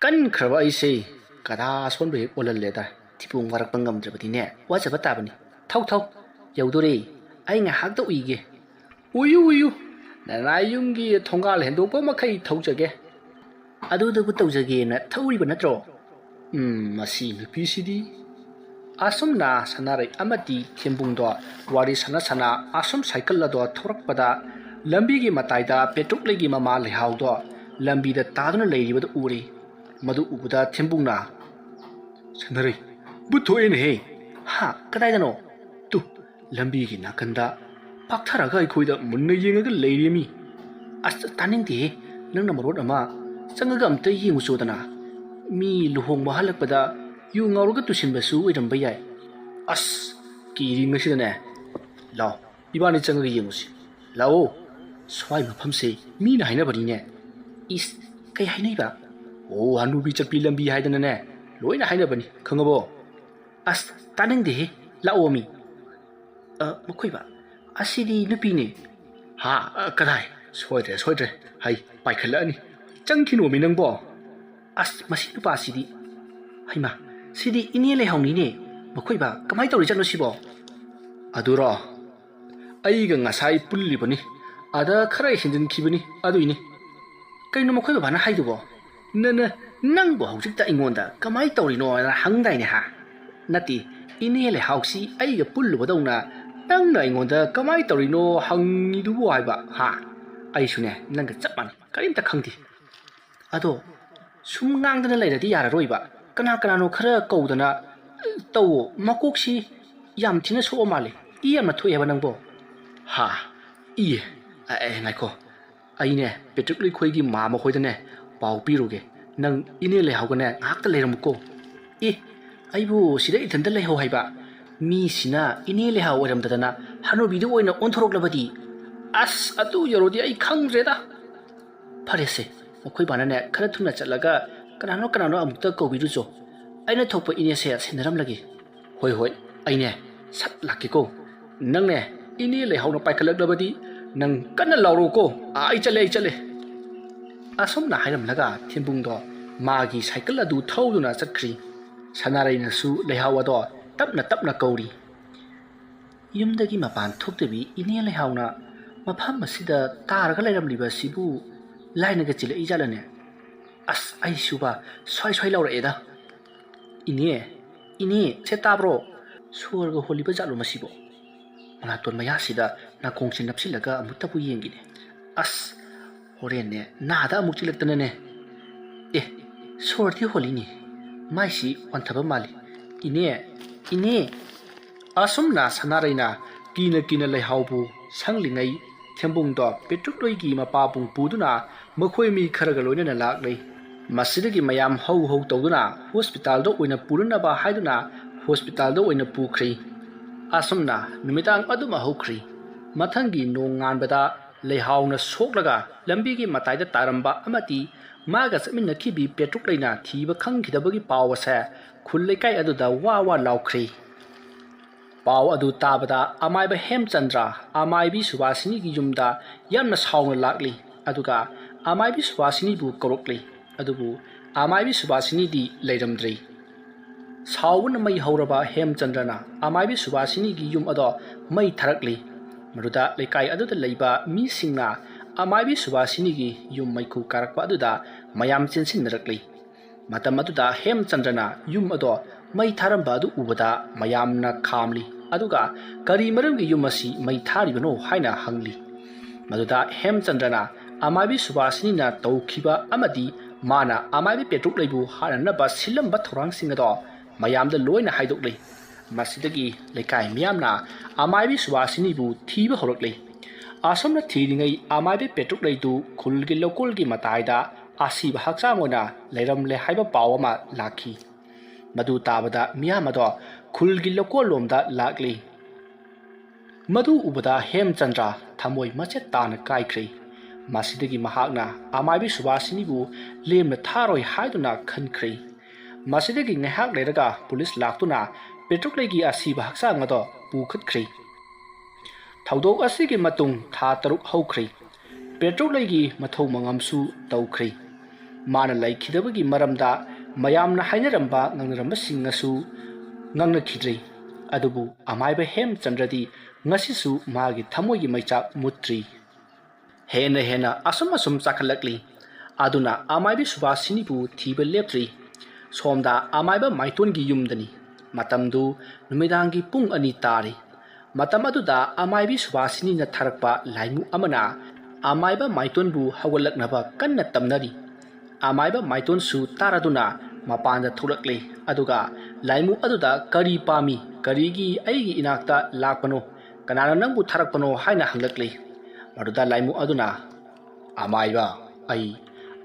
Speaker 1: kan khraba aise kada sonbe olalle tipung warak pangam drabadine wajaba tabani thau yaudore ai nga hakta uige uyu nanayumgi thongal hendokpa makai thaujage adudabu taujage na thauriba natro masi nupisidi asumna sanarai amati thembungdo wari sana asum cycle lado thorakpada lambi gi mataida petruk legi mama lehawdo lambi da taduna leiribada uri madu ubuda thembungna sanarai buthoen he ha kadai dano tu lambi gi nakanda paktharaga ikhoida munna yengaga leirimi as taningde nangna marot ama changaga amta yengu chodana mi luhong mahalakpada yu ngauruga tusinbasu oiramba yai as kiri ngasidane law ibani changaga yengusi lao swai mafamse mi na haina bari ne is kai hainai ba o hanubi chapi lambi haidana ne loina haina bani khangabo as taningde lao mi makoi ba asidi nupi ne ha kadai soidre hai paikhalani changkino mi nangbo as masi nupa sidi haima sidi ini le hongni ne makoi ba kamai tori chano sibo adura aiga ngasai pulli bani ada khara hindin khibani aduini kaino makoi ba na haidubo nangbo hojikta ingonda kamai tori no na hangdai ne ha nati ini le hausi aiga pullu badawna nangna ingonda kamai tori no hangidubo haiba ha aisune nanga chapani karimta khangdi ado sum ngangdana leiradi yararoiba kana no khara kaudana tawo makoksi yam thina so male iyamna thoeba nangbo ha iye ngaiko aine petrukli khoigi mama khoidane pau piruge nang ine le hawgane ngakta leiramko aibu sida ithanda leho haiba mi sina ine le haw oramdana hanu bidu oina onthoroklabadi as atu yorodi ai khangreda farese mokoi banane khara thuna chalaga kanano amukta kobirujo aina thokpa ine se sinaram lagi hoi aine sat lakiko nangne ine le hawna paikalaklabadi nang kana lawro ko ai chale asom na hairam laga thimbungdo magi cycle adu thauduna chatkri sanarai na su lehawado tapna kauri yumdagi mapan thokdebi ine lehawna mafam masida taraga leiramliba sibu lainaga chile ijalane as ai suba swai laura eda ine che tabro surga holiba jalo masibo manaton maya sida na kongsin napsilaga amutapu yengine as horene nada amukchilaktana ne sorti holini maisi wanthaba mali ine asumna sanaraina kina leihaubu sanglingai thembungdo petrukloigi mapapung puduna makhoi mi kharaga loina laklei masidagi mayam hau tawduna hospital do oina purunaba haiduna hospital do oina pukhri asumna numitang aduma hokri mathangi nonganbada leihauna soklaga lambigi mataida taramba amati maga saminna khibi petrukleina thiba khangkhidabagi pawasa khulleikai aduda wa laukri paw adu tabada amaiba hemchandra amaibi subasini gi yumda yamna sauna lakli aduga amaibi subasini bu korokli adubu amaibi subasini di leiramdri sauna mai hauraba hemchandrana amaibi subasini gi yum ado mai tharakli maruda lekai aduda leiba mi singna amaibi subasini gi yum mai khu karakpa aduda mayam chensin narakli matam aduda hemchandrana yum ado mai tharamba adu ubada mayamna khamli aduga kari maramgi yumasi mai tharibano haina hangli maduda hemchandrana amaibi subasini na tawkhiba amadi mana amaibi petruk leibu harana ba silamba thorang singado mayamda loina haidokli masidagi lekai miyamna amaibi subasini bu thiba horakli asamna thiringai amaibi petruk leidu khulgi lokolgi mataida ꯑꯁꯤꯕ ꯍꯛꯆꯥꯡ ꯑꯣꯏꯅ ꯂꯩꯔꯝꯂꯦ ꯍꯥꯏꯕ ꯄꯥꯎ ꯑꯃ ꯂꯥꯛꯈꯤ꯫ ꯃꯗꯨ ꯇꯥꯕꯗ ꯃꯤꯌꯥꯝ ꯑꯗꯣ ꯈꯨꯜꯒꯤ ꯂꯧꯀꯣꯜꯂꯣꯝꯗ ꯂꯥꯛꯂꯤ꯫ ꯃꯗꯨ ꯎꯕꯗ ꯍꯦꯝꯆꯟꯗ꯭ꯔ ꯊꯃꯣꯏ ꯃꯆꯦꯠ ꯇꯥꯅ ꯀꯥꯏꯈ꯭ꯔꯦ꯫ ꯃꯁꯤꯗꯒꯤ ꯃꯍꯥꯛꯅ ꯑꯃꯥꯏꯕꯤ ꯁꯨꯕꯥꯁꯤꯅꯤꯕꯨ ꯂꯦꯝꯅ ꯊꯥꯔꯣꯏ ꯍꯥꯏꯗꯨꯅ ꯈꯟꯈ꯭ꯔꯦ꯫ ꯃꯁꯤꯗꯒꯤ ꯉꯥꯏꯍꯥꯛ ꯂꯩꯔꯒ ꯄꯨꯂꯤꯁ ꯂꯥꯛꯇꯨꯅ ꯄꯦꯇ꯭ꯔꯣꯛꯂꯩꯒꯤ ꯑꯁꯤꯕ ꯍꯛꯆꯥꯡ ꯑꯗꯣ ꯄꯨꯈꯠꯈ꯭ꯔꯦ꯫ ꯊꯧꯗꯣꯛ ꯑꯁꯤꯒꯤ ꯃꯇꯨꯡ ꯊꯥ 6 ꯍꯧꯈ꯭ꯔꯦ꯫ ꯄꯦꯇ꯭ꯔꯣꯛꯂꯩꯒꯤ ꯃꯊꯧ ꯃꯉꯝꯁꯨ ꯇꯧꯈ꯭ꯔꯦ꯫ ꯃꯥꯅ ꯂꯩꯈꯤꯗꯕꯒꯤ ꯃꯔꯝꯗ ꯃꯌꯥꯝꯅ ꯍꯥꯏꯅꯔꯝꯕ ꯉꯥꯡꯅꯔꯝꯕꯁꯤꯡꯅꯁꯨ ꯉꯥꯡꯅꯈꯤꯗ꯭ꯔꯦ꯫ ꯑꯗꯨꯕꯨ ꯑꯃꯥꯏꯕ ꯍꯦꯝꯆꯟꯗ꯭ꯔꯗꯤ ꯉꯁꯤꯁꯨ ꯃꯥꯒꯤ ꯊꯃꯣꯏꯒꯤ ꯃꯩꯆꯥꯛ ꯃꯨꯠꯇ꯭ꯔꯤ꯫ ꯍꯦꯟꯅ ꯑꯁꯨꯝ ꯆꯥꯈꯠꯂꯛꯂꯤ꯫ ꯑꯗꯨꯅ ꯑꯃꯥꯏꯕꯤ ꯁꯨꯕꯥꯁꯤꯅꯤꯕꯨ ꯊꯤꯕ ꯂꯦꯞꯇ꯭ꯔꯤ꯫ ꯁꯣꯝꯗ ꯑꯃꯥꯏꯕ ꯃꯥꯏꯇꯣꯟꯒꯤ ꯌꯨꯝꯗꯅꯤ꯫ ꯃꯇꯝꯗꯨ ꯅꯨꯃꯤꯗꯥꯡꯒꯤ ꯄꯨꯡ 2 ꯇꯥꯔꯤ꯫ ꯃꯇꯝ ꯑꯗꯨꯗ ꯑꯃꯥꯏꯕꯤ ꯁꯨꯕꯥꯁꯤꯅꯤꯅ ꯊꯥꯔꯛꯄ ꯂꯥꯏꯃꯨ ꯑꯃꯅ ꯑꯃꯥꯏꯕ ꯃꯥꯏꯇꯣꯟꯕꯨ ꯍꯧꯒꯠꯂꯛꯅꯕ ꯀꯟꯅ ꯇꯝꯅꯔꯤ꯫ ꯑꯃꯥꯏꯕ ꯃꯥꯏꯇꯣꯟꯁꯨ ꯇꯥꯔꯗꯨꯅ ꯃꯄꯥꯟꯗ ꯊꯣꯛꯂꯛꯂꯦ꯫ ꯑꯗꯨꯒ ꯂꯥꯏꯃꯨ ꯑꯗꯨꯗ ꯀꯔꯤ ꯄꯥꯝꯃꯤ, ꯀꯔꯤꯒꯤ ꯑꯩꯒꯤ ꯏꯅꯥꯛꯇ ꯂꯥꯛꯄꯅꯣ, ꯀꯅꯥꯅ ꯅꯪꯕꯨ ꯊꯥꯔꯛꯄꯅꯣ ꯍꯥꯏꯅ ꯍꯪꯂꯛꯂꯦ꯫ ꯃꯗꯨꯗ ꯂꯥꯏꯃꯨ ꯑꯗꯨꯅ ꯑꯃꯥꯏꯕ, ꯑꯩ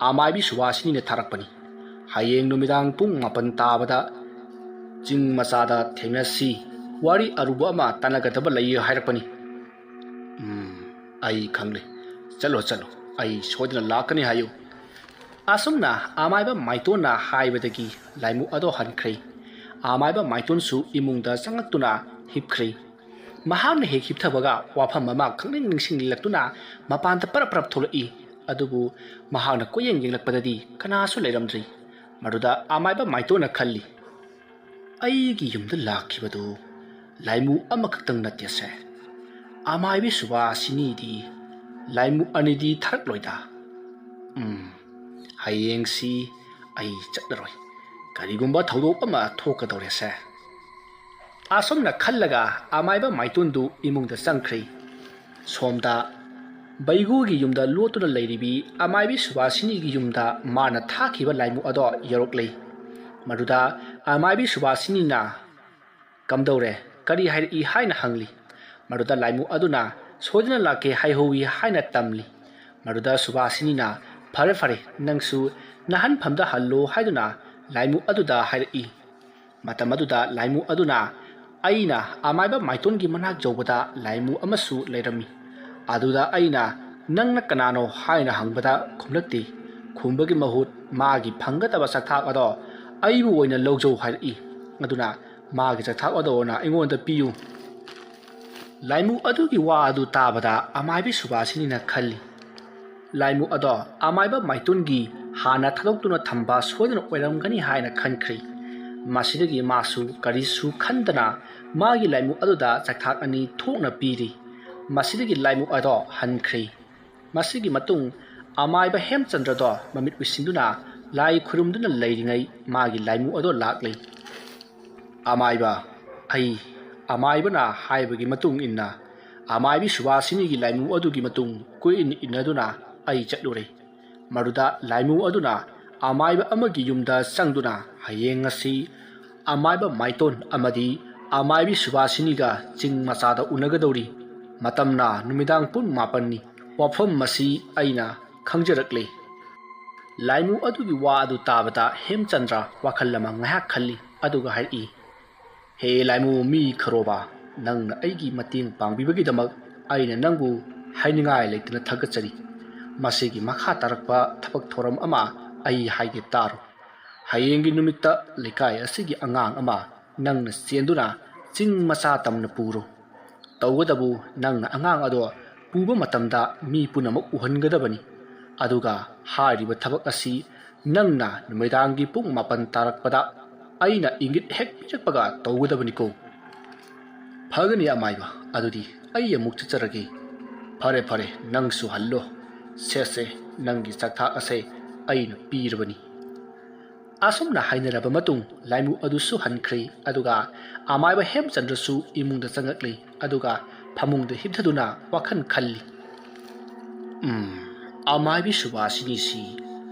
Speaker 1: ꯑꯃꯥꯏꯕꯤ ꯁꯨꯕꯥꯁꯤꯅꯤꯅ ꯊꯥꯔꯛꯄꯅꯤ꯫ ꯍꯌꯦꯡ ꯅꯨꯃꯤꯗꯥꯡ ꯄꯨꯡ 9 ꯇꯥꯕꯗ ꯆꯤꯡ ꯃꯆꯥꯗ ꯊꯦꯡꯅꯁꯤ, ꯋꯥꯔꯤ ꯑꯔꯨꯕ ꯑꯃ ꯇꯥꯟꯅꯒꯗꯕ ꯂꯩꯌꯦ ꯍꯥꯏꯔꯛꯄꯅꯤ꯫ ꯑꯩ ꯈꯪꯂꯦ, ꯆꯠꯂꯣ, ꯑꯩ ꯁꯣꯏꯗꯅ ꯂꯥꯛꯀꯅꯤ ꯍꯥꯏꯌꯨ꯫ ꯑꯁꯨꯝꯅ ꯑꯃꯥꯏꯕ ꯃꯥꯏꯇꯣꯟꯅ ꯍꯥꯏꯕꯗꯒꯤ ꯂꯥꯏꯃꯨ ꯑꯗꯣ ꯍꯟꯈ꯭ꯔꯦ꯫ ꯑꯃꯥꯏꯕ ꯃꯥꯏꯇꯣꯟꯁꯨ ꯏꯃꯨꯡꯗ ꯆꯪꯉꯛꯇꯨꯅ ꯍꯤꯞꯈ꯭ꯔꯦ꯫ ꯃꯍꯥꯛꯅ ꯍꯦꯛ ꯍꯤꯞꯊꯕꯒ ꯋꯥꯐꯝ ꯑꯃ ꯈꯪꯅꯤꯡ ꯅꯤꯡꯁꯤꯡꯂꯛꯇꯨꯅ ꯃꯄꯥꯟꯗ ꯄꯔꯞ ꯊꯣꯛꯂꯛꯏ꯫ ꯑꯗꯨꯕꯨ ꯃꯍꯥꯛꯅ ꯀꯣꯏꯌꯦꯡ ꯌꯦꯡꯂꯛꯄꯗꯗꯤ ꯀꯅꯥꯁꯨ ꯂꯩꯔꯝꯗ꯭ꯔꯤ꯫ ꯃꯗꯨꯗ ꯑꯃꯥꯏꯕ ꯃꯥꯏꯇꯣꯟꯅ ꯈꯜꯂꯤ, ꯑꯩꯒꯤ ꯌꯨꯝꯗ ꯂꯥꯛꯈꯤꯕꯗꯨ ꯂꯥꯏꯃꯨ ꯑꯃꯈꯛꯇꯪ ꯅꯠꯇꯦꯁꯦ꯫ ꯑꯃꯥꯏꯕꯤ ꯁꯨꯕꯥꯁꯤꯅꯤꯗꯤ ꯂꯥꯏꯃꯨ 2ꯗꯤ ꯊꯥꯔꯛꯂꯣꯏꯗ꯫ ꯍꯌꯦꯡꯁꯤ ꯑꯩ ꯆꯠꯂꯔꯣꯏ, ꯀꯔꯤꯒꯨꯝꯕ ꯊꯧꯗꯣꯛ ꯑꯃ ꯊꯣꯛꯀꯗꯧꯔꯦꯁꯦ꯫ ꯑꯁꯨꯝꯅ ꯈꯜꯂꯒ ꯑꯃꯥꯏꯕ ꯃꯥꯏꯇꯣꯟꯗꯨ ꯏꯃꯨꯡꯗ ꯆꯪꯈ꯭ꯔꯦ꯫ ꯁꯣꯝꯗ ꯕꯩꯒꯨꯒꯤ ꯌꯨꯝꯗ ꯂꯣꯠꯇꯨꯅ ꯂꯩꯔꯤꯕꯤ ꯑꯃꯥꯏꯕꯤ ꯁꯨꯕꯥꯁꯤꯅꯤꯒꯤ ꯌꯨꯝꯗ ꯃꯥꯅ ꯊꯥꯈꯤꯕ ꯂꯥꯏꯃꯨ ꯑꯗꯣ ꯌꯧꯔꯛꯂꯦ꯫ ꯃꯗꯨꯗ ꯑꯃꯥꯏꯕꯤ ꯁꯨꯕꯥꯁꯤꯅꯤꯅ ꯀꯝꯗꯧꯔꯦ, ꯀꯔꯤ ꯍꯥꯏꯔꯛꯏ ꯍꯥꯏꯅ ꯍꯪꯂꯤ꯫ ꯃꯗꯨꯗ ꯂꯥꯏꯃꯨ ꯑꯗꯨꯅ ꯁꯣꯏꯗꯅ ꯂꯥꯛꯀꯦ ꯍꯥꯏꯍꯧꯏ ꯍꯥꯏꯅ ꯇꯝꯂꯤ꯫ ꯃꯗꯨꯗ ꯁꯨꯕꯥꯁꯤꯅꯤꯅ ꯐꯔꯦ ꯅꯪꯁꯨ ꯅꯍꯟꯐꯝꯗ ꯍꯜꯂꯣ ꯍꯥꯏꯗꯨꯅ ꯂꯥꯏꯃꯨ ꯑꯗꯨꯗ ꯍꯥꯏꯔꯛꯏ꯫ ꯃꯇꯝ ꯑꯗꯨꯗ ꯂꯥꯏꯃꯨ ꯑꯗꯨꯅ ꯑꯩꯅ ꯑꯃꯥꯏꯕ ꯃꯥꯏꯇꯣꯟꯒꯤ ꯃꯅꯥꯛ ꯌꯧꯕꯗ ꯂꯥꯏꯃꯨ ꯑꯃꯁꯨ ꯂꯩꯔꯝꯃꯤ꯫ ꯑꯗꯨꯗ ꯑꯩꯅ ꯅꯪꯅ ꯀꯅꯥꯅꯣ ꯍꯥꯏꯅ ꯍꯪꯕꯗ ꯈꯨꯝꯂꯛꯇꯦ꯫ ꯈꯨꯝꯕꯒꯤ ꯃꯍꯨꯠ ꯃꯥꯒꯤ ꯐꯪꯒꯗꯕ ꯆꯥꯛꯊꯥꯛ ꯑꯗꯣ ꯑꯩꯕꯨ ꯑꯣꯏꯅ ꯂꯧꯖꯧ ꯍꯥꯏꯔꯛꯏ꯫ ꯑꯗꯨꯅ ꯃꯥꯒꯤ ꯆꯥꯛꯊꯥꯛ ꯑꯗꯣꯅ ꯑꯩꯉꯣꯟꯗ ꯄꯤꯌꯨ꯫ ꯂꯥꯏꯃꯨ ꯑꯗꯨꯒꯤ ꯋꯥ ꯑꯗꯨ ꯇꯥꯕꯗ ꯑꯃꯥꯏꯕꯤ ꯁꯨꯕꯥꯁꯤꯅꯤꯅ ꯈꯜꯂꯤ, ꯂꯥꯏꯃꯨ ꯑꯗꯣ ꯑꯃꯥꯏꯕ ꯃꯥꯏꯇꯣꯟꯒꯤ ꯍꯥꯟꯅ ꯊꯥꯗꯣꯛꯇꯨꯅ ꯊꯝꯕ ꯁꯣꯏꯗꯅ ꯑꯣꯏꯔꯝꯒꯅꯤ ꯍꯥꯏꯅ ꯈꯟꯈ꯭ꯔꯦ꯫ ꯃꯁꯤꯗꯒꯤ ꯃꯥꯁꯨ ꯀꯔꯤꯁꯨ ꯈꯟꯗꯅ ꯃꯥꯒꯤ ꯂꯥꯏꯃꯨ ꯑꯗꯨꯗ ꯆꯥꯛꯊꯥꯛ 2 ꯊꯣꯛꯅ ꯄꯤꯔꯤ꯫ ꯃꯁꯤꯗꯒꯤ ꯂꯥꯏꯃꯨ ꯑꯗꯣ ꯍꯟꯈ꯭ꯔꯦ꯫ ꯃꯁꯤꯒꯤ ꯃꯇꯨꯡ ꯑꯃꯥꯏꯕ ꯍꯦꯝꯆꯟꯗ꯭ꯔꯗꯣ ꯃꯃꯤꯠ ꯎꯏꯁꯤꯟꯗꯨꯅ ꯂꯥꯏ ꯈꯨꯔꯨꯝꯗꯨꯅ ꯂꯩꯔꯤꯉꯩ ꯃꯥꯒꯤ ꯂꯥꯏꯃꯨ ꯑꯗꯣ ꯂꯥꯛꯂꯦ꯫ ꯑꯃꯥꯏꯕ, ꯑꯩ ꯑꯃꯥꯏꯕꯅ ꯍꯥꯏꯕꯒꯤ ꯃꯇꯨꯡ ꯏꯟꯅ ꯑꯃꯥꯏꯕꯤ ꯁꯨꯕꯥꯁꯤꯅꯤꯒꯤ ꯂꯥꯏꯃꯨ ꯑꯗꯨꯒꯤ ꯃꯇꯨꯡ ꯀꯣꯏꯏꯟ ꯏꯟꯅꯗꯨꯅ ꯑꯩ ꯆꯠꯂꯨꯔꯦ꯫ ꯃꯗꯨꯗ ꯂꯥꯏꯃꯨ ꯑꯗꯨꯅ ꯑꯃꯥꯏꯕ ꯑꯃꯒꯤ ꯌꯨꯝꯗ ꯆꯪꯗꯨꯅ ꯍꯌꯦꯡ ꯉꯁꯤ ꯑꯃꯥꯏꯕ ꯃꯥꯏꯇꯣꯟ ꯑꯃꯗꯤ ꯑꯃꯥꯏꯕꯤ ꯁꯨꯕꯥꯁꯤꯅꯤꯒ ꯆꯤꯡ ꯃꯆꯥꯗ ꯎꯅꯒꯗꯧꯔꯤ꯫ ꯃꯇꯝꯅ ꯅꯨꯃꯤꯗꯥꯡ ꯄꯨꯡ 9ꯅꯤ꯫ ꯋꯥꯐꯝ ꯑꯁꯤ ꯑꯩꯅ ꯈꯪꯖꯔꯛꯂꯦ꯫ ꯂꯥꯏꯃꯨ ꯑꯗꯨꯒꯤ ꯋꯥ ꯑꯗꯨ ꯇꯥꯕꯗ ꯍꯦꯝꯆꯟꯗ꯭ꯔ ꯋꯥꯈꯜ ꯑꯃ ꯉꯥꯏꯍꯥꯛ ꯈꯜꯂꯤ꯫ ꯑꯗꯨꯒ ꯍꯥꯏꯔꯛꯏ, ꯍꯦ ꯂꯥꯏꯃꯨ ꯃꯤ ꯈꯔꯣꯕ, ꯅꯪꯅ ꯑꯩꯒꯤ ꯃꯇꯦꯡ ꯄꯥꯡꯕꯤꯕꯒꯤꯗꯃꯛ ꯑꯩꯅ ꯅꯪꯕꯨ ꯍꯥꯏꯅꯤꯡꯉꯥꯏ ꯂꯩꯇꯅ ꯊꯥꯒꯠꯆꯔꯤ꯫ ꯃꯁꯤꯒꯤ ꯃꯈꯥ ꯇꯥꯔꯛꯄ ꯊꯕꯛ ꯊꯧꯔꯝ ꯑꯃ ꯑꯩ ꯍꯥꯏꯒꯦ ꯇꯥꯔꯣ꯫ ꯍꯌꯦꯡꯒꯤ ꯅꯨꯃꯤꯠꯇ ꯂꯩꯀꯥꯏ ꯑꯁꯤꯒꯤ ꯑꯉꯥꯡ ꯑꯃ ꯅꯪꯅ ꯆꯦꯟꯗꯨꯅ ꯆꯤꯡ ꯃꯆꯥ ꯇꯝꯅ ꯄꯨꯔꯣ꯫ ꯇꯧꯕꯇꯕꯨ ꯅꯪꯅ ꯑꯉꯥꯡ ꯑꯗꯣ ꯄꯨꯕ ꯃꯇꯝꯗ ꯃꯤ ꯄꯨꯝꯅꯃꯛ ꯎꯍꯟꯒꯗꯕꯅꯤ꯫ ꯑꯗꯨꯒ ꯍꯥꯏꯔꯤꯕ ꯊꯕꯛ ꯑꯁꯤ ꯅꯪꯅ ꯅꯨꯃꯤꯗꯥꯡꯒꯤ ꯄꯨꯡ 9 ꯇꯥꯔꯛꯄꯗ ꯑꯩꯅ ꯏꯪꯒꯤꯠ ꯍꯦꯛ ꯄꯤꯔꯛꯄꯒ ꯇꯧꯒꯗꯕꯅꯤꯀꯣ꯫ ꯐꯒꯅꯤ ꯑꯃꯥꯏꯕ, ꯑꯗꯨꯗꯤ ꯑꯩ ꯑꯃꯨꯛ ꯆꯠꯆꯔꯒꯦ꯫ ꯐꯔꯦ ꯅꯪꯁꯨ ꯍꯜꯂꯣ꯫ ꯁꯦ ꯅꯪꯒꯤ ꯆꯥꯛꯊꯥꯛ ꯑꯁꯦ ꯑꯩꯅ ꯄꯤꯔꯕꯅꯤ꯫ ꯑꯁꯨꯝꯅ ꯍꯥꯏꯅꯔꯕ ꯃꯇꯨꯡ ꯂꯥꯏꯃꯨ ꯑꯗꯨꯁꯨ ꯍꯟꯈ꯭ꯔꯦ꯫ ꯑꯗꯨꯒ ꯑꯃꯥꯏꯕ ꯍꯦꯝꯆꯟꯗ꯭ꯔꯁꯨ ꯏꯃꯨꯡꯗ ꯆꯪꯉꯛꯂꯦ꯫ ꯑꯗꯨꯒ ꯐꯃꯨꯡꯗ ꯍꯤꯞꯊꯗꯨꯅ ꯋꯥꯈꯜ ꯈꯜꯂꯤ, ꯑꯃꯥꯏꯕꯤ ꯁꯨꯕꯥꯁꯤꯅꯤꯁꯤ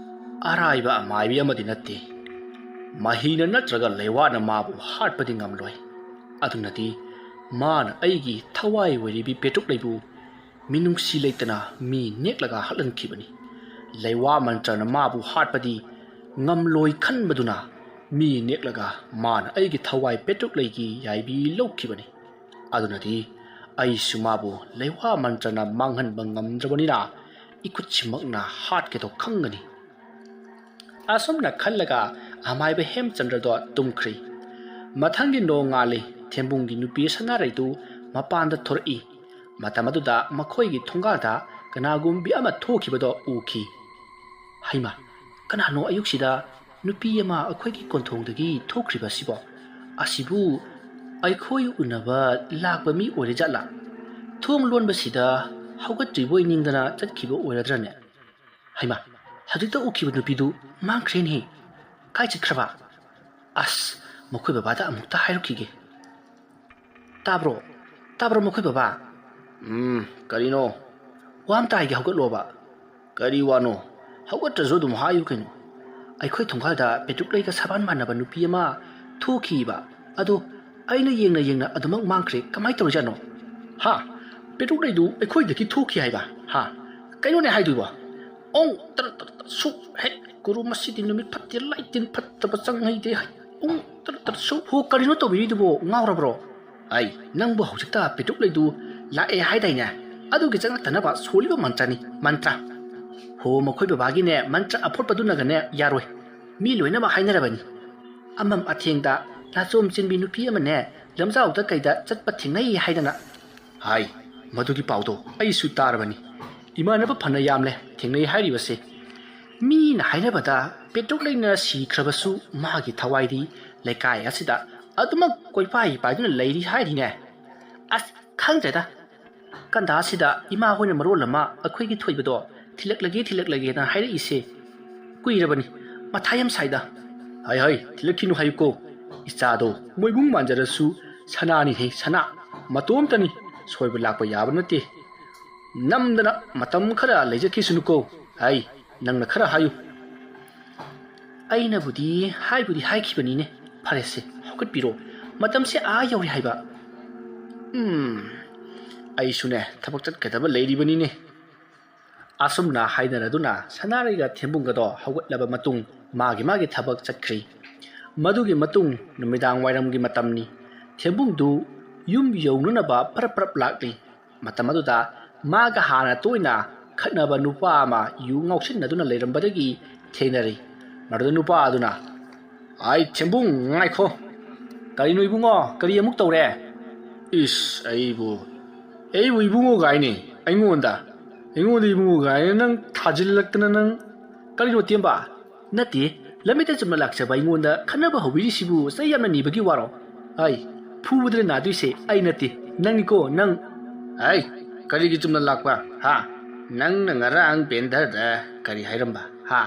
Speaker 1: ꯑꯔꯥꯏꯕ ꯑꯃꯥꯏꯕꯤ ꯑꯃꯗꯤ ꯅꯠꯇꯦ꯫ ꯃꯍꯤꯅ ꯅꯠꯇ꯭ꯔꯒ ꯂꯩꯋꯥꯅ ꯃꯥꯕꯨ ꯍꯥꯠꯄꯗꯤ ꯉꯝꯂꯣꯏ꯫ ꯑꯗꯨꯅꯗꯤ ꯃꯥꯅ ꯑꯩꯒꯤ ꯊꯋꯥꯏ ꯑꯣꯏꯔꯤꯕꯤ ꯄꯦꯇ꯭ꯔꯣꯛꯂꯩꯕꯨ ꯃꯤꯅꯨꯡꯁꯤ ꯂꯩꯇꯅ ꯃꯤ ꯅꯦꯛꯂꯒ ꯍꯥꯠꯍꯟꯈꯤꯕꯅꯤ꯫ ꯂꯩꯋꯥ ꯃꯟꯇ꯭ꯔꯅ ꯃꯥꯕꯨ ꯍꯥꯠꯄꯗꯤ ꯉꯝꯂꯣꯏ ꯈꯟꯕꯗꯨꯅ ꯃꯤ ꯅꯦꯛꯂꯒ ꯃꯥꯅ ꯑꯩꯒꯤ ꯊꯋꯥꯏ ꯄꯦꯇ꯭ꯔꯨꯛꯂꯩꯒꯤ ꯌꯥꯏꯕꯤ ꯂꯧꯈꯤꯕꯅꯤ ꯑꯗꯨꯅꯗꯤ ꯑꯩꯁꯨ ꯃꯥꯕꯨ ꯂꯩꯋꯥ ꯃꯟꯇ꯭ꯔꯅ ꯃꯥꯡꯍꯟꯕ ꯉꯝꯗ꯭ꯔꯕꯅꯤꯅ 이쿠치먹나 핫게도 ꯈꯪꯒꯅꯤ ꯑꯁꯨꯝꯅ ꯈꯜꯂꯒ ꯑꯃꯥꯏꯕ ꯍꯦꯝꯆꯟꯗ꯭ꯔꯗꯣ ꯇꯨꯝꯈ꯭ꯔꯤ ꯃꯊꯪꯒꯤ ꯅꯣꯡꯉꯥꯜꯂꯤ ꯊꯦꯝꯕꯨꯡꯒꯤ ꯅꯨꯄꯤ ꯁꯅꯥꯔꯩꯗꯨ ꯃꯄꯥꯟꯗ ꯊꯣꯔꯛꯏ ꯃꯇꯝ ꯑꯗꯨꯗ ꯃꯈꯣꯏꯒꯤ ꯊꯣꯡꯒꯥꯜꯗ ꯀꯅꯥꯒꯨꯝꯕꯤ ꯑꯃ ꯊꯣꯛꯈꯤꯕꯗꯣ ꯎꯈꯤ ꯍꯩꯃꯥ ꯀꯅꯥꯅꯣ ꯑꯌꯨꯛꯁꯤꯗ ꯅꯨꯄꯤ ꯑꯃ ꯑꯩꯈꯣꯏꯒꯤ ꯀꯣꯟꯊꯣꯡꯗꯒꯤ ꯊꯣꯛꯈ꯭ꯔꯤꯕꯁꯤꯕꯣ ꯑꯁꯤꯕꯨ ꯑꯩꯈꯣꯏ ꯎꯅꯕ ꯂꯥꯛꯄ ꯃꯤ ꯑꯣꯏꯔꯖꯥꯠꯂꯥ ꯊꯣꯡ ꯂꯣꯟꯕꯁꯤꯗ ꯍꯧꯒꯠꯇ꯭ꯔꯤꯕꯣꯏ ꯅꯤꯡꯗꯅ ꯆꯠꯈꯤꯕ ꯑꯣꯏꯔꯗ꯭ꯔꯅꯦ ꯍꯩꯃꯥ ꯍꯧꯖꯤꯛꯇ ꯎꯈꯤꯕ ꯅꯨꯄꯤꯗꯨ ꯃꯥꯡꯈ꯭ꯔꯦꯅꯦ ꯀꯥꯏ ꯆꯠꯈ꯭ꯔꯕ ꯑꯁ ꯃꯈꯣꯏ ꯕꯕꯥꯗ ꯑꯃꯨꯛꯇ ꯍꯥꯏꯔꯛꯈꯤꯒꯦ ꯇꯥꯕ꯭ꯔꯣ ꯃꯈꯣꯏ ꯕꯕꯥ ꯀꯔꯤꯅꯣ ꯋꯥ ꯑꯝꯇ ꯍꯥꯏꯒꯦ ꯍꯧꯒꯠꯂꯣꯕ ꯀꯔꯤ ꯋꯥꯅꯣ ꯍꯧꯒꯠꯇ꯭ꯔꯁꯨ ꯑꯗꯨꯝ ꯍꯥꯏꯌꯨ ꯀꯩꯅꯣ ꯑꯩꯈꯣꯏ ꯊꯣꯡꯒꯥꯜꯗ ꯄꯦꯇ꯭ꯔꯨꯛꯂꯩꯒ ꯁꯥꯕꯥꯟ ꯃꯥꯟꯅꯕ ꯅꯨꯄꯤ ꯑꯃ ꯊꯣꯛꯈꯤꯕ ꯑꯗꯣ ꯑꯩꯅ ꯌꯦꯡꯅ ꯑꯗꯨꯃꯛ ꯃꯥꯡꯈ꯭ꯔꯦ ꯀꯃꯥꯏꯅ ꯇꯧꯔꯤꯖꯥꯠꯅꯣ ꯍꯥ ꯄꯦꯇ꯭ꯔꯨꯛꯂꯩꯗꯨ ꯑꯩꯈꯣꯏꯗꯒꯤ ꯊꯣꯛꯈꯤ ꯍꯥꯏꯕ ꯍꯥ ꯀꯩꯅꯣꯅꯦ ꯍꯥꯏꯗꯣꯏꯕ ꯑꯣꯡ ꯁꯨ ꯍꯦꯛ ꯒꯨꯔꯨ ꯃꯁꯤꯗꯤ ꯅꯨꯃꯤꯠ ꯐꯠꯇꯦ ꯂꯩꯇꯤꯟ ꯐꯠꯇꯕ ꯆꯪꯍꯩꯗꯦ ꯑꯣꯡ ꯁꯨ ꯍꯣ ꯀꯔꯤꯅꯣ ꯇꯧꯕꯤꯔꯤꯗꯨꯕꯣ ꯉꯥꯎꯔꯕ꯭ꯔꯣ ꯑꯩ ꯅꯪꯕꯨ ꯍꯧꯖꯤꯛꯇ ꯄꯦꯇ꯭ꯔꯨꯛꯂꯩꯗꯨ ꯂꯥꯛꯑꯦ ꯍꯥꯏꯗꯥꯏꯅꯦ ꯑꯗꯨꯒꯤ ꯆꯪꯉꯛꯇꯅꯕ ꯁꯣꯜꯂꯤꯕ ꯃꯟꯇ꯭ꯔ ꯍꯣ ꯃꯈꯣꯏ ꯕꯕꯥꯒꯤꯅꯦ ꯃꯟꯇ꯭ꯔ ꯑꯐꯣꯠꯄꯗꯨꯅꯒꯅꯦ ꯌꯥꯔꯣꯏ ꯃꯤ ꯂꯣꯏꯅꯃꯛ ꯍꯥꯏꯅꯔꯕꯅꯤ ꯑꯃꯝ ꯑꯊꯦꯡꯗ ꯅꯥꯆꯣꯝ ꯆꯤꯟꯕꯤ ꯅꯨꯄꯤ ꯑꯃꯅꯦ ꯂꯝꯖꯥꯎꯗ ꯀꯩꯗ ꯆꯠꯄ ꯊꯦꯡꯅꯩ ꯍꯥꯏꯗꯅ ꯍꯥꯏ ꯃꯗꯨꯒꯤ ꯄꯥꯎꯗꯣ ꯑꯩꯁꯨ ꯇꯥꯔꯕꯅꯤ ꯏꯃꯥꯟꯅꯕ ꯐꯅ ꯌꯥꯝꯂꯦ ꯊꯦꯡꯅꯩ ꯍꯥꯏꯔꯤꯕꯁꯦ ꯃꯤꯅ ꯍꯥꯏꯅꯕꯗ ꯄꯦꯇ꯭ꯔꯨꯛꯂꯩꯅ ꯁꯤꯈ꯭ꯔꯕꯁꯨ ꯃꯥꯒꯤ ꯊꯋꯥꯏꯗꯤ ꯂꯩꯀꯥꯏ ꯑꯁꯤꯗ ꯑꯗꯨꯃꯛ ꯀꯣꯏꯄꯥꯏ ꯄꯥꯏꯗꯨꯅ ꯂꯩꯔꯤ ꯍꯥꯏꯔꯤꯅꯦ ꯑꯁ ꯈꯪꯗ꯭ꯔꯦꯗ ꯀꯟꯗꯥꯁꯤꯗ ꯏꯃꯥ ꯍꯣꯏꯅ ꯃꯔꯣꯜ ꯑꯃ ꯑꯩꯈꯣꯏꯒꯤ ꯊꯣꯏꯕꯗꯣ ꯊꯤꯜꯂꯛꯂꯒꯦꯅ ꯍꯥꯏꯔꯛꯏꯁꯦ ꯀꯨꯏꯔꯕꯅꯤ ꯃꯊꯥ ꯌꯥꯝ ꯁꯥꯏꯗ ꯍꯩ ꯊꯤꯜꯂꯛꯈꯤꯅꯨ ꯍꯥꯏꯌꯨꯀꯣ ꯏꯆꯥꯗꯣ ꯃꯣꯏꯕꯨꯡ ꯃꯥꯟꯖꯔꯁꯨ ꯁꯅꯥꯅꯤꯍꯦ ꯁꯅꯥ ꯃꯇꯣꯝꯇꯅꯤ ꯁꯣꯏꯕ ꯂꯥꯛꯄ ꯌꯥꯕ ꯅꯠꯇꯦ ꯅꯝꯗꯅ ꯃꯇꯝ ꯈꯔ ꯂꯩꯖꯈꯤꯁꯅꯨꯀꯣ ꯍꯩ ꯅꯪꯅ ꯈꯔ ꯍꯥꯏꯌꯨ ꯑꯩꯅꯕꯨꯗꯤ ꯍꯥꯏꯈꯤꯕꯅꯤꯅꯦ ꯐꯔꯦꯁꯦ ꯍꯧꯒꯠꯄꯤꯔꯣ ꯃꯇꯝꯁꯦ ꯌꯧꯔꯦ ꯍꯥꯏꯕ ꯑꯩꯁꯨꯅꯦ ꯊꯕꯛ ꯆꯠꯀꯗꯕ ꯂꯩꯔꯤꯕꯅꯤꯅꯦ ꯑꯁꯨꯝꯅ ꯍꯥꯏꯅꯔꯗꯨꯅ ꯁꯅꯥꯔꯩꯒ ꯊꯦꯝꯕꯨꯡꯒꯗꯣ ꯍꯧꯒꯠꯂꯕ ꯃꯇꯨꯡ ꯃꯥꯒꯤ ꯊꯕꯛ ꯆꯠꯈ꯭ꯔꯤ ꯃꯗꯨꯒꯤ ꯃꯇꯨꯡ ꯅꯨꯃꯤꯗꯥꯡ ꯋꯥꯏꯔꯝꯒꯤ ꯃꯇꯝꯅꯤ ꯊꯦꯝꯕꯨꯡꯗꯨ ꯌꯨꯝ ꯌꯧꯅꯅꯕ ꯄꯔꯞ ꯂꯥꯛꯂꯤ ꯃꯇꯝ ꯑꯗꯨꯗ 마가 하나 또이나 ꯈꯠꯅꯕ 누파 ama yu ngausinaduna leirambadagi theinari maruda nupa aduna ai thembung ngaikho kari no ibungo kari amuk tawre is aibu ibungo gaini aingonda ibungo gaini nang thajillakna nang kari no tiamba nati lamita chumna lakchaba aingonda khanaba hobiri sibu sai yamna nibagi waro ai phubudre na duise ai nati nangiko nang ai kari gi chumna lakwa ha nang ngarang pendada kari hairamba ha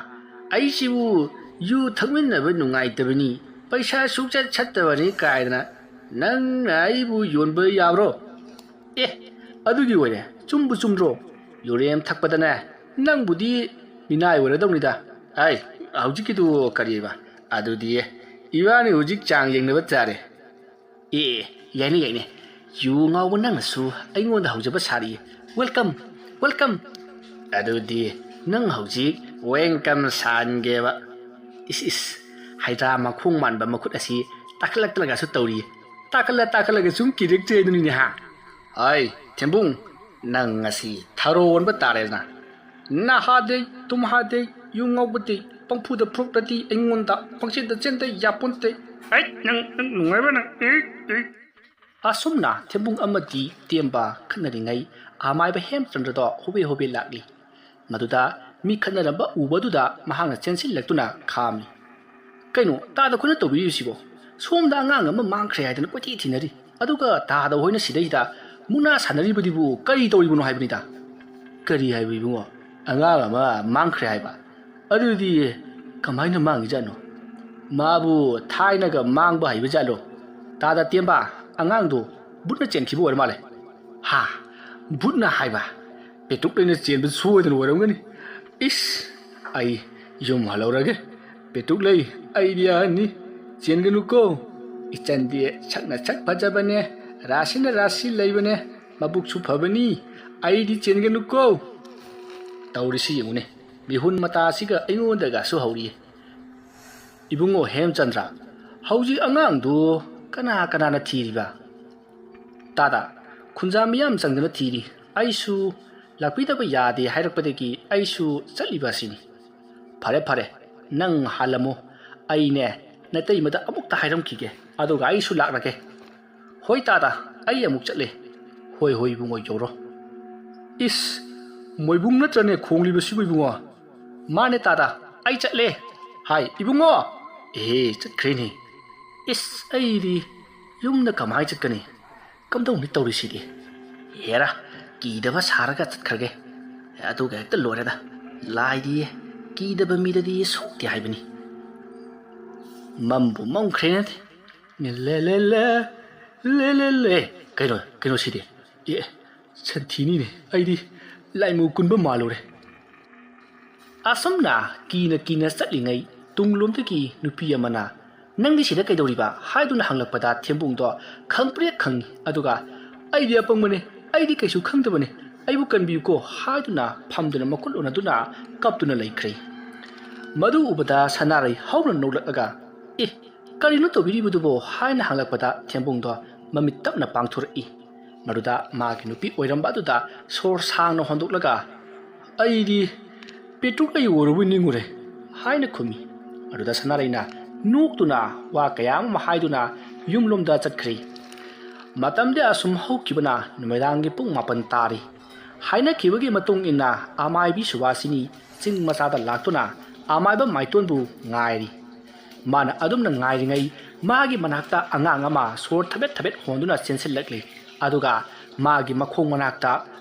Speaker 1: aisibu yu thangminaba nungaitabani paisa sukcha chattabani kaidana nang aibu yonba yabro adugi wore chumbu chumdro yorem thakpadana nang budi minai wore dongnida ai haujikidu kariba adudi iwani hujik chang yengnaba chare yaine yu ngawba nangsu aingonda haujaba sari welcome adudi nang haujik welcome sangeba is haida makhung manba makhut asi takalak su tawri takala sum kirik cheduni ni ha ai thembung nang asi tharon ba tare na hade tum hade yu ngawbati pangphuda phrokdati aingonda pangchida chente yapunte ai nang nungaiba nang asumna thembung amati temba khanari amaiba hemchandra hobe lakli maduda mi khanaramba ubaduda mahangna chensil laktuna khami kaino ta da khuna tobi sibo somda angang ama mangkhre haidana koti thinari aduga ta da hoina sidaida muna sanari budibu kari toribuno haibnida kari haibibungo angang ama mangkhre haiba adudi kamaina mangi jano mabu thaina ga mangba haiba jalo ta da temba angang do butna chenkhibo war male ha butna haiba petuk lena chenbu suodan waramgani is ai yum halorage petuk lei idea ni chenganu ko ichandi chakna chak bajabane rasina rasi leibane mabuk su phabani aidi chenganu ko taurisi yune ꯃꯤꯍꯨꯟ ꯃꯇꯥꯁꯤꯒ ꯑꯩꯉꯣꯟꯗꯒꯁꯨ ꯍꯧꯔꯤ ꯏꯕꯨꯡꯉꯣ ꯍꯦꯝꯆꯟꯗ꯭ꯔ ꯍꯧꯖꯤꯛ ꯑꯉꯥꯡꯗꯨ ꯀꯅꯥꯅ ꯊꯤꯔꯤꯕ ꯇꯥꯗ ꯈꯨꯟꯖꯥ ꯃꯤꯌꯥꯝ ꯆꯪꯗꯅ ꯊꯤꯔꯤ ꯑꯩꯁꯨ ꯂꯥꯛꯄꯤꯗꯕ ꯌꯥꯗꯦ ꯍꯥꯏꯔꯛꯄꯗꯒꯤ ꯑꯩꯁꯨ ꯆꯠꯂꯤꯕ ꯑꯁꯤꯅꯤ ꯐꯔꯦ ꯅꯪ ꯍꯥꯜꯂꯝꯃꯨ ꯑꯩꯅꯦ ꯅꯇꯩꯃꯗ ꯑꯃꯨꯛꯇ ꯍꯥꯏꯔꯝꯈꯤꯒꯦ ꯑꯗꯨꯒ ꯑꯩꯁꯨ ꯂꯥꯛꯂꯒꯦ ꯍꯣꯏ ꯇꯥꯗ ꯑꯩ ꯑꯃꯨꯛ ꯆꯠꯂꯦ ꯍꯣꯏ ꯏꯕꯨꯡꯉꯣ ꯌꯧꯔꯣ ꯏꯁ ꯃꯣꯏꯕꯨꯡ ꯅꯠꯇ꯭ꯔꯅꯦ ꯈꯣꯡꯂꯤꯕꯁꯤꯕꯨ ꯏꯕꯨꯡꯉꯣ ꯃꯥꯅꯦ ꯇꯥꯗ ꯑꯩ ꯆꯠꯂꯦ ꯍꯥꯏ ꯏꯕꯨꯡꯉꯣ ꯆꯠꯈ꯭ꯔꯦꯅꯦ ꯏꯁ ꯑꯩꯗꯤ ꯌꯨꯝꯗ ꯀꯃꯥꯏꯅ ꯆꯠꯀꯅꯤ ꯀꯝꯗꯧꯅꯤ ꯇꯧꯔꯤꯁꯤꯗꯤ ꯍꯦꯔꯥ ꯀꯤꯗꯕ ꯁꯥꯔꯒ ꯆꯠꯈ꯭ꯔꯒꯦ ꯑꯗꯨꯒ ꯍꯦꯛꯇ ꯂꯣꯏꯔꯦꯗ ꯂꯥꯏꯗꯤ ꯀꯤꯗꯕ ꯃꯤꯗꯗꯤ ꯁꯣꯛꯇꯦ ꯍꯥꯏꯕꯅꯤ ꯃꯝꯕꯨ ꯃꯝꯈ꯭ꯔꯦꯅꯦ ꯂꯦ ꯀꯩꯅꯣ ꯁꯤꯗꯤ ꯁꯟꯊꯤꯅꯤꯅꯦ ꯑꯩꯗꯤ ꯂꯥꯏꯃꯨ ꯀꯨꯟꯕ ꯃꯥꯜꯂꯨꯔꯦ ꯑꯁꯨꯝꯅ ꯀꯤꯅ ꯆꯠꯂꯤꯉꯩ ꯇꯨꯡꯂꯣꯝꯗꯒꯤ ꯅꯨꯄꯤ ꯑꯃꯅ ꯅꯪꯗꯤ ꯁꯤꯗ ꯀꯩꯗꯧꯔꯤꯕ ꯍꯥꯏꯗꯨꯅ ꯍꯪꯂꯛꯄꯗ ꯊꯦꯝꯕꯨꯡꯗꯣ ꯈꯪꯄ꯭ꯔꯦꯛ ꯈꯪꯉꯤ ꯑꯗꯨꯒ ꯑꯩꯗꯤ ꯑꯄꯪꯕꯅꯦ ꯑꯩꯗꯤ ꯀꯩꯁꯨ ꯈꯪꯗꯕꯅꯦ ꯑꯩꯕꯨ ꯀꯟꯕꯤꯌꯨꯀꯣ ꯍꯥꯏꯗꯨꯅ ꯐꯝꯗꯨꯅ ꯃꯈꯨꯠ ꯎꯅꯗꯨꯅ ꯀꯞꯇꯨꯅ ꯂꯩꯈ꯭ꯔꯦ ꯃꯗꯨ ꯎꯕꯗ ꯁꯅꯥꯔꯩ ꯍꯧꯅ ꯅꯣꯛꯂꯛꯂꯒ ꯀꯔꯤꯅꯣ ꯇꯧꯕꯤꯔꯤꯕꯗꯨꯕꯣ ꯍꯥꯏꯅ ꯍꯪꯂꯛꯄꯗ ꯊꯦꯝꯕꯨꯡꯗꯣ ꯃꯃꯤꯠ ꯇꯞꯅ ꯄꯥꯡꯊꯣꯔꯛꯏ ꯃꯗꯨꯗ ꯃꯥꯒꯤ ꯅꯨꯄꯤ ꯑꯣꯏꯔꯝꯕ ꯑꯗꯨꯗ ꯁꯣꯔ ꯁꯥꯡꯅ ꯍꯣꯟꯗꯣꯛꯂꯒ ꯑꯩꯗꯤ ꯄꯦꯇ꯭ꯔꯨꯛ ꯑꯩ ꯑꯣꯏꯔꯨꯕ ꯅꯤꯡꯉꯨꯔꯦ ꯍꯥꯏꯅ ꯈꯨꯝꯃꯤ ꯑꯗꯨꯗ ꯁꯅꯥꯔꯩꯅ ꯅꯣꯛꯇꯨꯅ ꯋꯥ ꯀꯌꯥ ꯑꯃ ꯍꯥꯏꯗꯨꯅ ꯌꯨꯝꯂꯣꯝꯗ ꯆꯠꯈ꯭ꯔꯦ ꯃꯇꯝꯗꯤ ꯑꯁꯨꯝ ꯍꯧꯈꯤꯕꯅ ꯅꯨꯃꯤꯗꯥꯡꯒꯤ ꯄꯨꯡ 9 ꯇꯥꯔꯤ ꯍꯥꯏꯅꯈꯤꯕꯒꯤ ꯃꯇꯨꯡ ꯏꯟꯅ ꯑꯃꯥꯏꯕꯤ ꯁꯨꯕꯥꯁꯤꯅꯤ ꯆꯤꯡ ꯃꯆꯥꯗ ꯂꯥꯛꯇꯨꯅ ꯑꯃꯥꯏꯕ ꯃꯥꯏꯇꯣꯟꯕꯨ ꯉꯥꯏꯔꯤ ꯃꯥꯅ ꯑꯗꯨꯝꯅ ꯉꯥꯏꯔꯤꯉꯩ ꯃꯥꯒꯤ ꯃꯅꯥꯛꯇ ꯑꯉꯥꯡ ꯑꯃ ꯁꯣꯔ ꯊꯕꯦꯠ ꯍꯣꯟꯗꯨꯅ ꯆꯦꯟꯁꯤꯜꯂꯛꯂꯤ ꯑꯗꯨꯒ ꯃꯥꯒꯤ ꯃꯈꯣꯡ ꯃꯅꯥꯛꯇ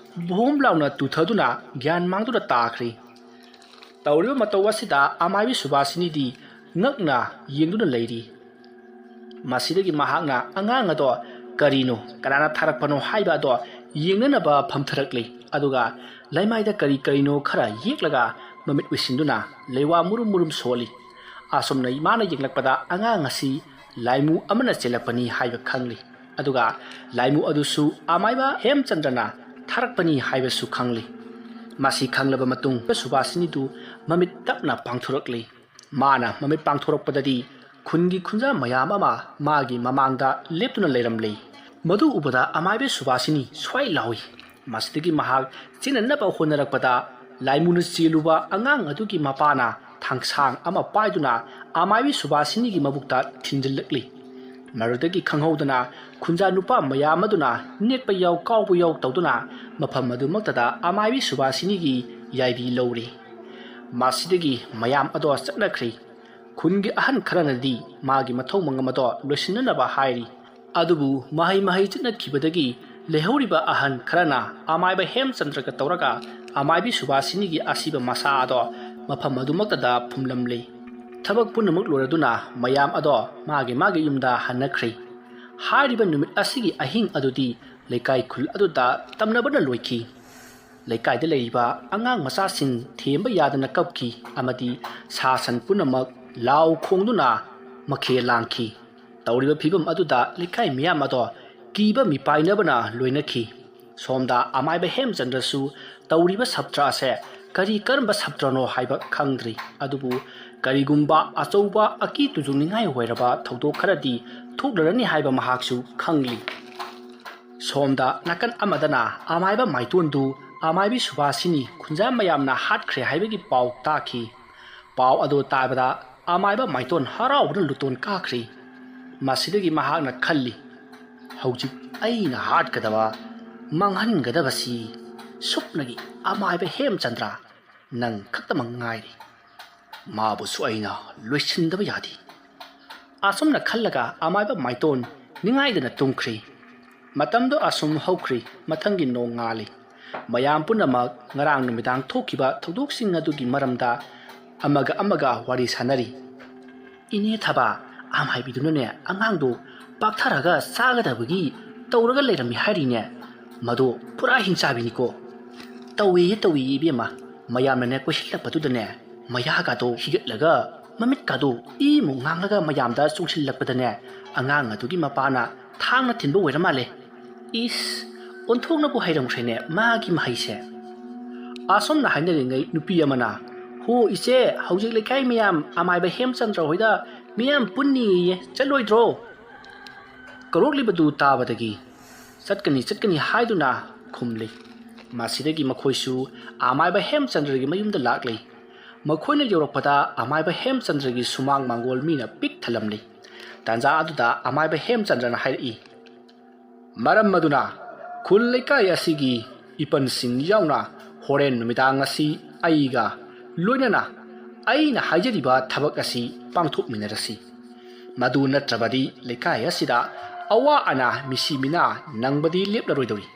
Speaker 1: ꯕꯣꯝ ꯂꯥꯎꯅ ꯇꯨꯊꯗꯨꯅ ꯒ꯭ꯌꯥꯟ ꯃꯥꯡꯗꯨꯅ ꯇꯥꯈ꯭ꯔꯤ ꯇꯧꯔꯤꯕ ꯃꯇꯧ ꯑꯁꯤꯗ ꯑꯃꯥꯏꯕꯤ ꯁꯨꯕꯥꯁꯤꯅꯤꯗꯤ ꯉꯛꯅ ꯌꯦꯡꯗꯨꯅ ꯂꯩꯔꯤ ꯃꯁꯤꯗꯒꯤ ꯃꯍꯥꯛꯅ ꯑꯉꯥꯡ ꯑꯗꯣ ꯀꯔꯤꯅꯣ ꯀꯅꯥꯅ ꯊꯥꯔꯛꯄꯅꯣ ꯍꯥꯏꯕ ꯑꯗꯣ ꯌꯦꯡꯅꯅꯕ ꯐꯝꯊꯔꯛꯂꯤ ꯑꯗꯨꯒ ꯂꯩꯃꯥꯏꯗ ꯀꯔꯤꯅꯣ ꯈꯔ ꯌꯦꯛꯂꯒ ꯃꯃꯤꯠ ꯎꯏꯁꯤꯟꯗꯨꯅ ꯂꯩꯋꯥ ꯃꯨꯔꯨꯝ ꯁꯣꯜꯂꯤ ꯑꯁꯨꯝꯅ ꯃꯥꯅ ꯌꯦꯡꯂꯛꯄꯗ ꯑꯉꯥꯡ ꯑꯁꯤ ꯂꯥꯏꯃꯨ ꯑꯃꯅ ꯆꯦꯜꯂꯛꯄꯅꯤ ꯍꯥꯏꯕ ꯈꯪꯂꯤ ꯑꯗꯨꯒ ꯂꯥꯏꯃꯨ ꯑꯗꯨꯁꯨ ꯑꯃꯥꯏꯕ ꯍꯦꯝꯆꯟꯗ꯭ꯔꯅ ꯊꯥꯔꯛꯄꯅꯤ ꯍꯥꯏꯕꯁꯨ ꯈꯪꯂꯤ ꯃꯁꯤ ꯈꯪꯂꯕ ꯃꯇꯨꯡ ꯁꯨꯕꯥꯁꯤꯅꯤꯗꯨ ꯃꯃꯤꯠ ꯇꯞꯅ ꯄꯥꯡꯊꯣꯔꯛꯂꯤ ꯃꯥꯅ ꯃꯃꯤꯠ ꯄꯥꯡꯊꯣꯔꯛꯄꯗꯗꯤ ꯈꯨꯟꯒꯤ ꯈꯨꯟꯖꯥ ꯃꯌꯥꯝ ꯑꯃ ꯃꯥꯒꯤ ꯃꯃꯥꯡꯗ ꯂꯦꯞꯇꯨꯅ ꯂꯩꯔꯝꯂꯤ ꯃꯗꯨ ꯎꯕꯗ ꯑꯃꯥꯏꯕ ꯁꯨꯕꯥꯁꯤꯅꯤ ꯁ꯭ꯋꯥꯏ ꯂꯥꯎꯏ ꯃꯁꯤꯗꯒꯤ ꯃꯍꯥꯛ ꯆꯦꯟꯅꯅꯕ ꯍꯣꯠꯅꯔꯛꯄꯗ ꯂꯥꯏꯃꯨꯅ ꯆꯦꯜꯂꯨꯕ ꯑꯉꯥꯡ ꯑꯗꯨꯒꯤ ꯃꯄꯥꯅ ꯊꯥꯡꯁꯥꯡ ꯑꯃ ꯄꯥꯏꯗꯨꯅ ꯑꯃꯥꯏꯕꯤ ꯁꯨꯕꯥꯁꯤꯅꯤꯒꯤ ꯃꯕꯨꯛꯇ ꯊꯤꯟꯖꯤꯜꯂꯛꯂꯤ ꯃꯗꯨꯗꯒꯤ ꯈꯪꯍꯧꯗꯅ ꯈꯨꯟꯖꯥ ꯅꯨꯄꯥ ꯃꯌꯥꯝ ꯑꯗꯨꯅ ꯅꯦꯠꯄ ꯌꯥꯎ ꯀꯥꯎꯕ ꯌꯥꯎ ꯇꯧꯗꯨꯅ ꯃꯐꯝ ꯑꯗꯨꯃꯛꯇꯗ ꯑꯃꯥꯏꯕꯤ ꯁꯨꯕꯥꯁꯤꯅꯤꯒꯤ ꯌꯥꯏꯕꯤ ꯂꯧꯔꯤ ꯃꯁꯤꯗꯒꯤ ꯃꯌꯥꯝ ꯑꯗꯣ ꯆꯠꯅꯈ꯭ꯔꯤ ꯈꯨꯟꯒꯤ ꯑꯍꯟ ꯈꯔꯅꯗꯤ ꯃꯥꯒꯤ ꯃꯊꯧ ꯃꯉꯝ ꯑꯗꯣ ꯂꯣꯏꯁꯤꯟꯅꯅꯕ ꯍꯥꯏꯔꯤ ꯑꯗꯨꯕꯨ ꯃꯍꯩ ꯆꯠꯅꯈꯤꯕꯗꯒꯤ ꯂꯩꯍꯧꯔꯤꯕ ꯑꯍꯟ ꯈꯔꯅ ꯑꯃꯥꯏꯕ ꯍꯦꯝꯆꯟꯗ꯭ꯔꯒ ꯇꯧꯔꯒ ꯑꯃꯥꯏꯕꯤ ꯁꯨꯕꯥꯁꯤꯅꯤꯒꯤ ꯑꯁꯤꯕ ꯃꯁꯥ ꯑꯗꯣ ꯃꯐꯝ ꯑꯗꯨꯃꯛꯇꯗ ꯐꯨꯝꯂꯝꯂꯤ ꯊꯕꯛ ꯄꯨꯝꯅꯃꯛ ꯂꯣꯏꯔꯗꯨꯅ ꯃꯌꯥꯝ ꯑꯗꯣ ꯃꯥꯒꯤ ꯌꯨꯝꯗ ꯍꯟꯅꯈ꯭ꯔꯤ ꯍꯥꯏꯔꯤꯕ ꯅꯨꯃꯤꯠ ꯑꯁꯤꯒꯤ ꯑꯍꯤꯡ ꯑꯗꯨꯗꯤ ꯂꯩꯀꯥꯏ ꯈꯨꯜ ꯑꯗꯨꯗ ꯇꯝꯅꯕꯅ ꯂꯣꯏꯈꯤ ꯂꯩꯀꯥꯏꯗ ꯂꯩꯔꯤꯕ ꯑꯉꯥꯡ ꯃꯆꯥꯁꯤꯡ ꯊꯦꯝꯕ ꯌꯥꯗꯅ ꯀꯞꯈꯤ ꯑꯃꯗꯤ ꯁꯥ ꯁꯟ ꯄꯨꯝꯅꯃꯛ ꯂꯥꯎ ꯈꯣꯡꯗꯨꯅ ꯃꯈꯦꯜ ꯂꯥꯡꯈꯤ ꯇꯧꯔꯤꯕ ꯐꯤꯕꯝ ꯑꯗꯨꯗ ꯂꯩꯀꯥꯏ ꯃꯤꯌꯥꯝ ꯑꯗꯣ ꯀꯤꯕ ꯃꯤꯄꯥꯏꯅꯕꯅ ꯂꯣꯏꯅꯈꯤ ꯁꯣꯝꯗ ꯑꯃꯥꯏꯕ ꯍꯦꯝꯆꯟꯗ꯭ꯔꯁꯨ ꯇꯧꯔꯤꯕ ꯁꯞꯇ꯭ꯔ ꯑꯁꯦ ꯀꯔꯝꯕ ꯁꯞꯇ꯭ꯔꯅꯣ ꯍꯥꯏꯕ ꯈꯪꯗ꯭ꯔꯤ ꯑꯗꯨꯕꯨ ꯀꯔꯤꯒꯨꯝꯕ ꯑꯆꯧꯕ ꯑꯀꯤ ꯇꯨꯖꯨꯡꯅꯤꯡꯉꯥꯏ ꯑꯣꯏꯔꯕ ꯊꯧꯗꯣꯛ ꯈꯔꯗꯤ ꯊꯣꯛꯂꯔꯅꯤ ꯍꯥꯏꯕ ꯃꯍꯥꯛꯁꯨ ꯈꯪꯂꯤ ꯁꯣꯝꯗ ꯅꯥꯀꯟ ꯑꯃꯗꯅ ꯑꯃꯥꯏꯕ ꯃꯥꯏꯇꯣꯟꯗꯨ ꯑꯃꯥꯏꯕꯤ ꯁꯨꯕꯥꯁꯤꯅꯤ ꯈꯨꯟꯖꯥ ꯃꯌꯥꯝꯅ ꯍꯥꯠꯈ꯭ꯔꯦ ꯍꯥꯏꯕꯒꯤ ꯄꯥꯎ ꯇꯥꯈꯤ ꯄꯥꯎ ꯑꯗꯨ ꯇꯥꯕꯗ ꯑꯃꯥꯏꯕ ꯃꯥꯏꯇꯣꯟ ꯍꯔꯥꯎꯕꯅ ꯂꯨꯇꯣꯟ ꯀꯥꯈ꯭ꯔꯤ ꯃꯁꯤꯗꯒꯤ ꯃꯍꯥꯛꯅ ꯈꯜꯂꯤ ꯍꯧꯖꯤꯛ ꯑꯩꯅ ꯍꯥꯠꯀꯗꯕ ꯃꯥꯡꯍꯟꯒꯗꯕꯁꯤ ꯁꯨꯞꯅꯒꯤ ꯑꯃꯥꯏꯕ ꯍꯦꯝꯆꯟꯗ꯭ꯔ ꯅꯪ ꯈꯛꯇꯃꯛ ꯉꯥꯏꯔꯤ ꯃꯥꯕꯨꯁꯨ ꯑꯩꯅ ꯂꯣꯏꯁꯤꯟꯗꯕ ꯌꯥꯗꯦ ꯑꯁꯨꯝꯅ ꯈꯜꯂꯒ ꯑꯃꯥꯏꯕ ꯃꯥꯏꯇꯣꯟ ꯅꯤꯡꯉꯥꯏꯗꯅ ꯇꯨꯝꯈ꯭ꯔꯤ ꯃꯇꯝꯗꯣ ꯑꯁꯨꯝ ꯍꯧꯈ꯭ꯔꯤ ꯃꯊꯪꯒꯤ ꯅꯣꯡ ꯉꯥꯜꯂꯤ ꯃꯌꯥꯝ ꯄꯨꯝꯅꯃꯛ ꯉꯔꯥꯡ ꯅꯨꯃꯤꯗꯥꯡ ꯊꯣꯛꯈꯤꯕ ꯊꯧꯗꯣꯛꯁꯤꯡ ꯑꯗꯨꯒꯤ ꯃꯔꯝꯗ ꯑꯃꯒ ꯋꯥꯔꯤ ꯁꯥꯅꯔꯤ ꯏꯅꯦ ꯊꯕꯥ ꯑꯃꯥꯏꯕꯤꯗꯨꯅꯅꯦ ꯑꯉꯥꯡꯗꯣ ꯄꯥꯛꯊꯔꯒ ꯆꯥꯒꯗꯕꯒꯤ ꯇꯧꯔꯒ ꯂꯩꯔꯝꯃꯤ ꯍꯥꯏꯔꯤꯅꯦ ꯃꯗꯣ ꯄꯨꯔꯥ ꯍꯤꯡꯆꯥꯕꯤꯅꯤꯀꯣ ꯇꯧꯏ ꯏꯕꯦꯝꯃ ꯃꯌꯥꯝꯅꯅꯦ ꯀꯣꯏꯁꯤꯜꯂꯛꯄꯗꯨꯗꯅꯦ ꯃꯌꯥꯒꯗꯣ ꯍꯤꯒꯠꯂꯒ ꯃꯃꯤꯠꯀꯗꯣ ꯏꯃꯨꯛ ꯉꯥꯡꯂꯒ ꯃꯌꯥꯝꯗ ꯆꯣꯡꯁꯤꯜꯂꯛꯄꯗꯅꯦ ꯑꯉꯥꯡ ꯑꯗꯨꯒꯤ ꯃꯄꯥꯅ ꯊꯥꯡꯅ ꯊꯤꯟꯕ ꯑꯣꯏꯔ ꯃꯥꯜꯂꯦ ꯏꯁ ꯑꯣꯟꯊꯣꯛꯅꯕꯨ ꯍꯩꯔꯝꯈ꯭ꯔꯦꯅꯦ ꯃꯥꯒꯤ ꯃꯍꯩꯁꯦ ꯑꯁꯣꯝꯅ ꯍꯥꯏꯅꯔꯤꯉꯩ ꯅꯨꯄꯤ ꯑꯃꯅ ꯍꯣ ꯏꯆꯦ ꯍꯧꯖꯤꯛ ꯂꯩꯀꯥꯏ ꯃꯌꯥꯝ ꯑꯃꯥꯏꯕ ꯍꯦꯝꯆꯟꯗ꯭ꯔ ꯍꯣꯏꯗ ꯃꯤꯌꯥꯝ ꯄꯨꯟꯅꯤꯌꯦ ꯆꯠꯂꯣꯏꯗ꯭ꯔꯣ ꯀꯧꯔꯛꯂꯤꯕꯗꯨ ꯇꯥꯕꯗꯒꯤ ꯆꯠꯀꯅꯤ ꯍꯥꯏꯗꯨꯅ ꯈꯨꯝꯂꯤ ꯃꯁꯤꯗꯒꯤ ꯃꯈꯣꯏꯁꯨ ꯑꯃꯥꯏꯕ ꯍꯦꯝꯆꯟꯗ꯭ꯔꯒꯤ ꯃꯌꯨꯝꯗ ꯂꯥꯛꯂꯤ ꯃꯈꯣꯏꯅ ꯌꯧꯔꯛꯄꯗ ꯑꯃꯥꯏꯕ ꯍꯦꯝꯆꯟꯗ꯭ꯔꯒꯤ ꯁꯨꯃꯥꯡ ꯃꯥꯡꯒꯣꯜ ꯃꯤꯅ ꯄꯤꯛ ꯊꯜꯂꯝꯂꯤ ꯇꯥꯟꯖꯥ ꯑꯗꯨꯗ ꯑꯃꯥꯏꯕ ꯍꯦꯝꯆꯟꯗ꯭ꯔꯅ ꯍꯥꯏꯔꯛꯏ ꯃꯔꯝ ꯑꯗꯨꯅ ꯈꯨꯜ ꯂꯩꯀꯥꯏ ꯑꯁꯤꯒꯤ ꯏꯄꯟꯁꯤꯡ ꯌꯥꯎꯅ ꯍꯣꯔꯦꯟ ꯅꯨꯃꯤꯗꯥꯡ ꯑꯁꯤ ꯑꯩꯒ ꯂꯣꯏꯅꯅ ꯑꯩꯅ ꯍꯥꯏꯖꯔꯤꯕ ꯊꯕꯛ ꯑꯁꯤ ꯄꯥꯡꯊꯣꯛꯃꯤꯟꯅꯔꯁꯤ ꯃꯗꯨ ꯅꯠꯇ꯭ꯔꯕꯗꯤ ꯂꯩꯀꯥꯏ ꯑꯁꯤꯗ ꯑꯋꯥ ꯑꯅꯥ ꯃꯤꯁꯤ ꯃꯤꯅꯥ ꯅꯪꯕꯗꯤ ꯂꯦꯞꯂꯔꯣꯏꯗꯧꯔꯤ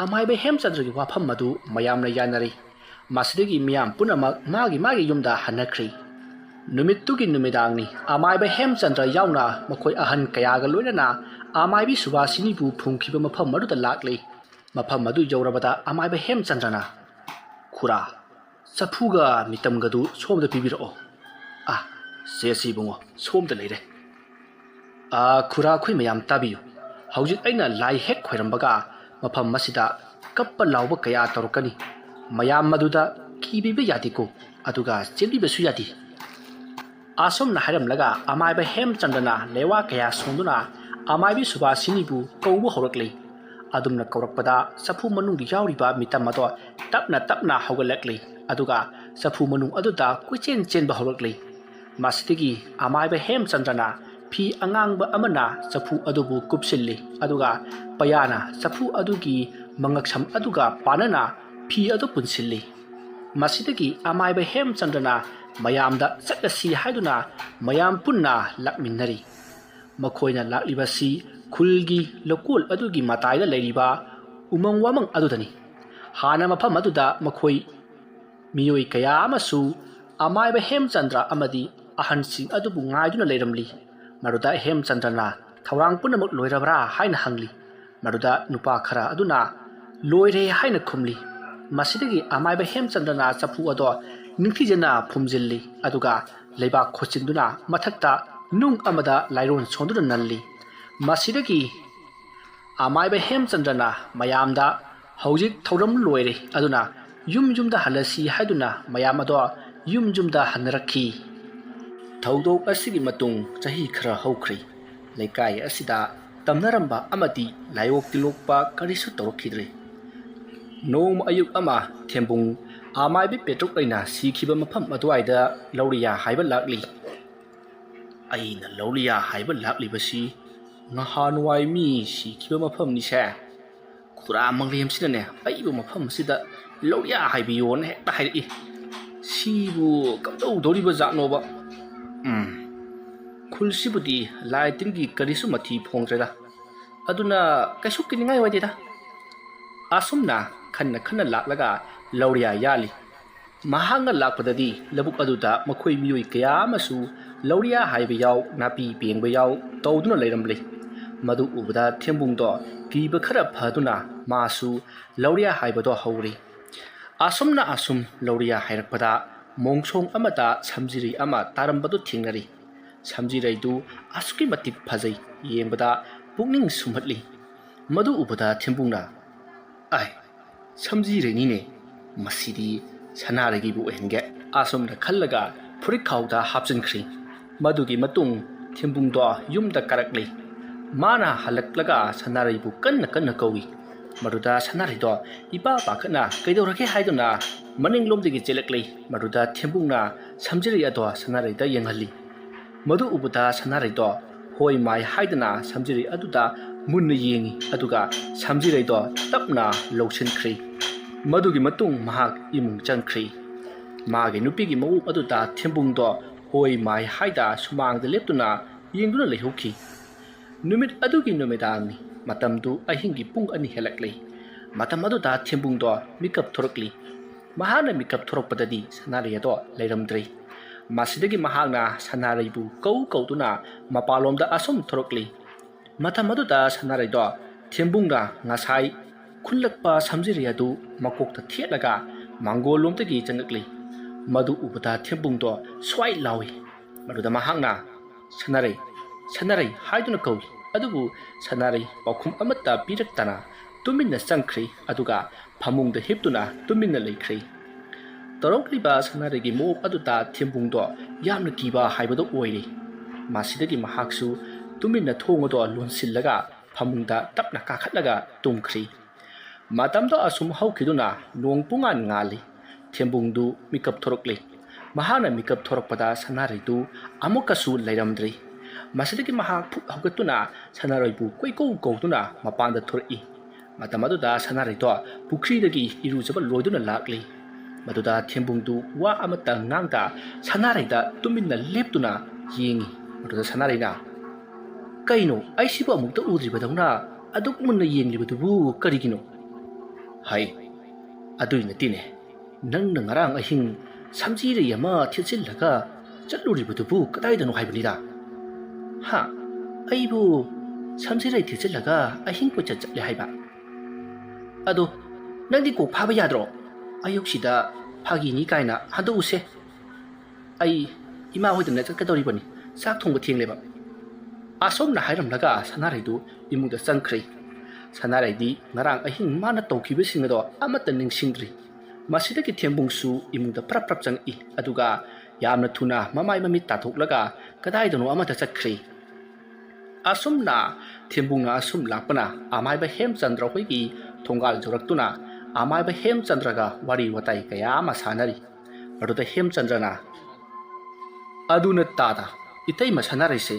Speaker 1: ꯑꯃꯥꯏꯕ ꯍꯦꯝꯆꯟꯗ꯭ꯔꯒꯤ ꯋꯥꯐꯝ ꯑꯗꯨ ꯃꯌꯥꯝꯅ ꯌꯥꯅꯔꯤ ꯃꯁꯤꯗꯒꯤ ꯃꯤꯌꯥꯝ ꯄꯨꯝꯅꯃꯛ ꯃꯥꯒꯤ ꯌꯨꯝꯗ ꯍꯟꯅꯈ꯭ꯔꯤ ꯅꯨꯃꯤꯠꯇꯨꯒꯤ ꯅꯨꯃꯤꯗꯥꯡꯅꯤ ꯑꯃꯥꯏꯕ ꯍꯦꯝꯆꯟꯗ꯭ꯔ ꯌꯥꯎꯅ ꯃꯈꯣꯏ ꯑꯍꯟ ꯀꯌꯥꯒ ꯂꯣꯏꯅꯅ ꯑꯃꯥꯏꯕꯤ ꯁꯨꯕꯥꯁꯤꯅꯤꯕꯨ ꯐꯨꯝꯈꯤꯕ ꯃꯐꯝ ꯑꯗꯨꯗ ꯂꯥꯛꯂꯤ ꯃꯐꯝ ꯑꯗꯨ ꯌꯧꯔꯕꯗ ꯑꯃꯥꯏꯕ ꯍꯦꯝꯆꯟꯗ꯭ꯔꯅ ꯈꯨꯔꯥ ꯆꯐꯨꯒ ꯃꯤꯇꯝꯒꯗꯨ ꯁꯣꯝꯗ ꯄꯤꯕꯤꯔꯛꯑꯣ ꯁꯦ ꯏꯕꯨꯡꯉꯣ ꯁꯣꯝꯗ ꯂꯩꯔꯦ ꯈꯨꯔꯥ ꯑꯩꯈꯣꯏ ꯃꯌꯥꯝ ꯇꯥꯕꯤꯌꯨ ꯍꯧꯖꯤꯛ ꯑꯩꯅ ꯂꯥꯏ ꯍꯦꯛ ꯈꯣꯏꯔꯝꯕꯒ ꯃꯐꯝ ꯑꯁꯤꯗ ꯀꯞꯄ ꯂꯥꯎꯕ ꯀꯌా ꯇꯧꯔꯛꯀꯅꯤ ꯃꯌꯥꯝ ꯃꯗꯨꯗ ꯀꯤꯕꯤꯕ ꯌꯥꯗꯦꯀꯣ ꯑꯗꯨꯒ ꯆꯦꯟꯕꯤꯕꯁꯨ ꯌꯥꯗꯦ ꯑꯁꯨꯝꯅ ꯍꯥꯏꯔꯝꯂꯒ ꯑꯃꯥꯏꯕ ꯍꯦꯝꯆꯟꯗ꯭ꯔꯅ ꯂꯩꯋꯥ ꯀꯌꯥ ꯁꯣꯟꯗꯨꯅ ꯑꯃꯥꯏꯕꯤ ꯁꯨꯕꯥꯁꯤꯅꯤꯕꯨ ꯀꯧꯕ ꯍꯧꯔꯛꯂꯤ ꯑꯗꯨꯝꯅ ꯀꯧꯔꯛꯄꯗ ꯆꯐꯨ ꯃꯅꯨꯡꯗ ꯌꯥꯎꯔꯤꯕ ꯃꯤꯇꯝ ꯑꯗꯣ ꯇꯞꯅ ꯍꯧꯒꯠꯂꯛꯂꯤ ꯑꯗꯨꯒ ꯆꯐꯨ ꯃꯅꯨꯡ ꯑꯗꯨꯗ ꯀꯣꯏꯆꯦꯟ ꯆꯦꯟꯕ ꯍꯧꯔꯛꯂꯤ ꯃꯁꯤꯗꯒꯤ ꯑꯃꯥꯏꯕ ꯍꯦꯝꯆꯟꯗ꯭ꯔꯅ ꯐꯤ ꯑꯉꯥꯡꯕ ꯑꯃꯅ ꯆꯐꯨ ꯑꯗꯨꯕꯨ ꯀꯨꯞꯁꯤꯜꯂꯤ ꯑꯗꯨꯒ ꯄꯌꯥꯅ ꯆꯐꯨ ꯑꯗꯨꯒꯤ ꯃꯉꯛꯁꯝ ꯑꯗꯨꯒ ꯄꯥꯅꯅ ꯐꯤ ꯑꯗꯨ ꯄꯨꯟꯁꯤꯜꯂꯤ ꯃꯁꯤꯗꯒꯤ ꯑꯃꯥꯏꯕ ꯍꯦꯝꯆꯟꯗ꯭ꯔꯅ ꯃꯌꯥꯝꯗ ꯆꯠꯂꯁꯤ ꯍꯥꯏꯗꯨꯅ ꯃꯌꯥꯝ ꯄꯨꯟꯅ ꯂꯥꯛꯃꯤꯟꯅꯔꯤ ꯃꯈꯣꯏꯅ ꯂꯥꯛꯂꯤꯕꯁꯤ ꯈꯨꯜꯒꯤ ꯂꯧꯀꯣꯜ ꯑꯗꯨꯒꯤ ꯃꯇꯥꯏꯗ ꯂꯩꯔꯤꯕ ꯎꯃꯪ ꯋꯥꯃꯪ ꯑꯗꯨꯗꯅꯤ ꯍꯥꯟꯅ ꯃꯐꯝ ꯑꯗꯨꯗ ꯃꯈꯣꯏ ꯃꯤꯑꯣꯏ ꯀꯌా ꯑꯃꯁꯨ ꯑꯃꯥꯏꯕ ꯍꯦꯝꯆꯟꯗ꯭ꯔ ꯑꯃꯗꯤ ꯑꯍꯟꯁꯤꯡ ꯑꯗꯨꯕు ꯉꯥꯏꯗꯨꯅ ꯂꯩꯔꯝꯂꯤ ꯃꯗꯨꯗ ꯍꯦꯝꯆꯟꯗ꯭ꯔꯅ ꯊꯧꯔꯥꯡ ꯄꯨꯝꯅꯃꯛ ꯂꯣꯏꯔꯕ꯭ꯔꯥ ꯍꯥꯏꯅ ꯍꯪꯂꯤ ꯃꯗꯨꯗ ꯅꯨꯄꯥ ꯈꯔ ꯑꯗꯨꯅ ꯂꯣꯏꯔꯦ ꯍꯥꯏꯅ ꯈꯨꯝꯂꯤ ꯃꯁꯤꯗꯒꯤ ꯑꯃꯥꯏꯕ ꯍꯦꯝꯆꯟꯗ꯭ꯔꯅ ꯆꯐꯨ ꯑꯗꯣ ꯅꯤꯡꯊꯤꯖꯅ ꯐꯨꯝꯖꯤꯜꯂꯤ ꯑꯗꯨꯒ ꯂꯩꯕꯥꯛ ꯈꯣꯠꯆꯤꯟꯗꯨꯅ ꯃꯊꯛꯇ ꯅꯨꯡ ꯑꯃꯗ ꯂꯥꯏꯔꯣꯟ ꯁꯣꯟꯗꯨꯅ ꯅꯜꯂꯤ ꯃꯁꯤꯗꯒꯤ ꯑꯃꯥꯏꯕ ꯍꯦꯝꯆꯟꯗ꯭ꯔꯅ ꯃꯌꯥꯝꯗ ꯍꯧꯖꯤꯛ ꯊꯧꯔꯝ ꯂꯣꯏꯔꯦ ꯑꯗꯨꯅ ꯌꯨꯝꯗ ꯍꯜꯂꯁꯤ ꯍꯥꯏꯗꯨꯅ ꯃꯌꯥꯝ ꯑꯗꯣ ꯌꯨꯝꯗ ꯍꯟꯅꯔꯛꯈꯤ ꯊꯧꯗꯣꯛ ꯑꯁꯤꯒꯤ ꯃꯇꯨꯡ ꯆꯍꯤ ꯈꯔ ꯍꯧꯈ꯭ꯔꯤ ꯂꯩꯀꯥꯏ ꯑꯁꯤꯗ ꯇꯝꯅꯔꯝꯕ ꯑꯃꯗꯤ ꯂꯥꯏꯑꯣꯛ ꯇꯤꯜꯂꯣꯛꯄ ꯀꯔꯤꯁꯨ ꯇꯧꯔꯛꯈꯤꯗ꯭ꯔꯦ ꯅꯣꯡꯃ ꯑꯌꯨꯛ ꯑꯃ ꯊꯦꯝꯕꯨꯡ ꯑꯃꯥꯏꯕꯤ ꯄꯦꯇ꯭ꯔꯨꯛ ꯂꯩꯅ ꯁꯤꯈꯤꯕ ꯃꯐꯝ ꯑꯗꯨꯋꯥꯏꯗ ꯂꯧꯔꯤꯌꯥ ꯍꯥꯏꯕ ꯂꯥꯛꯂꯤ ꯑꯩꯅ ꯂꯧꯔꯤꯌꯥ ꯍꯥꯏꯕ ꯂꯥꯛꯂꯤꯕꯁꯤ ꯅꯍꯥꯟꯋꯥꯏ ꯃꯤ ꯁꯤꯈꯤꯕ ꯃꯐꯝꯅꯤꯁꯦ ꯈꯨꯔꯥ ꯃꯪꯂꯦꯝꯁꯤꯅꯅꯦ ꯑꯩꯕꯨ ꯃꯐꯝ ꯑꯁꯤꯗ ꯂꯧꯔꯤꯌꯥ ꯍꯥꯏꯕꯤꯌꯣꯅ ꯍꯦꯛꯇ ꯍꯥꯏꯔꯛꯏ ꯁꯤꯕꯨ ꯀꯝꯗꯧꯗꯧꯔꯤꯕ ꯖꯥꯠꯅꯣꯕ ꯈꯨꯜꯁꯤꯕꯨꯗꯤ ꯂꯥꯏ ꯇꯤꯟꯒꯤ ꯀꯔꯤꯁꯨ ꯃꯊꯤ ꯐꯣꯡꯗ꯭ꯔꯦꯗ ꯑꯗꯨꯅ ꯀꯩꯁꯨ ꯀꯤꯅꯤꯡꯉꯥꯏ ꯑꯣꯏꯗꯦꯗ ꯑꯁꯨꯝꯅ ꯈꯟꯅ ꯂꯥꯛꯂꯒ ꯂꯧꯔꯤꯌꯥ ꯌꯥꯜꯂꯤ ꯃꯍꯥꯛꯅ ꯂꯥꯛꯄꯗꯗꯤ ꯂꯧꯕꯨꯛ ꯑꯗꯨꯗ ꯃꯈꯣꯏ ꯃꯤꯑꯣꯏ ꯀꯌꯥ ꯑꯃꯁꯨ ꯂꯧꯔꯤꯌꯥ ꯍꯥꯏꯕ ꯌꯥꯎ ꯅꯥꯄꯤ ꯄꯦꯡꯕ ꯌꯥꯎ ꯇꯧꯗꯨꯅ ꯂꯩꯔꯝꯂꯤ ꯃꯗꯨ ꯎꯕꯗ ꯊꯦꯝꯕꯨꯡꯗꯣ ꯀꯤꯕ ꯈꯔ ꯐꯗꯨꯅ ꯃꯥꯁꯨ ꯂꯧꯔꯤꯌꯥ ꯍꯥꯏꯕꯗꯣ ꯍꯧꯔꯤ ꯑꯁꯨꯝ ꯂꯧꯔꯤꯌꯥ ꯍꯥꯏꯔꯛꯄꯗ ꯃꯣꯡꯁꯣꯡ ꯑꯃꯗ ꯁꯝꯖꯤꯔꯩ ꯑꯃ ꯇꯥꯔꯝꯕꯗꯨ ꯊꯦꯡꯅꯔꯤ ꯁꯝꯖꯤꯔꯩꯗꯨ ꯑꯁꯨꯛꯀꯤ ꯃꯇꯤꯛ ꯐꯖꯩ ꯌꯦꯡꯕꯗ ꯄꯨꯛꯅꯤꯡ ꯁꯨꯝꯍꯠꯂꯤ ꯃꯗꯨ ꯎꯕꯗ ꯊꯦꯝꯕꯨꯡꯅ ꯁꯝꯖꯤꯔꯩꯅꯤꯅꯦ ꯃꯁꯤꯗꯤ ꯁꯅꯥꯔꯩꯒꯤꯕꯨ ꯑꯣꯏꯍꯟꯒꯦ ꯑꯁꯨꯝꯅ ꯈꯜꯂꯒ ꯐꯨꯔꯤꯠꯈꯥꯎꯗ ꯍꯥꯞꯆꯤꯟꯈ꯭ꯔꯤ ꯃꯗꯨꯒꯤ ꯃꯇꯨꯡ ꯊꯦꯝꯕꯨꯡꯗꯣ ꯌꯨꯝꯗ ꯀꯥꯔꯛꯂꯤ ꯃꯥꯅ ꯍꯜꯂꯛꯂꯒ ꯁꯅꯥꯔꯩꯕꯨ ꯀꯟꯅ ꯀꯧꯏ ꯃꯗꯨꯗ ꯁꯅꯥꯔꯩꯗꯣ ꯏꯄꯥ ꯄꯥꯈꯠꯅ ꯀꯩꯗꯧꯔꯒꯦ ꯍꯥꯏꯗꯨꯅ ꯃꯅꯤꯡꯂꯣꯝꯗꯒꯤ ꯆꯦꯜꯂꯛꯂꯤ ꯃꯗꯨꯗ ꯊꯦꯝꯕꯨꯡꯅ ꯁꯝꯖꯤꯔꯩ ꯑꯗꯣ ꯁꯅꯥꯔꯩꯗ ꯌꯦꯡꯍꯜꯂꯤ ꯃꯗꯨ ꯎꯕꯗ ꯁꯅꯥꯔꯩꯗꯣ ꯍꯣꯏ ꯃꯥꯏ ꯍꯥꯏꯗꯅ ꯁꯝꯖꯤꯔꯩ ꯑꯗꯨꯗ ꯃꯨꯟꯅ ꯌꯦꯡꯉꯤ ꯑꯗꯨꯒ ꯁꯝꯖꯤꯔꯩꯗꯣ ꯇꯞꯅ ꯂꯧꯁꯤꯟꯈ꯭ꯔꯤ ꯃꯗꯨꯒꯤ ꯃꯇꯨꯡ ꯃꯍꯥꯛ ꯏꯃꯨꯡ ꯆꯪꯈ꯭ꯔꯤ ꯃꯥꯒꯤ ꯅꯨꯄꯤꯒꯤ ꯃꯑꯣꯡ ꯑꯗꯨꯗ ꯊꯦꯝꯕꯨꯡꯗꯣ ꯍꯣꯏ ꯃꯥꯏ ꯍꯥꯏꯗ ꯁꯨꯃꯥꯡꯗ ꯂꯦꯞꯇꯨꯅ ꯌꯦꯡꯗꯨꯅ ꯂꯩꯍꯧꯈꯤ ꯅꯨꯃꯤꯠ ꯑꯗꯨꯒꯤ ꯅꯨꯃꯤꯗꯥꯡꯅꯤ ꯃꯇꯝꯗꯨ ꯑꯍꯤꯡꯒꯤ ꯄꯨꯡ 2 ꯍꯦꯜꯂꯛꯂꯤ ꯃꯇꯝ ꯑꯗꯨꯗ ꯊꯦꯝꯕꯨꯡꯗꯣ ꯃꯤꯀꯞ ꯊꯣꯔꯛꯂꯤ ꯃꯍꯥꯛꯅ ꯃꯤꯀꯞ ꯊꯣꯔꯛꯄꯗꯗꯤ ꯁꯅꯥꯔꯩ ꯑꯗꯣ ꯂꯩꯔꯝꯗ꯭ꯔꯦ ꯃꯁꯤꯗꯒꯤ ꯃꯍꯥꯛꯅ ꯁꯅꯥꯔꯩꯕꯨ ꯀꯧꯗꯨꯅ ꯃꯄꯥꯟꯂꯣꯝꯗ ꯑꯁꯨꯝ ꯊꯣꯔꯛꯂꯤ ꯃꯇꯝ ꯑꯗꯨꯗ ꯁꯅꯥꯔꯩꯗꯣ ꯊꯦꯝꯕꯨꯡꯅ ꯉꯁꯥꯏ ꯈꯨꯜꯂꯛꯄ ꯁꯝꯖꯤꯔꯩ ꯑꯗꯨ ꯃꯀꯣꯛꯇ ꯊꯦꯠꯂꯒ ꯃꯥꯡꯒꯣꯜꯂꯣꯝꯗꯒꯤ ꯆꯪꯉꯛꯂꯤ ꯃꯗꯨ ꯎꯕꯗ ꯊꯦꯝꯕꯨꯡꯗꯣ ꯁ꯭ꯋꯥꯏ ꯂꯥꯎꯏ ꯃꯗꯨꯗ ꯃꯍꯥꯛꯅ ꯁꯅꯥꯔꯩ ꯍꯥꯏꯗꯨꯅ ꯀꯧꯏ ꯑꯗꯨꯕꯨ ꯁꯅꯥꯔꯩ ꯄꯥꯎꯈꯨꯝ ꯑꯃꯠꯇ ꯄꯤꯔꯛꯇꯅ ꯇꯨꯃꯤꯟꯅ ꯆꯪꯈ꯭ꯔꯤ ꯑꯗꯨꯒ ꯐꯃꯨꯡꯗ ꯍꯤꯞꯇꯨꯅ ꯇꯨꯃꯤꯟꯅ ꯂꯩꯈ꯭ꯔꯤ ꯇꯧꯔꯛꯂꯤꯕ ꯁꯅꯥꯔꯩꯒꯤ ꯃꯑꯣꯡ ꯑꯗꯨꯗ ꯊꯦꯝꯕꯨꯡꯗꯣ ꯌꯥꯝꯅ ꯀꯤꯕ ꯍꯥꯏꯕꯗꯣ ꯑꯣꯏꯔꯤ꯫ ꯃꯁꯤꯗꯒꯤ ꯃꯍꯥꯛꯁꯨ ꯇꯨꯃꯤꯟꯅ ꯊꯣꯡ ꯑꯗꯨ ꯂꯣꯟꯁꯤꯜꯂꯒ ꯐꯃꯨꯡꯗ ꯇꯞꯅ ꯀꯥꯈꯠꯂꯒ ꯇꯨꯝꯈ꯭ꯔꯤ꯫ ꯃꯇꯝꯗꯣ ꯑꯁꯨꯝ ꯍꯧꯈꯤꯗꯨꯅ ꯅꯣꯡ ꯄꯨꯡꯉꯥꯟ ꯉꯥꯜꯂꯤ꯫ ꯊꯦꯝꯕꯨꯡꯗꯨ ꯃꯤꯀꯞ ꯊꯣꯔꯛꯂꯤ꯫ ꯃꯍꯥꯛꯅ ꯃꯤꯀꯞ ꯊꯣꯔꯛꯄꯗ ꯁꯅꯥꯔꯩꯗꯨ ꯑꯃꯨꯛꯀꯁꯨ ꯂꯩꯔꯝꯗ꯭ꯔꯤ꯫ ꯃꯁꯤꯗꯒꯤ ꯃꯍꯥꯛ ꯐꯨꯛ ꯍꯧꯒꯠꯇꯨꯅ ꯁꯅꯥꯔꯩꯕꯨ ꯀꯣꯏꯀꯧ ꯀꯧꯗꯨꯅ ꯃꯄꯥꯟꯗ ꯊꯣꯔꯛꯏ꯫ ꯃꯇꯝ ꯑꯗꯨꯗ ꯁꯅꯥꯔꯩꯗꯣ ꯄꯨꯈ꯭ꯔꯤꯗꯒꯤ ꯏꯔꯨꯖꯕ ꯂꯣꯏꯗꯨꯅ ꯂꯥꯛꯂꯤ꯫ ꯃꯗꯨꯗ ꯊꯦꯝꯕꯨꯡꯗꯨ ꯋꯥ ꯑꯃꯠꯇ ꯉꯥꯡꯗ ꯁꯅꯥꯔꯩꯗ ꯇꯨꯃꯤꯟꯅ ꯂꯦꯞꯇꯨꯅ ꯌꯦꯡꯉꯤ꯫ ꯃꯗꯨꯗ ꯁꯅꯥꯔꯩꯅ "ꯀꯩꯅꯣ ꯑꯩꯁꯤꯕꯨ ꯑꯃꯨꯛꯇ ꯎꯗ꯭ꯔꯤꯕꯗꯧꯅ ꯑꯗꯨꯛ ꯃꯨꯟꯅ ꯌꯦꯡꯂꯤꯕꯗꯨꯕꯨ ꯀꯔꯤꯒꯤꯅꯣ?" "ꯍꯥꯏ, ꯑꯗꯨꯏ ꯅꯠꯇꯦꯅꯦ, ꯅꯪꯅ ꯉꯔꯥꯡ ꯑꯍꯤꯡ ꯁꯝꯖꯤꯔꯩ ꯑꯃ ꯊꯦꯠꯆꯤꯜꯂꯒ ꯆꯠꯂꯨꯔꯤꯕꯗꯨꯕꯨ ꯀꯗꯥꯏꯗꯅꯣ ꯍꯥꯏꯕꯅꯤꯗ." "ꯍꯥ, ꯑꯩꯕꯨ ꯁꯝꯖꯤꯔꯩ ꯊꯦꯠꯆꯤꯜꯂꯒ ꯑꯍꯤꯡ ꯀꯣꯏꯆꯠ ꯆꯠꯂꯦ ꯍꯥꯏꯕ? ꯑꯗꯣ ꯅꯪꯗꯤ ꯀꯣꯛ ꯐꯥꯕ ꯌꯥꯗ꯭ꯔꯣ? ꯑꯌꯨꯛꯁꯤꯗ ꯐꯥꯒꯤꯅꯤ ꯀꯥꯏꯅ ꯍꯟꯗꯣꯛꯎꯁꯦ꯫ ꯑꯩ ꯏꯃꯥ ꯍꯣꯏꯗꯅ ꯆꯠꯀꯗꯧꯔꯤꯕꯅꯤ, ꯆꯥꯛ ꯊꯣꯡꯕ ꯊꯦꯡꯂꯦꯕ." ꯑꯁꯣꯝꯅ ꯍꯥꯏꯔꯝꯂꯒ ꯁꯅꯥꯔꯩꯗꯨ ꯏꯃꯨꯡꯗ ꯆꯪꯈ꯭ꯔꯤ꯫ ꯁꯅꯥꯔꯩꯗꯤ ꯉꯔꯥꯡ ꯑꯍꯤꯡ ꯃꯥꯅ ꯇꯧꯈꯤꯕꯁꯤꯡ ꯑꯗꯣ ꯑꯃꯠꯇ ꯅꯤꯡꯁꯤꯡꯗ꯭ꯔꯤ꯫ ꯃꯁꯤꯗꯒꯤ ꯊꯦꯝꯕꯨꯡꯁꯨ ꯏꯃꯨꯡꯗ ꯄ꯭ꯔꯞ ꯄ꯭ꯔꯞ ꯆꯪꯉꯛꯏ꯫ ꯑꯗꯨꯒ ꯌꯥꯝꯅ ꯊꯨꯅ ꯃꯃꯥꯏ ꯃꯃꯤꯠ ꯇꯥꯊꯣꯛꯂꯒ ꯀꯗꯥꯏꯗꯅꯣ ꯑꯃꯗ ꯆꯠꯈ꯭ꯔꯤ꯫ ꯑꯁꯨꯝꯅ ꯊꯦꯝꯕꯨꯡꯅ ꯑꯁꯨꯝ ꯂꯥꯛꯄꯅ ꯑꯃꯥꯏꯕ ꯍꯦꯝꯆꯟꯗ꯭ꯔ ꯍꯣꯏꯒꯤ ꯊꯣꯡꯒꯥꯜ ꯌꯧꯔꯛꯇꯨꯅ ꯑꯃꯥꯏꯕ ꯍꯦꯝꯆꯟꯗ꯭ꯔꯒ ꯋꯥꯔꯤ ꯋꯥꯇꯥꯏ ꯀꯌꯥ ꯑꯃ ꯁꯥꯟꯅꯔꯤ꯫ ꯃꯗꯨꯗ ꯍꯦꯝꯆꯟꯗ꯭ꯔꯅ "ꯑꯗꯨꯅ ꯇꯥꯗ, ꯏꯇꯩꯃ ꯁꯅꯥꯔꯩꯁꯦ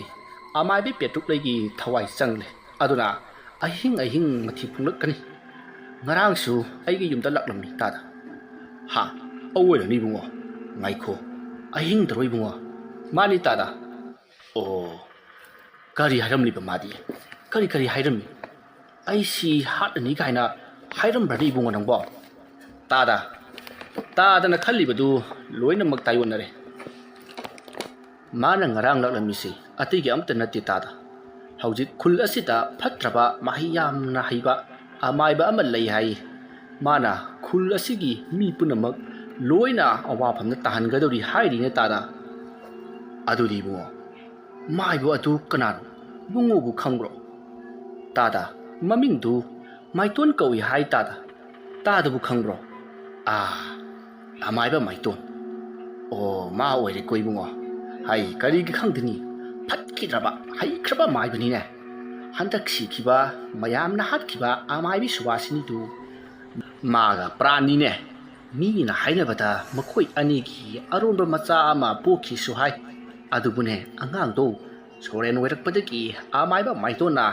Speaker 1: ꯑꯃꯥꯏꯕ ꯄꯦꯇ꯭ꯔꯨꯛꯂꯩꯒꯤ ꯊꯋꯥꯏ ꯆꯪꯂꯦ꯫ ꯑꯗꯨꯅ ꯑꯍꯤꯡ ꯑꯍꯤꯡ ꯃꯊꯤ ꯐꯣꯡꯂꯛꯀꯅꯤ꯫ ꯉꯔꯥꯡꯁꯨ ꯑꯩꯒꯤ ꯌꯨꯝꯗ ꯂꯥꯛꯂꯝꯃꯤ ꯇꯥꯗ." "ꯍꯥ, ꯑꯋꯣꯏꯔꯅꯤ ꯏꯕꯨꯡꯉꯣ, ꯉꯥꯏꯈꯣ, ꯑꯍꯤꯡꯗꯔꯣ ꯏꯕꯨꯡꯉꯣ?" "ꯃꯥꯅꯤ ꯇꯥꯗ." "ꯑꯣ, ꯀꯔꯤ ꯍꯥꯏꯔꯝꯂꯤꯕ ꯃꯥꯗꯤ? ꯀꯔꯤ ꯀꯔꯤ ꯍꯥꯏꯔꯝꯃꯤ? ꯑꯩꯁꯤ ꯍꯥꯠꯂꯅꯤ ꯀꯥꯏꯅ ꯍꯥꯏꯔꯝꯕ꯭ꯔꯅꯤ ꯏꯕꯨꯡꯉꯣ ꯅꯪꯕꯣ?" "ꯇꯥꯗ, ꯇꯥꯗꯅ ꯈꯜꯂꯤꯕꯗꯨ ꯂꯣꯏꯅꯃꯛ ꯇꯥꯏꯌꯣꯟꯅꯔꯦ꯫ ꯃꯥꯅ ꯉꯔꯥꯡ ꯂꯥꯛꯂꯝꯃꯤꯁꯤ ꯑꯇꯩꯒꯤ ꯑꯃꯠꯇ ꯅꯠꯇꯦ ꯇꯥꯗ꯫ ꯍꯧꯖꯤꯛ ꯈꯨꯜ ꯑꯁꯤꯗ ꯐꯠꯇ꯭ꯔꯕ ꯃꯍꯩ ꯌꯥꯝꯅ ꯍꯩꯕ ꯑꯃꯥꯏꯕ ꯑꯃ ꯂꯩ ꯍꯥꯏ꯫ ꯃꯥꯅ ꯈꯨꯜ ꯑꯁꯤꯒꯤ ꯃꯤ ꯄꯨꯝꯅꯃꯛ ꯂꯣꯏꯅ ꯑꯋꯥꯐꯝꯗ ꯇꯥꯍꯟꯒꯗꯧꯔꯤ ꯍꯥꯏꯔꯤꯅꯦ ꯇꯥꯗ." "ꯑꯗꯨꯗꯤ ꯏꯕꯨꯡꯉꯣ, ꯃꯥꯏꯕ ꯑꯗꯨ ꯀꯅꯥꯅꯣ? ꯏꯕꯨꯡꯉꯣꯕꯨ ꯈꯪꯕ꯭ꯔꯣ?" "ꯇꯥꯗ, ꯃꯃꯤꯡꯗꯨ ꯃꯥꯏꯇꯣꯟ ꯀꯧꯏ ꯍꯥꯏ ꯇꯥꯗ꯫ ꯇꯥꯗꯕꯨ ꯈꯪꯕ꯭ꯔꯣ?" "ꯑꯃꯥꯏꯕ ꯃꯥꯏꯇꯣꯟ? ꯑꯣ, ꯃꯥ ꯑꯣꯏꯔꯦꯀꯣ ꯏꯕꯨꯡꯉꯣ꯫ ꯍꯥꯏ, ꯀꯔꯤꯒꯤ ꯈꯪꯗꯅꯤ, ꯐꯠꯈꯤꯗ꯭ꯔꯕ ꯍꯩꯈ꯭ꯔꯕ ꯃꯥꯏꯕꯅꯤꯅꯦ꯫ ꯍꯟꯗꯛ ꯁꯤꯈꯤꯕ ꯃꯌꯥꯝꯅ ꯍꯥꯠꯈꯤꯕ ꯑꯃꯥꯏꯕꯤ ꯁꯨꯕꯥꯁꯤꯅꯤꯗꯨ ꯃꯥꯒ ꯄ꯭ꯔꯥꯟꯅꯤꯅꯦ꯫ ꯃꯤꯅ ꯍꯥꯏꯅꯕꯗ ꯃꯈꯣꯏ ꯑꯅꯤꯒꯤ ꯑꯔꯣꯟꯕ ꯃꯆꯥ ꯑꯃ ꯄꯣꯛꯈꯤꯁꯨ ꯍꯥꯏ꯫ ꯑꯗꯨꯕꯨꯅꯦ, ꯑꯉꯥꯡꯗꯣ ꯁꯣꯔꯦꯟ ꯑꯣꯏꯔꯛꯄꯗꯒꯤ ꯑꯃꯥꯏꯕ ꯃꯥꯏꯇꯣꯟꯅ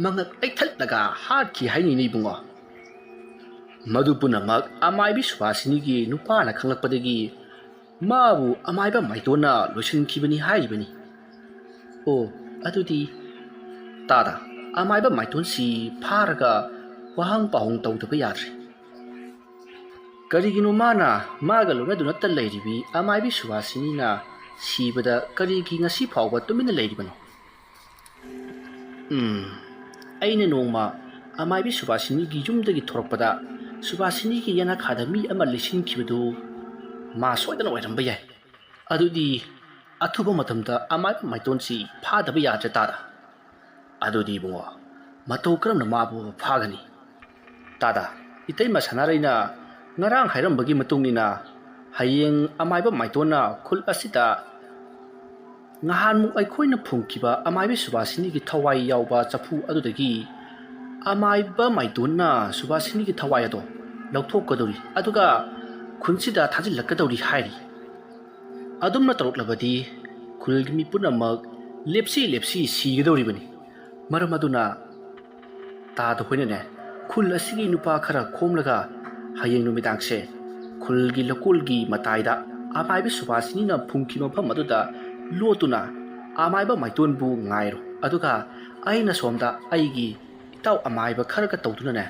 Speaker 1: ꯃꯉꯛ ꯂꯩꯊꯠꯂꯒ ꯍꯥꯠꯈꯤ ꯍꯥꯏꯅꯤꯅꯦ ꯏꯕꯨꯡꯉꯣ꯫ ꯃꯗꯨ ꯄꯨꯝꯅꯃꯛ ꯑꯃꯥꯏꯕꯤ ꯁꯨꯕꯥꯁꯤꯅꯤꯒꯤ ꯅꯨꯄꯥꯅ ꯈꯪꯂꯛꯄꯗꯒꯤ ꯃꯥꯕꯨ ꯑꯃꯥꯏꯕ ꯃꯥꯏꯇꯣꯟꯅ ꯂꯣꯏꯁꯤꯟꯈꯤꯕꯅꯤ ꯍꯥꯏꯔꯤꯕꯅꯤ." "ꯑꯣ, ꯑꯗꯨꯗꯤ ꯇꯥꯗ, ꯑꯃꯥꯏꯕ ꯃꯥꯏꯇꯣꯟꯁꯤ ꯐꯥꯔꯒ ꯋꯥꯍꯪ ꯄꯥꯎꯍꯪ ꯇꯧꯗꯕ ꯌꯥꯗ꯭ꯔꯦ꯫ ꯀꯔꯤꯒꯤꯅꯣ ꯃꯥꯅ ꯃꯥꯒ ꯂꯣꯏꯅꯗꯨꯅꯇ ꯂꯩꯔꯤꯕꯤ ꯑꯃꯥꯏꯕꯤ ꯁꯨꯕꯥꯁꯤꯅꯤꯅ ꯁꯤꯕꯗ ꯀꯔꯤꯒꯤ ꯉꯁꯤ ꯐꯥꯎꯕ ꯇꯨꯃꯤꯟꯅ ꯂꯩꯔꯤꯕꯅꯣ?" "ꯑꯩꯅ ꯅꯣꯡꯃ ꯑꯃꯥꯏꯕꯤ ꯁꯨꯕꯥꯁꯤꯅꯤꯒꯤ ꯌꯨꯝꯗꯒꯤ ꯊꯣꯔꯛꯄꯗ ꯁꯨꯕꯥꯁꯤꯅꯤꯒꯤ ꯌꯦꯅꯈꯥꯗ ꯃꯤ ꯑꯃ ꯂꯩꯁꯤꯟꯈꯤꯕꯗꯨ ꯃꯥ ꯁꯣꯏꯗꯅ ꯑꯣꯏꯔꯝꯕ ꯌꯥꯏ꯫ ꯑꯗꯨꯗꯤ ꯑꯊꯨꯕ ꯃꯇꯝꯗ ꯑꯃꯥꯏꯕ ꯃꯥꯏꯇꯣꯟꯁꯤ ꯐꯥꯗꯕ ꯌꯥꯗ꯭ꯔꯦ ꯇꯥꯗ." "ꯑꯗꯨꯗꯤ ꯏꯕꯨꯡꯉꯣ, ꯃꯇꯧ ꯀꯔꯝꯅ ꯃꯥꯕꯨ ꯐꯥꯒꯅꯤ?" "ꯇꯥꯗ, ꯏꯇꯩꯃ ꯁꯅꯥꯔꯩꯅ ꯉꯔꯥꯡ ꯍꯥꯏꯔꯝꯕꯒꯤ ꯃꯇꯨꯡꯏꯟꯅ ꯍꯌꯦꯡ ꯑꯃꯥꯏꯕ ꯃꯥꯏꯇꯣꯟꯅ ꯈꯨꯜ ꯑꯁꯤꯗ ꯉꯍꯥꯟꯃꯨꯛ ꯑꯩꯈꯣꯏꯅ ꯐꯨꯝꯈꯤꯕ ꯑꯃꯥꯏꯕꯤ ꯁꯨꯕꯥꯁꯤꯅꯤꯒꯤ ꯊꯋꯥꯏ ꯌꯥꯎꯕ ꯆꯐꯨ ꯑꯗꯨꯗꯒꯤ ꯑꯃꯥꯏꯕ ꯃꯥꯏꯇꯣꯟꯅ ꯁꯨꯕꯥꯁꯤꯅꯤꯒꯤ ꯊꯋꯥꯏ ꯑꯗꯣ ꯂꯧꯊꯣꯛꯀꯗꯧꯔꯤ, ꯑꯗꯨꯒ ꯈꯨꯟꯁꯤꯗ ꯊꯥꯖꯤꯜꯂꯛꯀꯗꯧꯔꯤ ꯍꯥꯏꯔꯤ꯫ ꯑꯗꯨꯝꯅ ꯇꯧꯔꯛꯂꯕꯗꯤ ꯈꯨꯜꯒꯤ ꯃꯤ ꯄꯨꯝꯅꯃꯛ ꯂꯦꯞꯁꯤ ꯂꯦꯞꯁꯤ ꯁꯤꯒꯗꯧꯔꯤꯕꯅꯤ꯫ ꯃꯔꯝ ꯑꯗꯨꯅ ꯇꯥꯗ ꯍꯣꯏꯅꯅꯦ, ꯈꯨꯜ ꯑꯁꯤꯒꯤ ꯅꯨꯄꯥ ꯈꯔ ꯈꯣꯝꯂꯒ ꯍꯌꯦꯡ ꯅꯨꯃꯤꯗꯥꯡꯁꯦ ꯈꯨꯜꯒꯤ ꯂꯧꯀꯣꯜꯒꯤ ꯃꯇꯥꯏꯗ ꯑꯃꯥꯏꯕ ꯁꯨꯕꯥꯁꯤꯅꯤꯅ ꯐꯨꯝꯈꯤꯕ ꯃꯐꯝ ꯑꯗꯨꯗ ꯂꯣꯠꯇꯨꯅ ꯑꯃꯥꯏꯕ ꯃꯥꯏꯇꯣꯟꯕꯨ ꯉꯥꯏꯔꯣ꯫ ꯑꯗꯨꯒ ꯑꯩꯅ ꯁꯣꯝꯗ ꯑꯩꯒꯤ ꯏꯇꯥꯎ ꯑꯃꯥꯏꯕ ꯈꯔꯒ ꯇꯧꯗꯨꯅꯅꯦ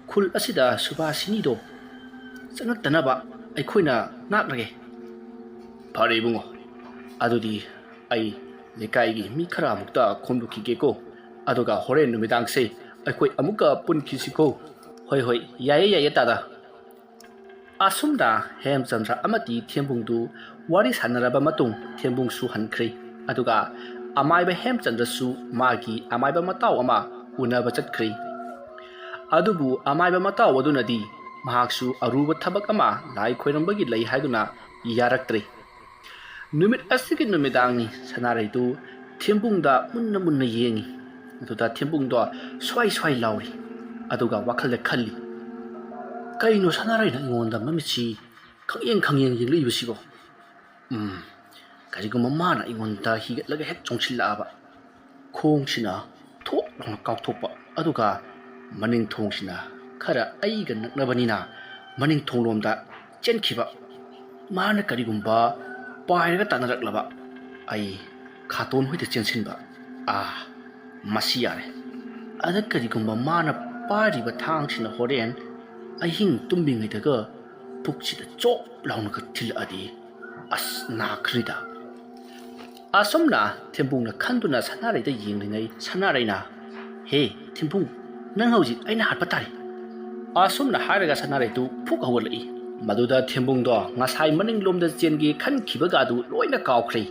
Speaker 1: ꯈꯨꯜ ꯑꯁꯤꯗ ꯁꯨꯕꯥꯁꯤꯅꯤꯗꯣ ꯆꯪꯉꯛꯇꯅꯕ ꯑꯩꯈꯣꯏꯅ ꯉꯥꯛꯂꯒꯦ." "ꯐꯔꯦ ꯏꯕꯨꯡꯉꯣ, ꯑꯗꯨꯗꯤ ꯑꯩ ꯂꯩꯀꯥꯏꯒꯤ ꯃꯤ ꯈꯔ ꯑꯃꯨꯛꯇ ꯈꯣꯝꯗꯣꯛꯈꯤꯒꯦꯀꯣ, ꯑꯗꯨꯒ ꯍꯣꯔꯦꯟ ꯅꯨꯃꯤꯗꯥꯡꯁꯦ ꯑꯩꯈꯣꯏ ꯑꯃꯨꯛꯀ ꯄꯨꯟꯈꯤꯁꯤꯀꯣ." "ꯍꯣꯏ ꯍꯣꯏ, ꯌꯥꯏꯌꯦ ꯌꯥꯏꯌꯦ ꯇꯥꯗ." ꯑꯁꯨꯝꯅ ꯍꯦꯝꯆꯟꯗ꯭ꯔ ꯑꯃꯗꯤ ꯊꯦꯝꯕꯨꯡꯗꯨ ꯋꯥꯔꯤ ꯁꯥꯟꯅꯔꯕ ꯃꯇꯨꯡ ꯊꯦꯝꯕꯨꯡꯁꯨ ꯍꯟꯈ꯭ꯔꯤ꯫ ꯑꯗꯨꯒ ꯑꯃꯥꯏꯕ ꯍꯦꯝꯆꯟꯗ꯭ꯔꯁꯨ ꯃꯥꯒꯤ ꯑꯃꯥꯏꯕ ꯃꯇꯥꯎ ꯑꯃ ꯎꯅꯕ ꯆꯠꯈ꯭ꯔꯤ꯫ ꯑꯗꯨꯕꯨ ꯑꯃꯥꯏꯕ ꯃꯇꯥꯎ ꯑꯗꯨꯅꯗꯤ ꯃꯍꯥꯛꯁꯨ ꯑꯔꯨꯕ ꯊꯕꯛ ꯑꯃ ꯂꯥꯏ ꯈꯣꯏꯔꯝꯕꯒꯤ ꯂꯩ ꯍꯥꯏꯗꯨꯅ ꯌꯥꯔꯛꯇ꯭ꯔꯦ ꯅꯨꯃꯤꯠ ꯑꯁꯤꯒꯤ ꯅꯨꯃꯤꯗꯥꯡꯅꯤ ꯁꯅꯥꯔꯩꯗꯨ ꯊꯦꯝꯕꯨꯡꯗ ꯃꯨꯟꯅ ꯃꯨꯟꯅ ꯌꯦꯡꯉꯤ ꯑꯗꯨꯗ ꯊꯦꯝꯕꯨꯡꯗꯣ ꯁ꯭ꯋꯥꯏ ꯁ꯭ꯋꯥꯏ ꯂꯥꯎꯔꯤ ꯑꯗꯨꯒ ꯋꯥꯈꯜꯗ ꯈꯜꯂꯤ ꯀꯩꯅꯣ ꯁꯅꯥꯔꯩꯅ ꯑꯩꯉꯣꯟꯗ ꯃꯃꯤꯠꯁꯤ ꯈꯪꯌꯦꯡ ꯈꯪꯌꯦꯡ ꯌꯦꯡꯂꯛꯏꯕꯁꯤꯕꯣ ꯀꯔꯤꯒꯨꯝꯕ ꯃꯥꯅ ꯑꯩꯉꯣꯟꯗ ꯍꯤꯒꯠꯂꯒ ꯍꯦꯛ ꯆꯣꯡꯁꯤꯜꯂꯛꯑꯕ ꯈꯣꯡꯁꯤꯅ ꯊꯣꯛ ꯂꯥꯎꯅ ꯀꯥꯎꯊꯣꯛꯄ ꯑꯗꯨꯒ ꯃꯅꯤꯡ ꯊꯣꯡꯁꯤꯅ ꯈꯔ ꯑꯩꯒ ꯅꯛꯅꯕꯅꯤꯅ ꯃꯅꯤꯡ ꯊꯣꯡꯂꯣꯝꯗ ꯆꯦꯟꯈꯤꯕ ꯃꯥꯅ ꯀꯔꯤꯒꯨꯝꯕ ꯄꯥꯏꯔꯒ ꯇꯥꯟꯅꯔꯛꯂꯕ ꯑꯩ ꯈꯥꯇꯣꯟ ꯍꯣꯏꯗ ꯆꯦꯟꯁꯤꯟꯕ ꯃꯁꯤ ꯌꯥꯔꯦ ꯑꯗ ꯀꯔꯤꯒꯨꯝꯕ ꯃꯥꯅ ꯄꯥꯏꯔꯤꯕ ꯊꯥꯡꯁꯤꯅ ꯍꯣꯔꯦꯟ ꯑꯍꯤꯡ ꯇꯨꯝꯂꯤꯉꯩꯗꯒ ꯄꯨꯛꯁꯤꯗ ꯆꯣꯞ ꯂꯥꯎꯅꯒ ꯊꯤꯜꯂꯛꯑꯗꯤ ꯅꯥꯈ꯭ꯔꯤꯗ ꯑꯁꯨꯝꯅ ꯊꯦꯝꯕꯨꯡꯅ ꯈꯟꯗꯨꯅ ꯁꯅꯥꯔꯩꯗ ꯌꯦꯡꯂꯤꯉꯩ ꯁꯅꯥꯔꯩꯅ ꯍꯦ ꯊꯦꯝꯕꯨꯡ ꯅꯪ ꯍꯧꯖꯤꯛ ꯑꯩꯅ ꯍꯥꯠꯄ ꯇꯥꯔꯦ ꯑꯁꯨꯝꯅ ꯍꯥꯏꯔꯒ ꯁꯅꯥꯔꯩꯗꯨ ꯐꯨꯛ ꯍꯧꯒꯠꯂꯛꯏ ꯃꯗꯨꯗ ꯊꯦꯝꯕꯨꯡꯗꯣ ꯉꯁꯥꯏ ꯃꯅꯤꯡꯂꯣꯝꯗ ꯆꯦꯟꯒꯦ ꯈꯟꯈꯤꯕꯒꯗꯨ ꯂꯣꯏꯅ ꯀꯥꯎꯈ꯭ꯔꯦ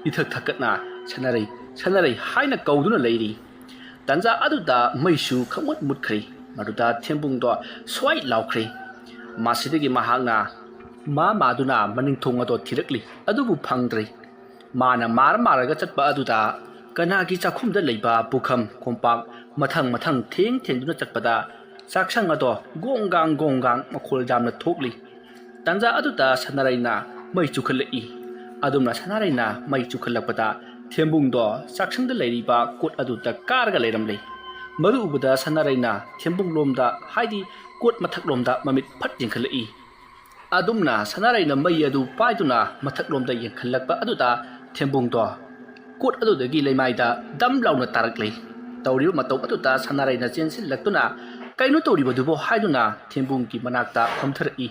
Speaker 1: ꯏꯊꯛ ꯊꯛꯀꯠꯅ ꯁꯅꯥꯔꯩ ꯍꯥꯏꯅ ꯀꯧꯗꯨꯅ ꯂꯩꯔꯤ ꯇꯟꯖꯥ ꯑꯗꯨꯗ ꯃꯩꯁꯨ ꯈꯪꯃꯨꯠ ꯃꯨꯠꯈ꯭ꯔꯦ ꯃꯗꯨꯗ ꯊꯦꯝꯕꯨꯡꯗꯣ ꯁ꯭ꯋꯥꯏ ꯂꯥꯎꯈ꯭ꯔꯦ ꯃꯁꯤꯗꯒꯤ ꯃꯍꯥꯛꯅ ꯃꯥꯗꯨꯅ ꯃꯅꯤꯡꯊꯣꯡ ꯑꯗꯣ ꯊꯤꯔꯛꯂꯤ ꯑꯗꯨꯕꯨ ꯐꯪꯗ꯭ꯔꯦ ꯃꯥꯅ ꯃꯥꯔꯒ ꯆꯠꯄ ꯑꯗꯨꯗ ꯀꯅꯥꯒꯤ ꯆꯥꯛꯈꯨꯝꯗ ꯂꯩꯕ ꯄꯨꯈꯝ ꯀꯣꯝꯄꯥꯛ ꯃꯊꯪ ꯊꯦꯡꯗꯨꯅ ꯆꯠꯄꯗ ꯆꯥꯛꯁꯪ ꯑꯗꯣ ꯒꯣꯡꯒꯥꯡ ꯃꯈꯣꯜ ꯌꯥꯝꯅ ꯊꯣꯛꯂꯤ ꯇꯟꯖꯥ ꯑꯗꯨꯗ ꯁꯅꯥꯔꯩꯅ ꯃꯩ ꯆꯨꯈꯠꯂꯛꯏ ꯑꯗꯨꯝꯅ ꯁꯅꯥꯔꯩꯅ ꯃꯩ ꯆꯨꯈꯠꯂꯛꯄꯗ ꯊꯦꯝꯕꯨꯡꯗꯣ ꯆꯥꯛꯁꯪꯗ ꯂꯩꯔꯤꯕ ꯀꯣꯠ ꯑꯗꯨꯗ ꯀꯥꯔꯒ ꯂꯩꯔꯝꯂꯦ ꯃꯗꯨ ꯎꯕꯗ ꯁꯅꯥꯔꯩꯅ ꯊꯦꯝꯕꯨꯡꯂꯣꯝꯗ ꯍꯥꯏꯗꯤ ꯀꯣꯠ ꯃꯊꯛꯂꯣꯝꯗ ꯃꯃꯤꯠ ꯐꯠ ꯌꯦꯡꯈꯠꯂꯛꯏ ꯑꯗꯨꯝꯅ ꯁꯅꯥꯔꯩꯅ ꯃꯩ ꯑꯗꯨ ꯄꯥꯏꯗꯨꯅ ꯃꯊꯛꯂꯣꯝꯗ ꯌꯦꯡꯈꯠꯂꯛꯄ ꯑꯗꯨꯗ ꯊꯦꯝꯕꯨꯡꯗꯣ ꯀꯣꯠ ꯑꯗꯨꯗꯒꯤ ꯂꯩꯃꯥꯏꯗ ꯗꯝ ꯂꯥꯎꯅ ꯇꯥꯔꯛꯂꯦ ꯇꯧꯔꯤꯕ ꯃꯇꯧ ꯑꯗꯨꯗ ꯁꯅꯥꯔꯩꯅ ꯆꯦꯟꯁꯤꯜꯂꯛꯇꯨꯅ ꯀꯩꯅꯣ ꯇꯧꯔꯤꯕꯗꯨꯕꯣ ꯍꯥꯏꯗꯨꯅ ꯊꯦꯝꯕꯨꯡꯒꯤ ꯃꯅꯥꯛꯇ ꯐꯝꯊꯔꯛꯏ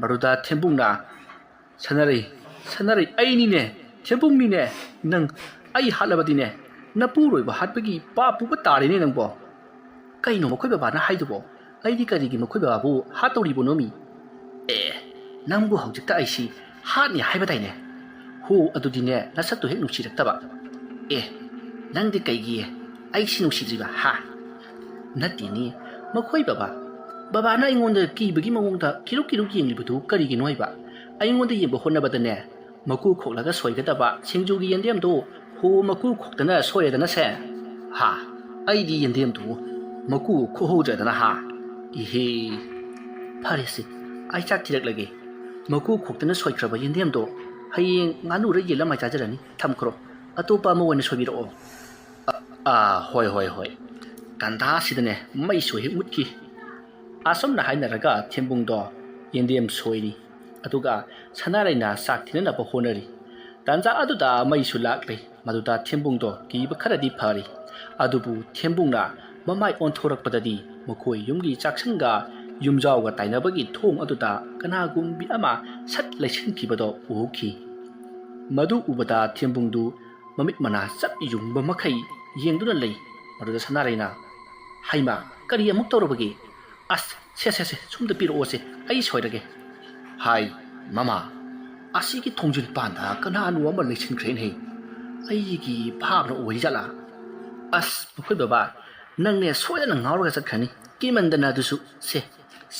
Speaker 1: ꯃꯗꯨꯗ ꯊꯦꯝꯕꯨꯡꯅ ꯁꯅꯥꯔꯩ ꯑꯩꯅꯤꯅꯦ ꯊꯦꯝꯕꯨꯡꯅꯤꯅꯦ ꯅꯪ ꯑꯩ ꯍꯥꯠꯂꯕꯗꯤꯅꯦ ꯅꯄꯨꯔꯣꯏꯕ ꯍꯥꯠꯄꯒꯤ ꯄꯥꯞ ꯄꯨꯕ ꯇꯥꯔꯦꯅꯦ ꯅꯪꯕꯣ ꯀꯩꯅꯣ ꯃꯈꯣꯏ ꯕꯕꯥꯅ ꯍꯥꯏꯗꯨꯕꯣ ꯑꯩꯗꯤ ꯀꯔꯤꯒꯤ ꯃꯈꯣꯏ ꯕꯕꯥꯕꯨ ꯍꯥꯠꯇꯧꯔꯤꯕꯅꯣꯃꯤ ꯅꯪꯕꯨ ꯍꯧꯖꯤꯛꯇ ꯑꯩꯁꯤ ꯍꯥꯠꯅꯤ ꯍꯥꯏꯕꯗꯥꯏꯅꯦ ꯍꯣ ꯑꯗꯨꯗꯤꯅꯦ ꯅꯁꯛꯇꯣ ꯍꯦꯛ ꯅꯨꯡꯁꯤꯔꯛꯇꯕ ꯅꯪꯗꯤ ꯀꯩꯒꯤ ꯑꯩꯁꯤ ꯅꯨꯡꯁꯤꯗ꯭ꯔꯤꯕ ꯅꯠꯇꯦꯅꯤ ꯃꯈꯣꯏ ꯕꯕꯥꯅ ꯑꯩꯉꯣꯟꯗ ꯀꯤꯕꯒꯤ ꯃꯑꯣꯡꯗ ꯀꯤꯔꯨꯛ ꯌꯦꯡꯂꯤꯕꯗꯨ ꯀꯔꯤꯒꯤꯅꯣ ꯍꯥꯏꯕ ꯑꯩꯉꯣꯟꯗ ꯌꯦꯡꯕ ꯍꯣꯠꯅꯕꯗꯅꯦ ꯃꯀꯨ ꯈꯣꯛꯂꯒ ꯁꯣꯏꯒꯗꯕ ꯁꯤꯡꯖꯨꯒꯤ ꯌꯦꯟꯗꯦꯝꯗꯣ ꯃꯀꯨ ꯈꯣꯛꯇꯅ ꯁꯣꯏꯔꯗꯅꯁꯦ ꯑꯩꯗꯤ ꯌꯦꯟꯗꯦꯝꯗꯨ ꯃꯀꯨ ꯈꯣꯛꯍꯧꯗ꯭ꯔꯗꯅ ꯏꯍꯦ ꯐꯔꯦꯁꯦ ꯑꯩ ꯆꯥꯛ ꯊꯤꯔꯛꯂꯒꯦ ꯃꯀꯨ ꯈꯣꯛꯇꯅ ꯁꯣꯏꯈ꯭ꯔꯕ ꯌꯦꯟꯗꯦꯝꯗꯣ ꯍꯌꯦꯡ ꯉꯥꯅꯨꯔ ꯌꯦꯜꯂ ꯃꯥꯏ ꯆꯥꯖꯔꯅꯤ ꯊꯝꯈ꯭ꯔꯣ ꯑꯇꯣꯞꯄ ꯑꯃ ꯑꯣꯏꯅ ꯁꯣꯏꯕꯤꯔꯛꯑꯣ ꯍꯣꯏ ꯀꯟꯗꯥꯁꯤꯗꯅꯦ ꯃꯩꯁꯨ ꯍꯦꯛ ꯃꯨꯠꯈꯤ ꯑꯁꯨꯝꯅ ꯍꯥꯏꯅꯔꯒ ꯊꯦꯝꯕꯨꯡꯗꯣ ꯌꯦꯟꯗꯦꯝ ꯁꯣꯏꯔꯤ ꯑꯗꯨꯒ ꯁꯅꯥꯔꯩꯅ ꯆꯥꯛ ꯊꯤꯅꯅꯕ ꯍꯣꯠꯅꯔꯤ ꯇꯟꯖꯥ ꯑꯗꯨꯗ ꯃꯩꯁꯨ ꯂꯥꯛꯂꯦ ꯃꯗꯨꯗ ꯊꯦꯝꯕꯨꯡꯗꯣ ꯀꯤꯕ ꯈꯔꯗꯤ ꯐꯔꯤ ꯑꯗꯨꯕꯨ ꯊꯦꯝꯕꯨꯡꯅ ꯃꯃꯥꯏ ꯑꯣꯟꯊꯣꯔꯛꯄꯗꯗꯤ ꯃꯈꯣꯏ ꯌꯨꯝꯒꯤ ꯆꯥꯛꯁꯪꯒ ꯌꯨꯝꯖꯥꯎꯒ ꯇꯥꯏꯅꯕꯒꯤ ꯊꯣꯡ ꯑꯗꯨꯗ ꯀꯅꯥꯒꯨꯝꯕꯤ ꯑꯃ ꯁꯠ ꯂꯩꯁꯤꯟꯈꯤꯕꯗꯣ ꯎꯍꯧꯈꯤ ꯃꯗꯨ ꯎꯕꯗ ꯊꯦꯝꯕꯨꯡꯗꯨ ꯃꯃꯤꯠ ꯃꯅꯥ ꯆꯞ ꯌꯨꯡꯕ ꯃꯈꯩ ꯌꯦꯡꯗꯨꯅ ꯂꯩ ꯃꯗꯨꯗ ꯁꯅꯥꯔꯩꯅ ꯍꯩꯃꯥ ꯀꯔꯤ ꯑꯃꯨꯛ ꯇꯧꯔꯕꯒꯦ ꯁꯦ ꯁꯣꯝꯗ ꯄꯤꯔꯛꯑꯣꯁꯦ ꯑꯩ ꯁꯣꯏꯔꯒꯦ ꯍꯥꯏ ꯃꯃꯥ ꯑꯁꯤꯒꯤ ꯊꯣꯡꯖꯤꯟ ꯄꯥꯟꯗ ꯀꯅꯥꯅꯣ ꯑꯃ ꯂꯩꯁꯤꯟꯈ꯭ꯔꯦꯅꯦ ꯑꯩꯒꯤ ꯚꯥꯞꯅ ꯑꯣꯏꯖꯥꯠꯂꯥ ꯃꯈꯣꯏ ꯕꯕꯥ ꯅꯪꯅꯦ ꯁꯣꯏꯗꯅ ꯉꯥꯎꯔꯒ ꯆꯠꯈ꯭ꯔꯅꯤ ꯀꯤꯃꯟꯗꯅ ꯑꯗꯨꯁꯨ ꯁꯦ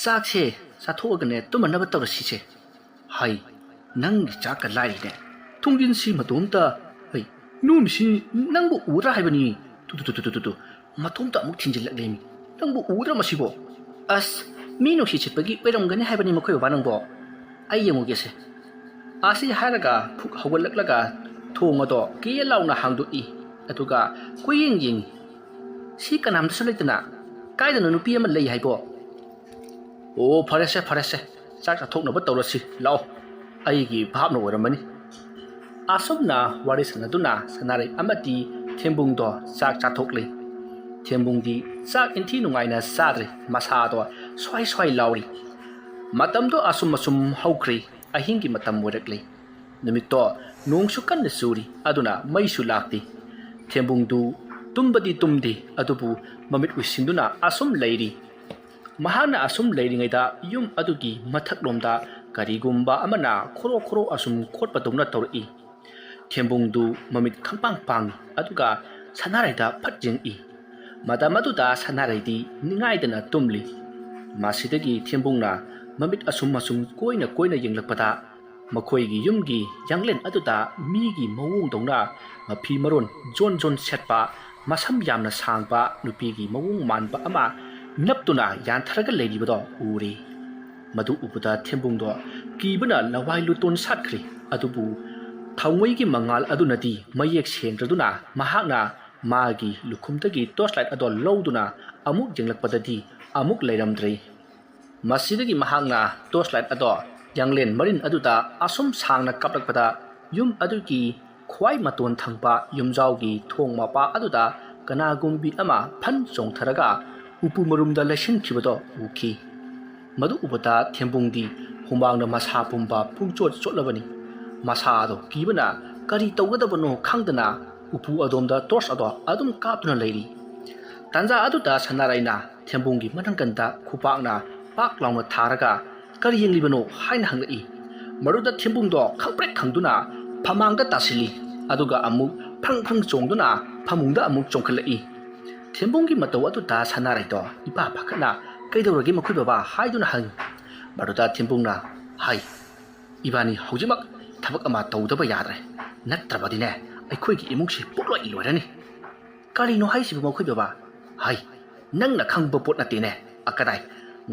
Speaker 1: ꯆꯥꯛꯁꯦ ꯆꯥꯊꯣꯛꯑꯒꯅꯦ ꯇꯨꯝꯃꯅꯕ ꯇꯧꯔꯁꯤꯁꯦ ꯍꯥꯏ ꯅꯪꯒꯤ ꯆꯥꯛꯀ ꯂꯥꯏꯔꯤꯅꯦ ꯊꯣꯡꯖꯤꯟꯁꯤ ꯃꯇꯣꯝꯇ ꯅꯣꯝꯁꯤ ꯅꯪꯕꯨ ꯎꯗ꯭ꯔꯥ ꯍꯥꯏꯕꯅꯤ ꯇꯨ ꯃꯇꯣꯝꯇ ꯑꯃꯨꯛ ꯊꯤꯟꯖꯤꯜꯂꯛꯂꯦꯃꯤ ꯅꯪꯕꯨ ꯎꯗ꯭ꯔꯥ ꯃꯁꯤꯕꯣ ꯃꯤ ꯅꯨꯡꯁꯤꯠ ꯁꯤꯠꯄꯒꯤ ꯑꯣꯏꯔꯝꯒꯅꯤ ꯍꯥꯏꯕꯅꯤ ꯃꯈꯣꯏ ꯕꯕꯥ ꯅꯪꯕꯣ ꯑꯩ ꯌꯦꯡꯉꯨꯒꯦꯁꯦ ꯑꯁꯤ ꯍꯥꯏꯔꯒ ꯐꯨꯛ ꯍꯧꯒꯠꯂꯛꯂꯒ ꯊꯣꯡ ꯑꯗꯣ ꯀꯦ ꯂꯥꯎꯅ ꯍꯥꯡꯗꯣꯛꯏ ꯑꯗꯨꯒ ꯌꯦꯡꯉꯤ ꯁꯤ ꯀꯅꯥꯝꯇꯁꯨ ꯂꯩꯇꯅ ꯀꯥꯏꯗꯅꯣ ꯅꯨꯄꯤ ꯑꯃ ꯂꯩ ꯍꯥꯏꯕꯣ ꯐꯔꯦꯁꯦ ꯆꯥꯛ ꯆꯥꯊꯣꯛꯅꯕ ꯇꯧꯔꯁꯤ ꯂꯥꯛꯑꯣ ꯑꯩꯒꯤ ꯚꯥꯞꯅ ꯑꯣꯏꯔꯝꯃꯅꯤ ꯑꯁꯨꯝꯅ ꯋꯥꯔꯤ ꯁꯥꯟꯅꯗꯨꯅ ꯁꯅꯥꯔꯩ ꯑꯃꯗꯤ ꯊꯦꯝꯕꯨꯡꯗꯣ ꯆꯥꯛ ꯆꯥꯊꯣꯛꯂꯤ ꯊꯦꯝꯕꯨꯡꯗꯤ ꯆꯥꯛ ꯏꯟꯊꯤ ꯅꯨꯡꯉꯥꯏꯅ ꯆꯥꯗ꯭ꯔꯦ ꯃꯁꯥꯗꯣ ꯁ꯭ꯋꯥꯏ ꯂꯥꯎꯔꯤ ꯃꯇꯝꯗꯣ ꯑꯁꯨꯝ ꯍꯧꯈ꯭ꯔꯦ ꯑꯍꯤꯡꯒꯤ ꯃꯇꯝ ꯑꯣꯏꯔꯛꯂꯤ ꯅꯨꯃꯤꯠꯇꯣ ꯅꯣꯡꯁꯨ ꯀꯟꯅ ꯆꯨꯔꯤ ꯑꯗꯨꯅ ꯃꯩꯁꯨ ꯂꯥꯛꯇꯦ ꯊꯦꯝꯕꯨꯡꯗꯨ ꯇꯨꯝꯕꯗꯤ ꯇꯨꯝꯗꯦ ꯑꯗꯨꯕꯨ ꯃꯃꯤꯠ ꯎꯏꯁꯤꯟꯗꯨꯅ ꯑꯁꯨꯝ ꯂꯩꯔꯤ ꯃꯍꯥꯛꯅ ꯑꯁꯨꯝ ꯂꯩꯔꯤꯉꯩꯗ ꯌꯨꯝ ꯑꯗꯨꯒꯤ ꯃꯊꯛꯂꯣꯝꯗ ꯀꯔꯤꯒꯨꯝꯕ ꯑꯃꯅ ꯈꯣꯔꯣ ꯑꯁꯨꯝ ꯈꯣꯠꯄꯗꯧꯅ ꯇꯧꯔꯛꯏ ꯊꯦꯝꯕꯨꯡꯗꯨ ꯃꯃꯤꯠ ꯈꯪꯄꯥꯡ ꯄꯥꯡꯏ ꯑꯗꯨꯒ ꯁꯅꯥꯔꯩꯗ ꯐꯠ ꯌꯦꯡꯏ ꯃꯇꯝ ꯑꯗꯨꯗ ꯁꯅꯥꯔꯩꯗꯤ ꯅꯤꯡꯉꯥꯏꯗꯅ ꯇꯨꯝꯂꯤ ꯃꯁꯤꯗꯒꯤ ꯊꯦꯝꯕꯨꯡꯅ mamit asum koina yenglakpada makhoi yumgi yanglen aduda migi mawung dongna mapi maron jon setpa masam yamna sangpa nupigi mawung manpa ama naptuna yantharaga leibado uri madu upuda thembungdo kibana lawai luton satkri adubu thawai gi mangal adunati mayek sengraduna mahakna magi lukhumtagi torchlight adol lowduna amuk jenglakpadadi amuk leiramdrei masidagi mahakna torchlight ado yanglen marin aduda asum sangna kaplakpada yum aduki khwai maton thangpa yumjawgi thong mapa aduda kanagumbi ama phan chongtharaga upu marumda leshin khibado uki madu ubata thembungdi humangna masa pumba pungchot chotlabani masa ado kibana kari tawgadabano khangdana upu adomda torch ado adum kaptuna leiri tanja aduda sanaraina thembunggi manangkanta khupakna pak launa tharaga kari yenglibano haina hangai maruda thembungdo khangprek khangduna phamangda tasili aduga amuk phang chongduna phamungda amuk chongkhalai thembunggi matau aduda sanaraito ipa phakana kaidoragi makhoi baba haiduna hang maruda thembungna hai ibani haujimak thabak ama tawdaba yadre natrabadine aikhoigi imungsi pokloi loirani karino haisibu makhoi baba hai nangna khangba pot natene akadai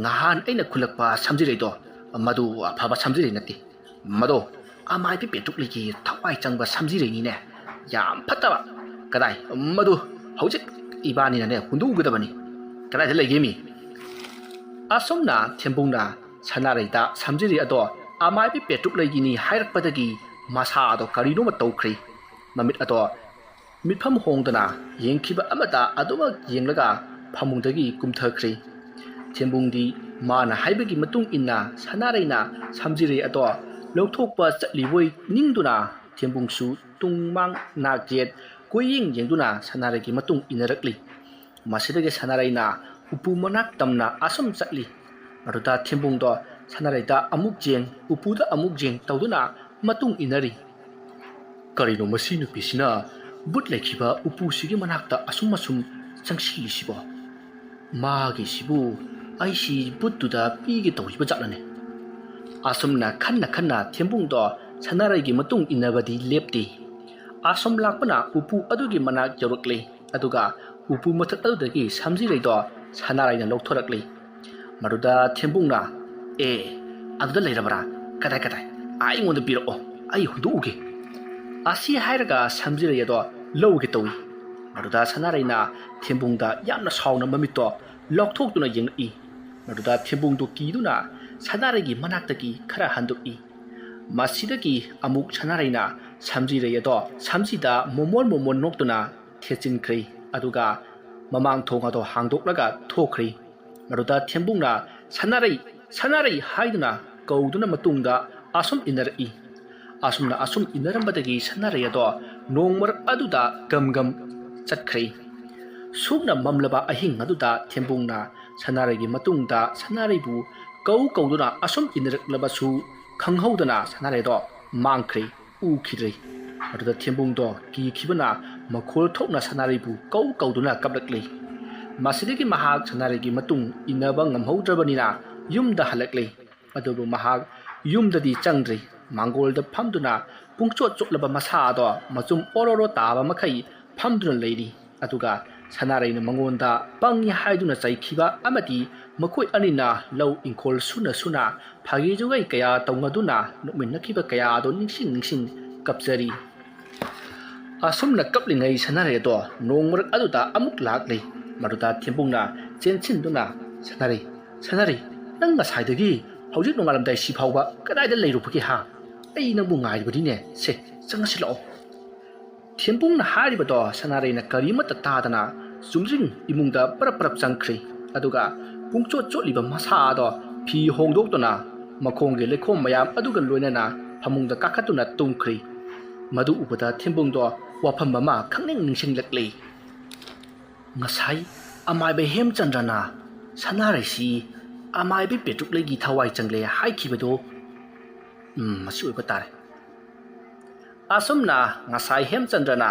Speaker 1: ngahan aina khulakpa samjireido madu afaba samjirei nati mado amai pi petukligi thawai changba samjirei ne yam phataba kadai madu haujik ibani na ne hundu gudabani kadai legemi asomna thembungna sanareida samjiri ado amai pi petuklegi ni hairakpadagi masa ado karino ma tawkhri mamit ado mitpham hongdana yengkhiba amata aduma yenglaga phamungdagi kumthakhri thembungdi mana haibagi matung inna sanareina samjiri ado lawthokpa chatliboi ningduna thembungsu tungmang nakjet koying yengduna sanaregi matung inarakli masidage sanareina upu manak tamna asam chatli maruda thembungdo sanareida amuk jeng upuda amuk jeng tawduna matung inari karino masinu pisina but lekhiba upu sigi manakta asum changsi sibo magi sibu aisi buttuda pigi tawhiba jatlane asumna khanna thembungdo sanarai matung inabadi lepti asum lakpana upu adugi manak jorokle aduga upu mathak adudagi samjireido sanarai na lokthorakle maruda thembungna aduda leirabara kadai ai ngonda piro ai hunduge asi hairaga samjireido lowge tawi maruda sanarai na thembungda yamna sauna mamito lokthokduna yengi maruda thembungdo kiduna sanarai manaktagi khara handui masidagi amuk sanarai samjireido samjida momon noktuna thechinkri aduga mamang thonga do hangdoklaga thokri maruda thembungna sanarai haiduna kauduna matungda asum inari asum inarambadagi sanarai ado nongmar aduda gam chatkri sukna mamlaba ahing aduda thembungna sanarai matungda sanarai bu kauduna asum inaraklabasu khanghaudana sanarai do mangkhri ukhidri aduda thembungdo khibana makhol thokna sanarai bu kauduna kablakli masidagi mahak sanarai matung inaba ngamhaudrabanina yumda halakli adubu mahak yumdadi changdri mangolda phamduna pungchot choklaba masa do machum ororo taba makhai phamduna leiri aduga sanarai na mangonda pangya haiduna chaikhiba amati makhoi anina law ingkhol suna phagi jugai kaya tawngaduna numinakhiba kaya do ningsing kapjari asumna kaplingai sanarai do nongmar aduda amuk laklei maruda thembungna chenchinduna sanarai nang ngasaidagi hojik nongalamdai sifawba kadaida leirupaki ha ai nangbu ngaibadine se changasilo thembungna haribado sanarai na karimata tadana sumjing imungda parap changkhri aduga pungchot chotliba masa do phi hongdoktuna makhongge lekhom mayam aduga loinana phamungda kakhatuna tungkhri madu ubada thembungdo wafam ma khangning ningsinglakli ngasai amaibe hemchandrana sanarai si amaibe petuklegi thawai changle haikibado masi oiba tare asumna ngasai hemchandrana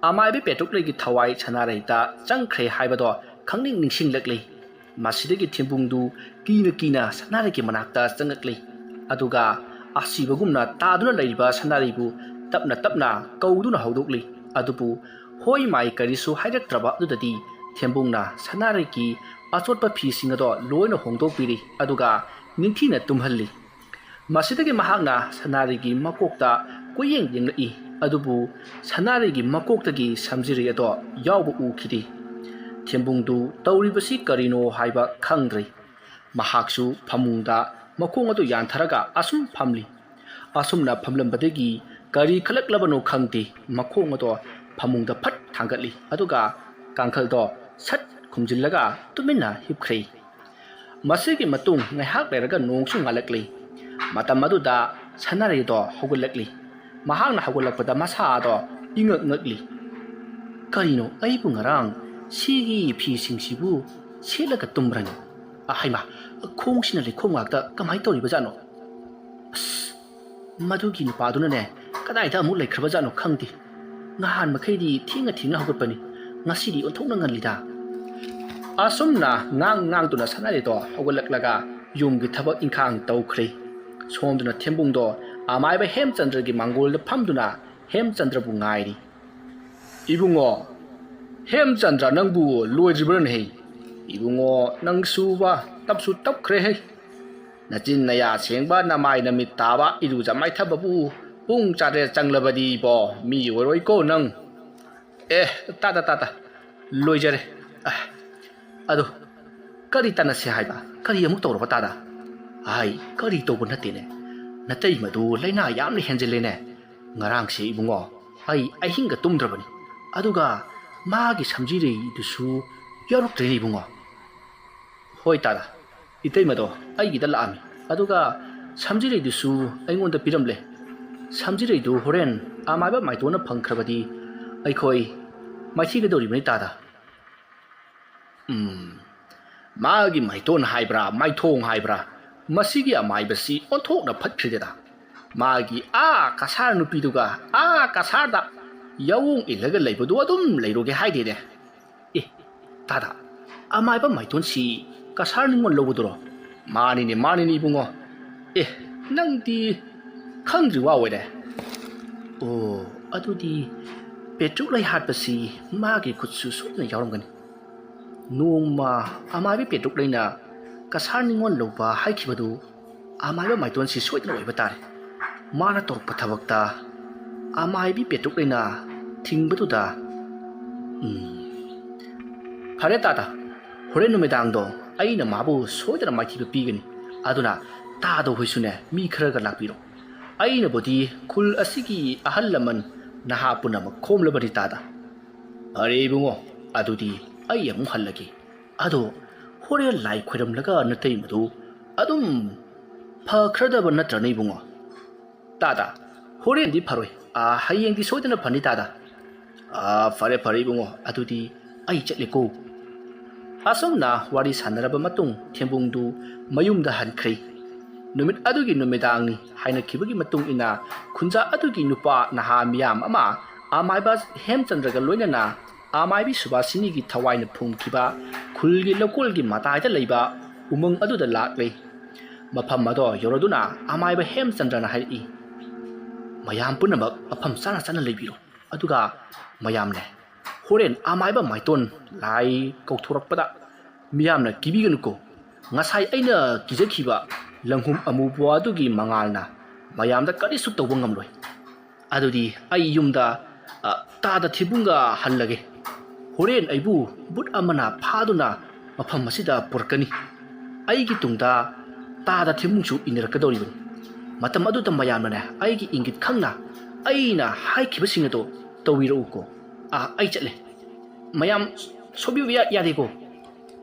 Speaker 1: amaibe petuklegi thawai sanarai da changkhre haibado khangning ningsinglakli ꯃꯁꯤꯗꯒꯤ ꯊꯦꯝꯕꯨꯡꯗꯨ ꯀꯤꯅ ꯁꯅꯥꯔꯩꯒꯤ ꯃꯅꯥꯛꯇ ꯆꯪꯉꯛꯂꯤ ꯑꯗꯨꯒ ꯑꯁꯤꯕꯒꯨꯝꯅ ꯇꯥꯗꯨꯅ ꯂꯩꯔꯤꯕ ꯁꯅꯥꯔꯩꯕꯨ ꯇꯞꯅ ꯀꯧꯗꯨꯅ ꯍꯧꯗꯣꯛꯂꯤ ꯑꯗꯨꯕꯨ ꯍꯣꯏ ꯃꯥꯏ ꯀꯔꯤꯁꯨ ꯍꯥꯏꯔꯛꯇ꯭ꯔꯕ ꯑꯗꯨꯗꯗꯤ ꯊꯦꯝꯕꯨꯡꯅ ꯁꯅꯥꯔꯩꯒꯤ ꯑꯆꯣꯠꯄ ꯐꯤꯁꯤꯡ ꯑꯗꯣ ꯂꯣꯏꯅ ꯍꯣꯡꯗꯣꯛꯄꯤꯔꯤ ꯑꯗꯨꯒ ꯅꯤꯡꯊꯤꯅ ꯇꯨꯝꯍꯜꯂꯤ ꯃꯁꯤꯗꯒꯤ ꯃꯍꯥꯛꯅ ꯁꯅꯥꯔꯩꯒꯤ ꯃꯀꯣꯛꯇ ꯀꯨꯌꯦꯡ ꯌꯦꯡꯂꯛꯏ ꯑꯗꯨꯕꯨ ꯁꯅꯥꯔꯩꯒꯤ ꯃꯀꯣꯛꯇꯒꯤ ꯁꯝꯖꯤꯔꯩ ꯑꯗꯣ ꯌꯥꯎꯕ ꯎꯈꯤꯗꯦ ꯊꯦꯝꯕꯨꯡꯗꯨ ꯇꯧꯔꯤꯕꯁꯤ ꯀꯔꯤꯅꯣ ꯍꯥꯏꯕ ꯈꯪꯗ꯭ꯔꯦ ꯃꯍꯥꯛꯁꯨ ꯐꯃꯨꯡꯗ ꯃꯈꯣꯡ ꯑꯗꯨ ꯌꯥꯟꯊꯔꯒ ꯑꯁꯨꯝ ꯐꯝꯂꯤ ꯑꯁꯨꯝꯅ ꯐꯝꯂꯝꯕꯗꯒꯤ ꯀꯔꯤ ꯈꯜꯂꯛꯂꯕꯅꯣ ꯈꯪꯗꯦ ꯃꯈꯣꯡ ꯑꯗꯣ ꯐꯃꯨꯡꯗ ꯐꯠ ꯊꯥꯡꯒꯠꯂꯤ ꯑꯗꯨꯒ ꯀꯥꯡꯈꯜꯗꯣ ꯁꯠ ꯈꯨꯝꯖꯤꯜꯂꯒ ꯇꯨꯃꯤꯟꯅ ꯍꯤꯞꯈ꯭ꯔꯦ ꯃꯁꯤꯒꯤ ꯃꯇꯨꯡ ꯉꯥꯏꯍꯥꯛ ꯂꯩꯔꯒ ꯅꯣꯡꯁꯨ ꯉꯥꯜꯂꯛꯂꯤ ꯃꯇꯝ ꯑꯗꯨꯗ ꯁꯅꯥꯔꯩ ꯑꯗꯣ ꯍꯧꯒꯠꯂꯛꯂꯤ ꯃꯍꯥꯛꯅ ꯍꯧꯒꯠꯂꯛꯄꯗ ꯃꯁꯥ ꯑꯗꯣ ꯏꯉꯛ ꯉꯛꯂꯤ ꯀꯔꯤꯅꯣ ꯑꯩꯕꯨ ꯉꯔꯥꯡ ꯁꯤꯒꯤ ꯐꯤꯁꯤꯡꯁꯤꯕꯨ ꯁꯦꯠꯂꯒ ꯇꯨꯝꯕ꯭ꯔꯅꯤ ꯍꯩꯃꯥ ꯈꯣꯡꯁꯤꯅ ꯂꯩꯈꯣꯝ ꯉꯥꯛꯇ ꯀꯃꯥꯏꯅ ꯇꯧꯔꯤꯕꯖꯥꯠꯅꯣ ꯑꯁ ꯃꯗꯨꯒꯤ ꯅꯨꯄꯥꯗꯨꯅꯅꯦ ꯀꯗꯥꯏꯗ ꯑꯃꯨꯛ ꯂꯩꯈ꯭ꯔꯕꯖꯥꯠꯅꯣ ꯈꯪꯗꯦ ꯅꯍꯥꯟ ꯃꯈꯩꯗꯤ ꯊꯦꯡꯅ ꯍꯧꯒꯠꯄꯅꯤ ꯉꯁꯤꯗꯤ ꯑꯣꯟꯊꯣꯛꯅ ꯉꯜꯂꯤꯗ ꯑꯁꯨꯝꯅ ꯉꯥꯡꯗꯨꯅ ꯁꯅꯥꯔꯩꯗꯣ ꯍꯧꯒꯠꯂꯛꯂꯒ ꯌꯨꯝꯒꯤ ꯊꯕꯛ ꯏꯪꯈꯥꯡ ꯇꯧꯈ꯭ꯔꯦ ꯁꯣꯝꯗꯨꯅ ꯊꯦꯝꯕꯨꯡꯗꯣ ꯑꯃꯥꯏꯕ ꯍꯦꯝꯆꯟꯗ꯭ꯔꯒꯤ ꯃꯥꯡꯒꯣꯜꯗ ꯐꯝꯗꯨꯅ ꯍꯦꯝꯆꯟꯗ꯭ꯔꯕꯨ ꯉꯥꯏꯔꯤ ꯏꯕꯨꯡꯉꯣ ꯍꯦꯝꯆꯟꯗ꯭ꯔ ꯅꯪꯕꯨ ꯂꯣꯏꯗ꯭ꯔꯤꯕ꯭ꯔꯅꯦꯍꯦ ꯏꯕꯨꯡꯉꯣ ꯅꯪꯁꯨꯕ ꯇꯞꯁꯨ ꯇꯞꯈ꯭ꯔꯦꯍꯦ ꯅꯆꯤꯟ ꯅꯌꯥ ꯁꯦꯡꯕ ꯅꯃꯥꯏ ꯅꯃꯤꯠ ꯇꯥꯕ ꯏꯔꯨꯖ ꯃꯥꯏꯊꯕꯕꯨ ꯄꯨꯡ 4 ꯆꯪꯂꯕꯗꯤ ꯏꯕꯣ ꯃꯤ ꯑꯣꯏꯔꯣꯏꯀꯣ ꯅꯪ ꯇꯥꯗ ꯂꯣꯏꯖꯔꯦ ꯑꯗꯣ ꯀꯔꯤ ꯇꯥꯟꯅꯁꯦ ꯍꯥꯏꯕ ꯀꯔꯤ ꯑꯃꯨꯛ ꯇꯧꯔꯕ ꯇꯥꯗ ꯀꯔꯤ ꯇꯧꯕ ꯅꯠꯇꯦꯅꯦ ꯅꯇꯩꯃꯗꯨ ꯂꯩꯅꯥ ꯌꯥꯝꯅ ꯍꯦꯟꯖꯤꯜꯂꯦꯅꯦ ꯉꯔꯥꯡꯁꯦ ꯏꯕꯨꯡꯉꯣ ꯑꯩ ꯑꯍꯤꯡꯒ ꯇꯨꯝꯗ꯭ꯔꯕꯅꯤ ꯑꯗꯨꯒ 마기 삼지레이 두수 여록되니 붕어 호이 따라 이때마도 아이기다 라미 아두가 삼지레이 두수 아이몬다 비람래 삼지레이도 호렌 아마바 마이도나 펑크라바디 아이코이 마이티가 도리브니 따다 마기 마이돈 하이브라 마이통 하이브라 마시기 아마이바시 온톡나 팟크리데다 마기 가사르 누피두가 가사르다 여웅 일러가 레이버도 어둠 레이로게 하이데데 따다 아마이바 마이돈시 가사르는 로보도로 마니니 붕어 낭디 ꯈꯪꯗ꯭ꯔꯤ ꯋꯥꯋꯦꯗꯦ ꯑꯗꯨꯗꯤ ꯄꯦꯇ꯭ꯔꯨꯛ ꯂꯩ ꯍꯥꯠꯄꯁꯤ ꯃꯥꯒꯤ ꯈꯨꯠꯁꯨ ꯁꯣꯏꯗꯅ ꯌꯥꯎꯔꯝꯒꯅꯤ ꯅꯣꯡꯃ ꯑꯃꯥꯏꯕꯤ ꯄꯦꯇ꯭ꯔꯨꯛ ꯂꯩꯅ ꯀꯁꯥꯔ ꯅꯤꯉꯣꯜ ꯂꯧꯕ ꯍꯥꯏꯈꯤꯕꯗꯨ ꯑꯃꯥꯏꯕ ꯃꯥꯏꯇꯣꯟꯁꯤ ꯁꯣꯏꯗꯅ ꯑꯣꯏꯕ ꯇꯥꯔꯦ ꯃꯥꯅ ꯇꯧꯔꯛꯄ ꯊꯕꯛꯇ ꯑꯃꯥꯏꯕꯤ ꯄꯦꯇ꯭ꯔꯨꯛ ꯂꯩꯅ ꯊꯤꯡꯕꯗꯨꯗ ꯐꯔꯦ ꯇꯥꯇꯥ ꯍꯣꯔꯦꯟ ꯅꯨꯃꯤꯗꯥꯡꯗꯣ ꯑꯩꯅ ꯃꯥꯕꯨ ꯁꯣꯏꯗꯅ ꯃꯥꯏꯊꯤꯕ ꯄꯤꯒꯅꯤ ꯑꯗꯨꯅ ꯇꯥꯗꯣ ꯍꯣꯏꯁꯨꯅꯦ ꯃꯤ ꯈꯔꯒ ꯂꯥꯛꯄꯤꯔꯣ ꯑꯩꯅꯕꯨꯗꯤ ꯈꯨꯜ ꯑꯁꯤꯒꯤ ꯑꯍꯜ ꯂꯃꯟ ꯅꯍꯥ ꯄꯨꯝꯅꯃꯛ ꯈꯣꯝꯂꯕꯅꯤ ꯇꯥꯗ ꯐꯔꯦ ꯏꯕꯨꯡꯉꯣ ꯑꯗꯨꯗꯤ ꯑꯩ ꯑꯃꯨꯛ ꯍꯜꯂꯒꯦ ꯑꯗꯣ ꯍꯣꯔꯦꯟ ꯂꯥꯏ ꯈꯣꯏꯔꯝꯂꯒ ꯅꯇꯩꯃꯗꯨ ꯑꯗꯨꯝ ꯐꯈ꯭ꯔꯗꯕ ꯅꯠꯇ꯭ꯔꯅ ꯏꯕꯨꯡꯉꯣ ꯇꯥꯗ ꯍꯣꯔꯦꯟꯗꯤ ꯐꯔꯣꯏ ꯍꯌꯦꯡꯗꯤ ꯁꯣꯏꯗꯅ ꯐꯅꯤ ꯇꯥꯗ ꯐꯔꯦ ꯏꯕꯨꯡꯉꯣ ꯑꯗꯨꯗꯤ ꯑꯩ ꯆꯠꯂꯦꯀꯣ ꯑꯁꯨꯝꯅ ꯋꯥꯔꯤ ꯁꯥꯟꯅꯔꯕ ꯃꯇꯨꯡ ꯊꯦꯝꯕꯨꯡꯗꯨ ꯃꯌꯨꯝꯗ ꯍꯟꯈ꯭ꯔꯦ ꯅꯨꯃꯤꯠ ꯑꯗꯨꯒꯤ ꯅꯨꯃꯤꯗꯥꯡꯅꯤ ꯍꯥꯏꯅꯈꯤꯕꯒꯤ ꯃꯇꯨꯡ ꯏꯟꯅ ꯈꯨꯟꯖꯥ ꯑꯗꯨꯒꯤ ꯅꯨꯄꯥ ꯅꯍꯥ ꯃꯤꯌꯥꯝ ꯑꯃ ꯑꯃꯥꯏꯕ ꯍꯦꯝꯆꯟꯗ꯭ꯔꯒ ꯂꯣꯏꯅꯅ ꯑꯃꯥꯏꯕꯤ ꯁꯨꯕꯥꯁꯤꯅꯤꯒꯤ ꯊꯋꯥꯏꯅ ꯐꯨꯝꯈꯤꯕ ꯈꯨꯜꯒꯤ ꯂꯧꯀꯣꯜꯒꯤ ꯃꯇꯥꯏꯗ ꯂꯩꯕ ꯎꯃꯪ ꯑꯗꯨꯗ ꯂꯥꯛꯂꯦ ꯃꯐꯝ ꯑꯗꯣ ꯌꯧꯔꯗꯨꯅ ꯑꯃꯥꯏꯕ ꯍꯦꯝꯆꯟꯗ꯭ꯔꯅ ꯍꯥꯏꯔꯛꯏ ꯃꯌꯥꯝ ꯄꯨꯝꯅꯃꯛ ꯃꯐꯝ ꯆꯥꯅ ꯂꯩꯕꯤꯔꯣ ꯑꯗꯨꯒ ꯃꯌꯥꯝꯅꯦ ꯍꯣꯔꯦꯟ ꯑꯃꯥꯏꯕ ꯃꯥꯏꯇꯣꯟ ꯂꯥꯏ ꯀꯧꯊꯣꯔꯛꯄꯗ ꯃꯤꯌꯥꯝꯅ ꯀꯤꯕꯤꯒꯅꯨꯀꯣ ꯉꯁꯥꯏ ꯑꯩꯅ ꯀꯤꯖꯈꯤꯕ ꯂꯪꯍꯨꯝ ꯑꯃꯨꯕ ꯑꯗꯨꯒꯤ ꯃꯉꯥꯜꯅ ꯃꯌꯥꯝꯗ ꯀꯔꯤꯁꯨ ꯇꯧꯕ ꯉꯝꯂꯣꯏ ꯑꯗꯨꯗꯤ ꯑꯩ ꯌꯨꯝꯗ ꯇꯥꯗ ꯊꯤꯕꯨꯡꯒ ꯍꯜꯂꯒꯦ ꯍꯣꯔꯦꯟ ꯑꯩꯕꯨ ꯕꯨꯠ ꯑꯃꯅ ꯐꯥꯗꯨꯅ ꯃꯐꯝ ꯑꯁꯤꯗ ꯄꯨꯔꯛꯀꯅꯤ ꯑꯩꯒꯤ ꯇꯨꯡꯗ ꯇꯥꯗ ꯊꯤꯕꯨꯡꯁꯨ ꯏꯟꯅꯔꯛꯀꯗꯧꯔꯤꯕꯅꯤ ꯃꯇꯝ ꯑꯗꯨꯗ ꯃꯌꯥꯝꯅꯅꯦ ꯑꯩꯒꯤ ꯏꯪꯒꯤꯠ ꯈꯪꯅ ꯑꯩꯅ ꯍꯥꯏꯈꯤꯕꯁꯤꯡ ꯑꯗꯣ ꯇꯧꯕꯤꯔꯛꯎꯀꯣ ꯑꯩ ꯆꯠꯂꯦ ꯃꯌꯥꯝ ꯁꯣꯏꯕꯤꯕ ꯌꯥꯗꯦꯀꯣ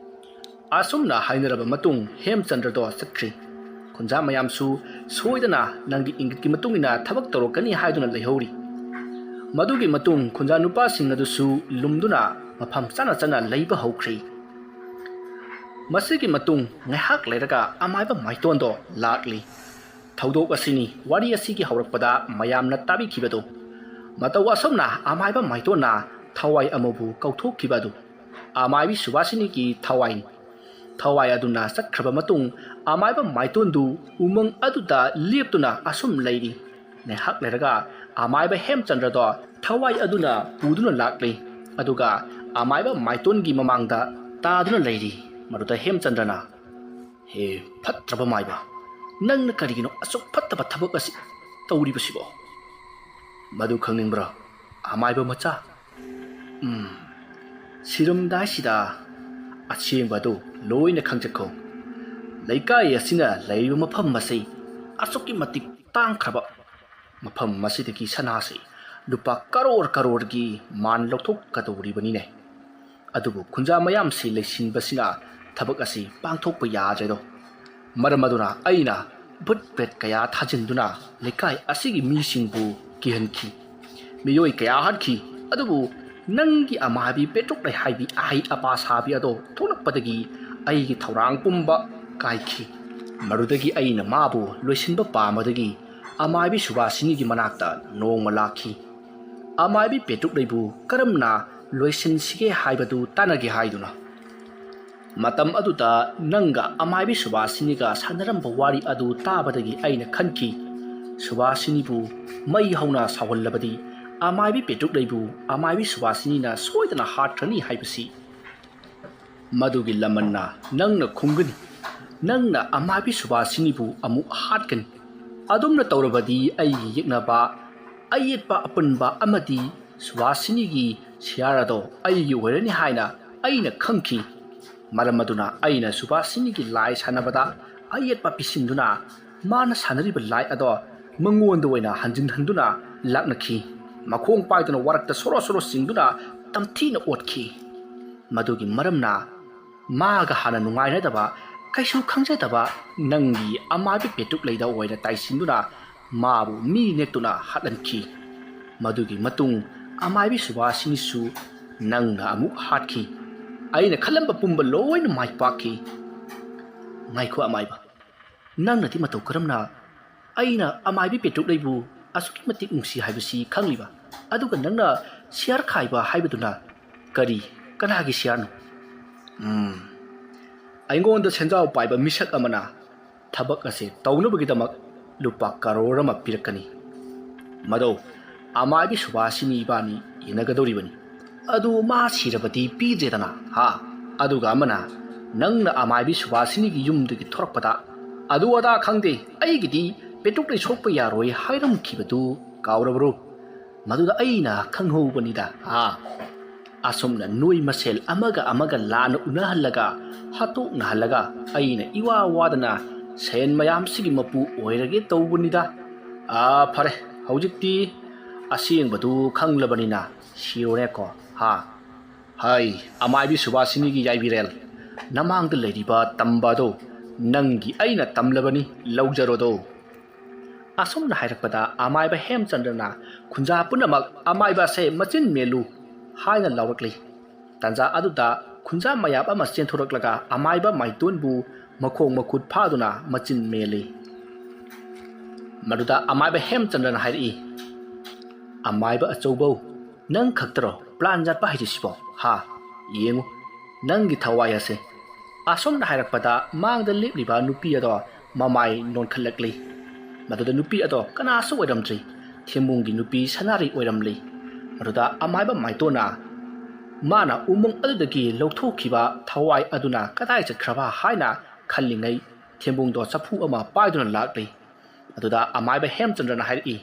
Speaker 1: ꯑꯁꯨꯝꯅ ꯍꯥꯏꯅꯔꯕ ꯃꯇꯨꯡ ꯍꯦꯝꯆꯟꯗ꯭ꯔꯗꯣ ꯆꯠꯈ꯭ꯔꯤ ꯈꯨꯟꯖꯥ ꯃꯌꯥꯝꯁꯨ ꯁꯣꯏꯗꯅ ꯅꯪꯒꯤ ꯏꯪꯒꯤꯠꯀꯤ ꯃꯇꯨꯡ ꯏꯟꯅ ꯊꯕꯛ ꯇꯧꯔꯛꯀꯅꯤ ꯍꯥꯏꯗꯨꯅ ꯂꯩꯍꯧꯔꯤ ꯃꯗꯨꯒꯤ ꯃꯇꯨꯡ ꯈꯨꯟꯖꯥ ꯅꯨꯄꯥꯁꯤꯡ ꯑꯗꯨꯁꯨ ꯂꯨꯝꯗꯨꯅ ꯃꯐꯝ ꯆꯥꯅ ꯂꯩꯕ ꯍꯧꯈ꯭ꯔꯤ ꯃꯁꯤꯒꯤ ꯃꯇꯨꯡ ꯉꯥꯏꯍꯥꯛ ꯂꯩꯔꯒ ꯑꯃꯥꯏꯕ ꯃꯥꯏꯇꯣꯟꯗꯣ ꯂꯥꯛꯂꯤ ꯊꯧꯗꯣꯛ ꯑꯁꯤꯅꯤ ꯋꯥꯔꯤ ꯑꯁꯤꯒꯤ ꯍꯧꯔꯛꯄꯗ ꯃꯌꯥꯝꯅ ꯇꯥꯕꯤꯈꯤꯕꯗꯣ ꯃꯇꯧ ꯑꯁꯨꯝꯅ ꯑꯃꯥꯏꯕ ꯃꯥꯏꯇꯣꯟꯅ ꯊꯋꯥꯏ ꯑꯃꯕꯨ ꯀꯧꯊꯣꯛꯈꯤꯕ ꯑꯗꯨ ꯑꯃꯥꯏꯕꯤ ꯁꯨꯕꯥꯁꯤꯅꯤꯒꯤ ꯊꯋꯥꯏꯅꯤ thawai aduna sakhraba matung amaiba maitondu umang aduda leptuna asum leiri ne hak leraga amaiba Hemchandra do thawai aduna puduna lakli aduga amaiba maitongi mamangda taduna leiri maruta Hemchandra na he phatraba maiba nangna karigino asuk phattaba thabak asi tawribasibo madu khangningbra amaiba macha siramdai sida achengba do loina khangjakho leikai asina leiba mafam masai asuki matik tangkhaba mafam masidagi sanasi lupa karor gi man lokthok kadori ne adubu khunja mayam si leisin basina thabak asi pangthokpa yajedo maramaduna aina but pet kaya thajinduna leikai asigi mi singbu kihanki miyoi kaya hatkhi adubu nangi amabi petrok dai haibi ai apa sabi ado thonakpadagi aigi thaurang pumba kaikhi marudagi aina mabu loisinba pamadagi amabi subasini gi manakta nongma lakhi amabi petrok daibu karamna loisin sige haibadu tanagi haiduna matam aduta nanga amaibi subasini ga sanaramba wari adu tabadagi aina khanki subasini bu mai hauna sawallabadi amaibi petruk leibu amaibi subasini na soidana hatrani haibasi madugi lamanna nangna khungani nangna amaibi subasini bu amu hatkani adumna tawrabadi ai yeknaba ayetpa apunba amadi subasini gi siarado ai gi werani haina aina khangki maramaduna aina subasini gi lai sanabada ayetpa pisinduna mana sanariba lai ado mangonda waina hanjin handuna laknaki makhong paiduna warakta soro singduna tamthina otkhi madugi maramna maga hana nungaina daba kaisu khangja daba nangi amabi petuk leida oina taisinduna mabu mi nektuna hatankhi madugi matung amabi subasini su nangna amu hatkhi aina khalamba pumba loina mai pakhi ngaikho amaiba nangna ti matau karamna aina amaibi petuk leibu asuki matik ungsi haibasi khangliba aduga nangna share khaiba haibaduna kari kanagi share no aingonda senjao paiba misak amana thabak ase taunabagi damak lupa karora ma pirakani mado amaibi subasini bani yenagadoribani adu ma sirabati pidredana ha aduga amana nangna amaibi subasini gi yumdagi thorakpada adu ada khangde aigidi petuk le sokpa yaroi hairam khibadu kaurabro maduda aina khanghobanida ha asomna noi masel amaga lana unahalaga hatok nahalaga aina iwa wadana sen mayam sigi mapu oirage tawbunida phare haujikti asengbadu khanglabanina siore ko ha hai amaibi subasini gi yaibirel namangda leiriba tambado nangi aina tamlabani lawjarodo asomna hairakpada amaiba Hemchandra khunja punamak amaiba se machin melu haina lawrakli tanja aduda khunja mayap ama chenthuraklaga amaiba maitonbu makhong makhut phaduna machin meli maduda amaiba Hemchandra hairi amaiba achoubo nang khaktro plan jatpa haijisibo ha yengu nangi thawai ase asomna hairakpada mangda lepliba nupi ado mamai non khalakli maduda nupi ado kanasu oiramtri themunggi nupi sanari oiramli maduda amaiba maitona mana umung adudagi lawthokhiba thawai aduna kadai chakhraba haina khallingai thembungdo chapu ama paiduna lakli aduda amaiba Hemchandra hairi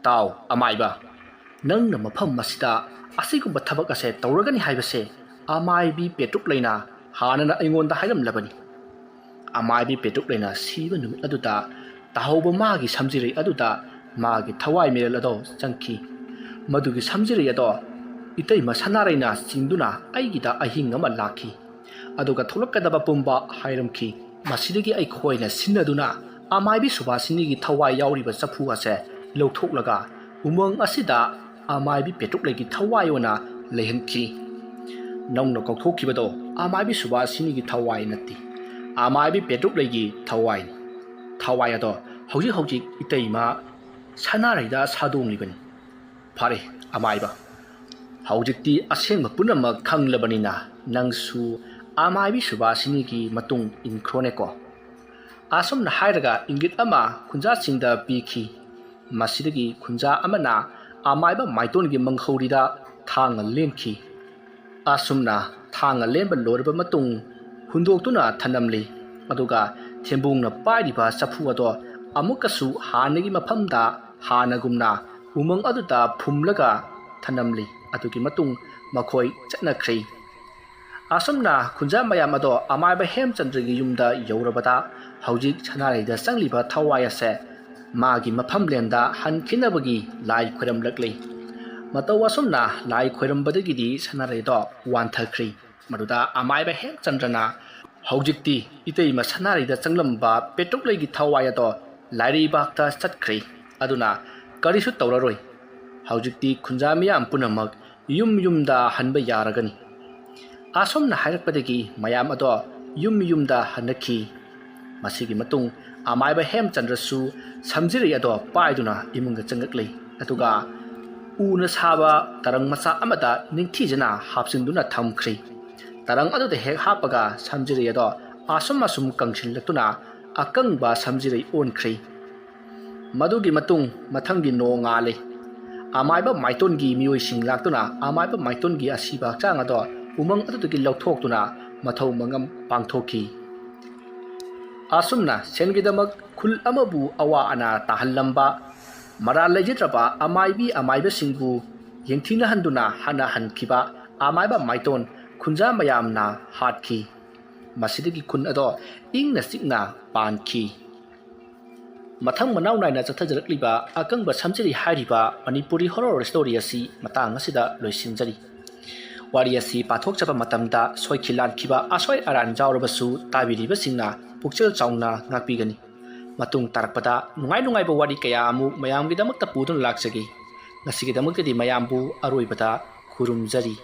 Speaker 1: taw amaiba nangna mafam masida asigumba thabak ase tawragani haibase amaibi petuk leina hanana aingonda hairam labani amaibi petuk leina siba numit aduda tahoba magi samjirei aduda magi thawai merel ado changki madugi samjirei ado itei masanareina singduna aigida ahing ama lakhi aduga tholakadaba pumba hairamki masidagi ai khoina sinaduna amaibi subasini gi thawai yauriba chapu ase lawthoklaga umang asida amaibi petuk legi thawai ona lehanki nongno kokthokibado amaibi subasini gi thawai nati amaibi petuk legi thawai ado hauji iteima sanaraida sadonglibani phare amaiba haujikti asengba punamak khanglabanina nangsu आमाइबी सुभाषिनीगी मतुंग इनख्रोनेको असमना हाइरगा इंगित अमा खुंजासिंगदा पीखी मसिदगी खुंजा अमना आमाइबा माइतोनगी मंगखौरीदा थांग लेनखी असुमना थांग लेनब लोरब मतुंग हुंदोक्तुना थनमली अदुगा थेंबुंगना पाइरिबा चफु अदो अमुकसु हानगी मफमदा हानगुमना उमंग अदुदा फुमलगा थनमली अदुगी मतुंग मखोई चटनख्री असमना खुंजा मयाम अदो अमाइबा हेमचंद्रगी युमदा यौरबदा हौजिक सनारैदा चंगलिबा थवाय असे मागी मफमलेंदा हनखिनबगी लाई खुरमलकली मतौ असमना लाई खुरमबदगिदी सनारैदो वानथख्री मरुदा अमाइबा हेमचंद्रना हौजिकती इतैमा सनारैदा चंगलंबा पेट्रोक्लैगी थवाय अदो लाइरीबाक्ता चटख्री अदुना करिसु तौररोय हौजिकती खुंजा मियाम पुनमक yum युमदा हनबा यारगनी असमना हाइरकपदगी मयाम अदो yum युमदा हनखी मसिगी मतुंग अमाइबा हेमचंद्रसु समजिरी अदो पाइदुना इमुंग चंगकलै अदुगा उन साबा तरंग मचा अमदा निंगथीजना हापसिंदुना थमख्री तरंग अदुदा हेक हापगा समजिरी अदो आसम असुम कंगसिनलक्तुना अकंगबा समजिरी ओनख्री मदुगी मतुंग मथंगी नो ngaले अमाइबा माइतोनगी मियोइसिंग लाक्तुना अमाइबा माइतोनगी असिबा चांग अदो उमंग अदुदगी लौथोक्तुना मथौ मंगम पांगथोखी असुमना सेनगिदमक खुल अमबु अवा अना ताहल्लंबा मरा लेजित्रबा अमाइबा सिंगबु यंगथिना हंदुना हना हनखिबा अमाइबा माइतोन खुंजा मयामना हाटखी मसिदगी खुन अदो इंगना सिगना पानखी मथंग मनाव नाइना चथजरकलिबा अकंगबा समजिरी हारिबा मणिपुरी हॉरर स्टोरी असि मतांग असिदा लोइसिनजरी वारी असि पाथोकचबा मतमदा सोइखिलानखिबा असोय अरान जावरबसु ताबिरिबसिंगना पुक्चल चाउना ngapiगनी मतुंग तारकपदा नुंगाइ नुंगाइबा वारी कया अमु मयामगिदमक्ता पुदुन लाक्चगी ngasigidamakti mayambu aroibada खुरुमजरी।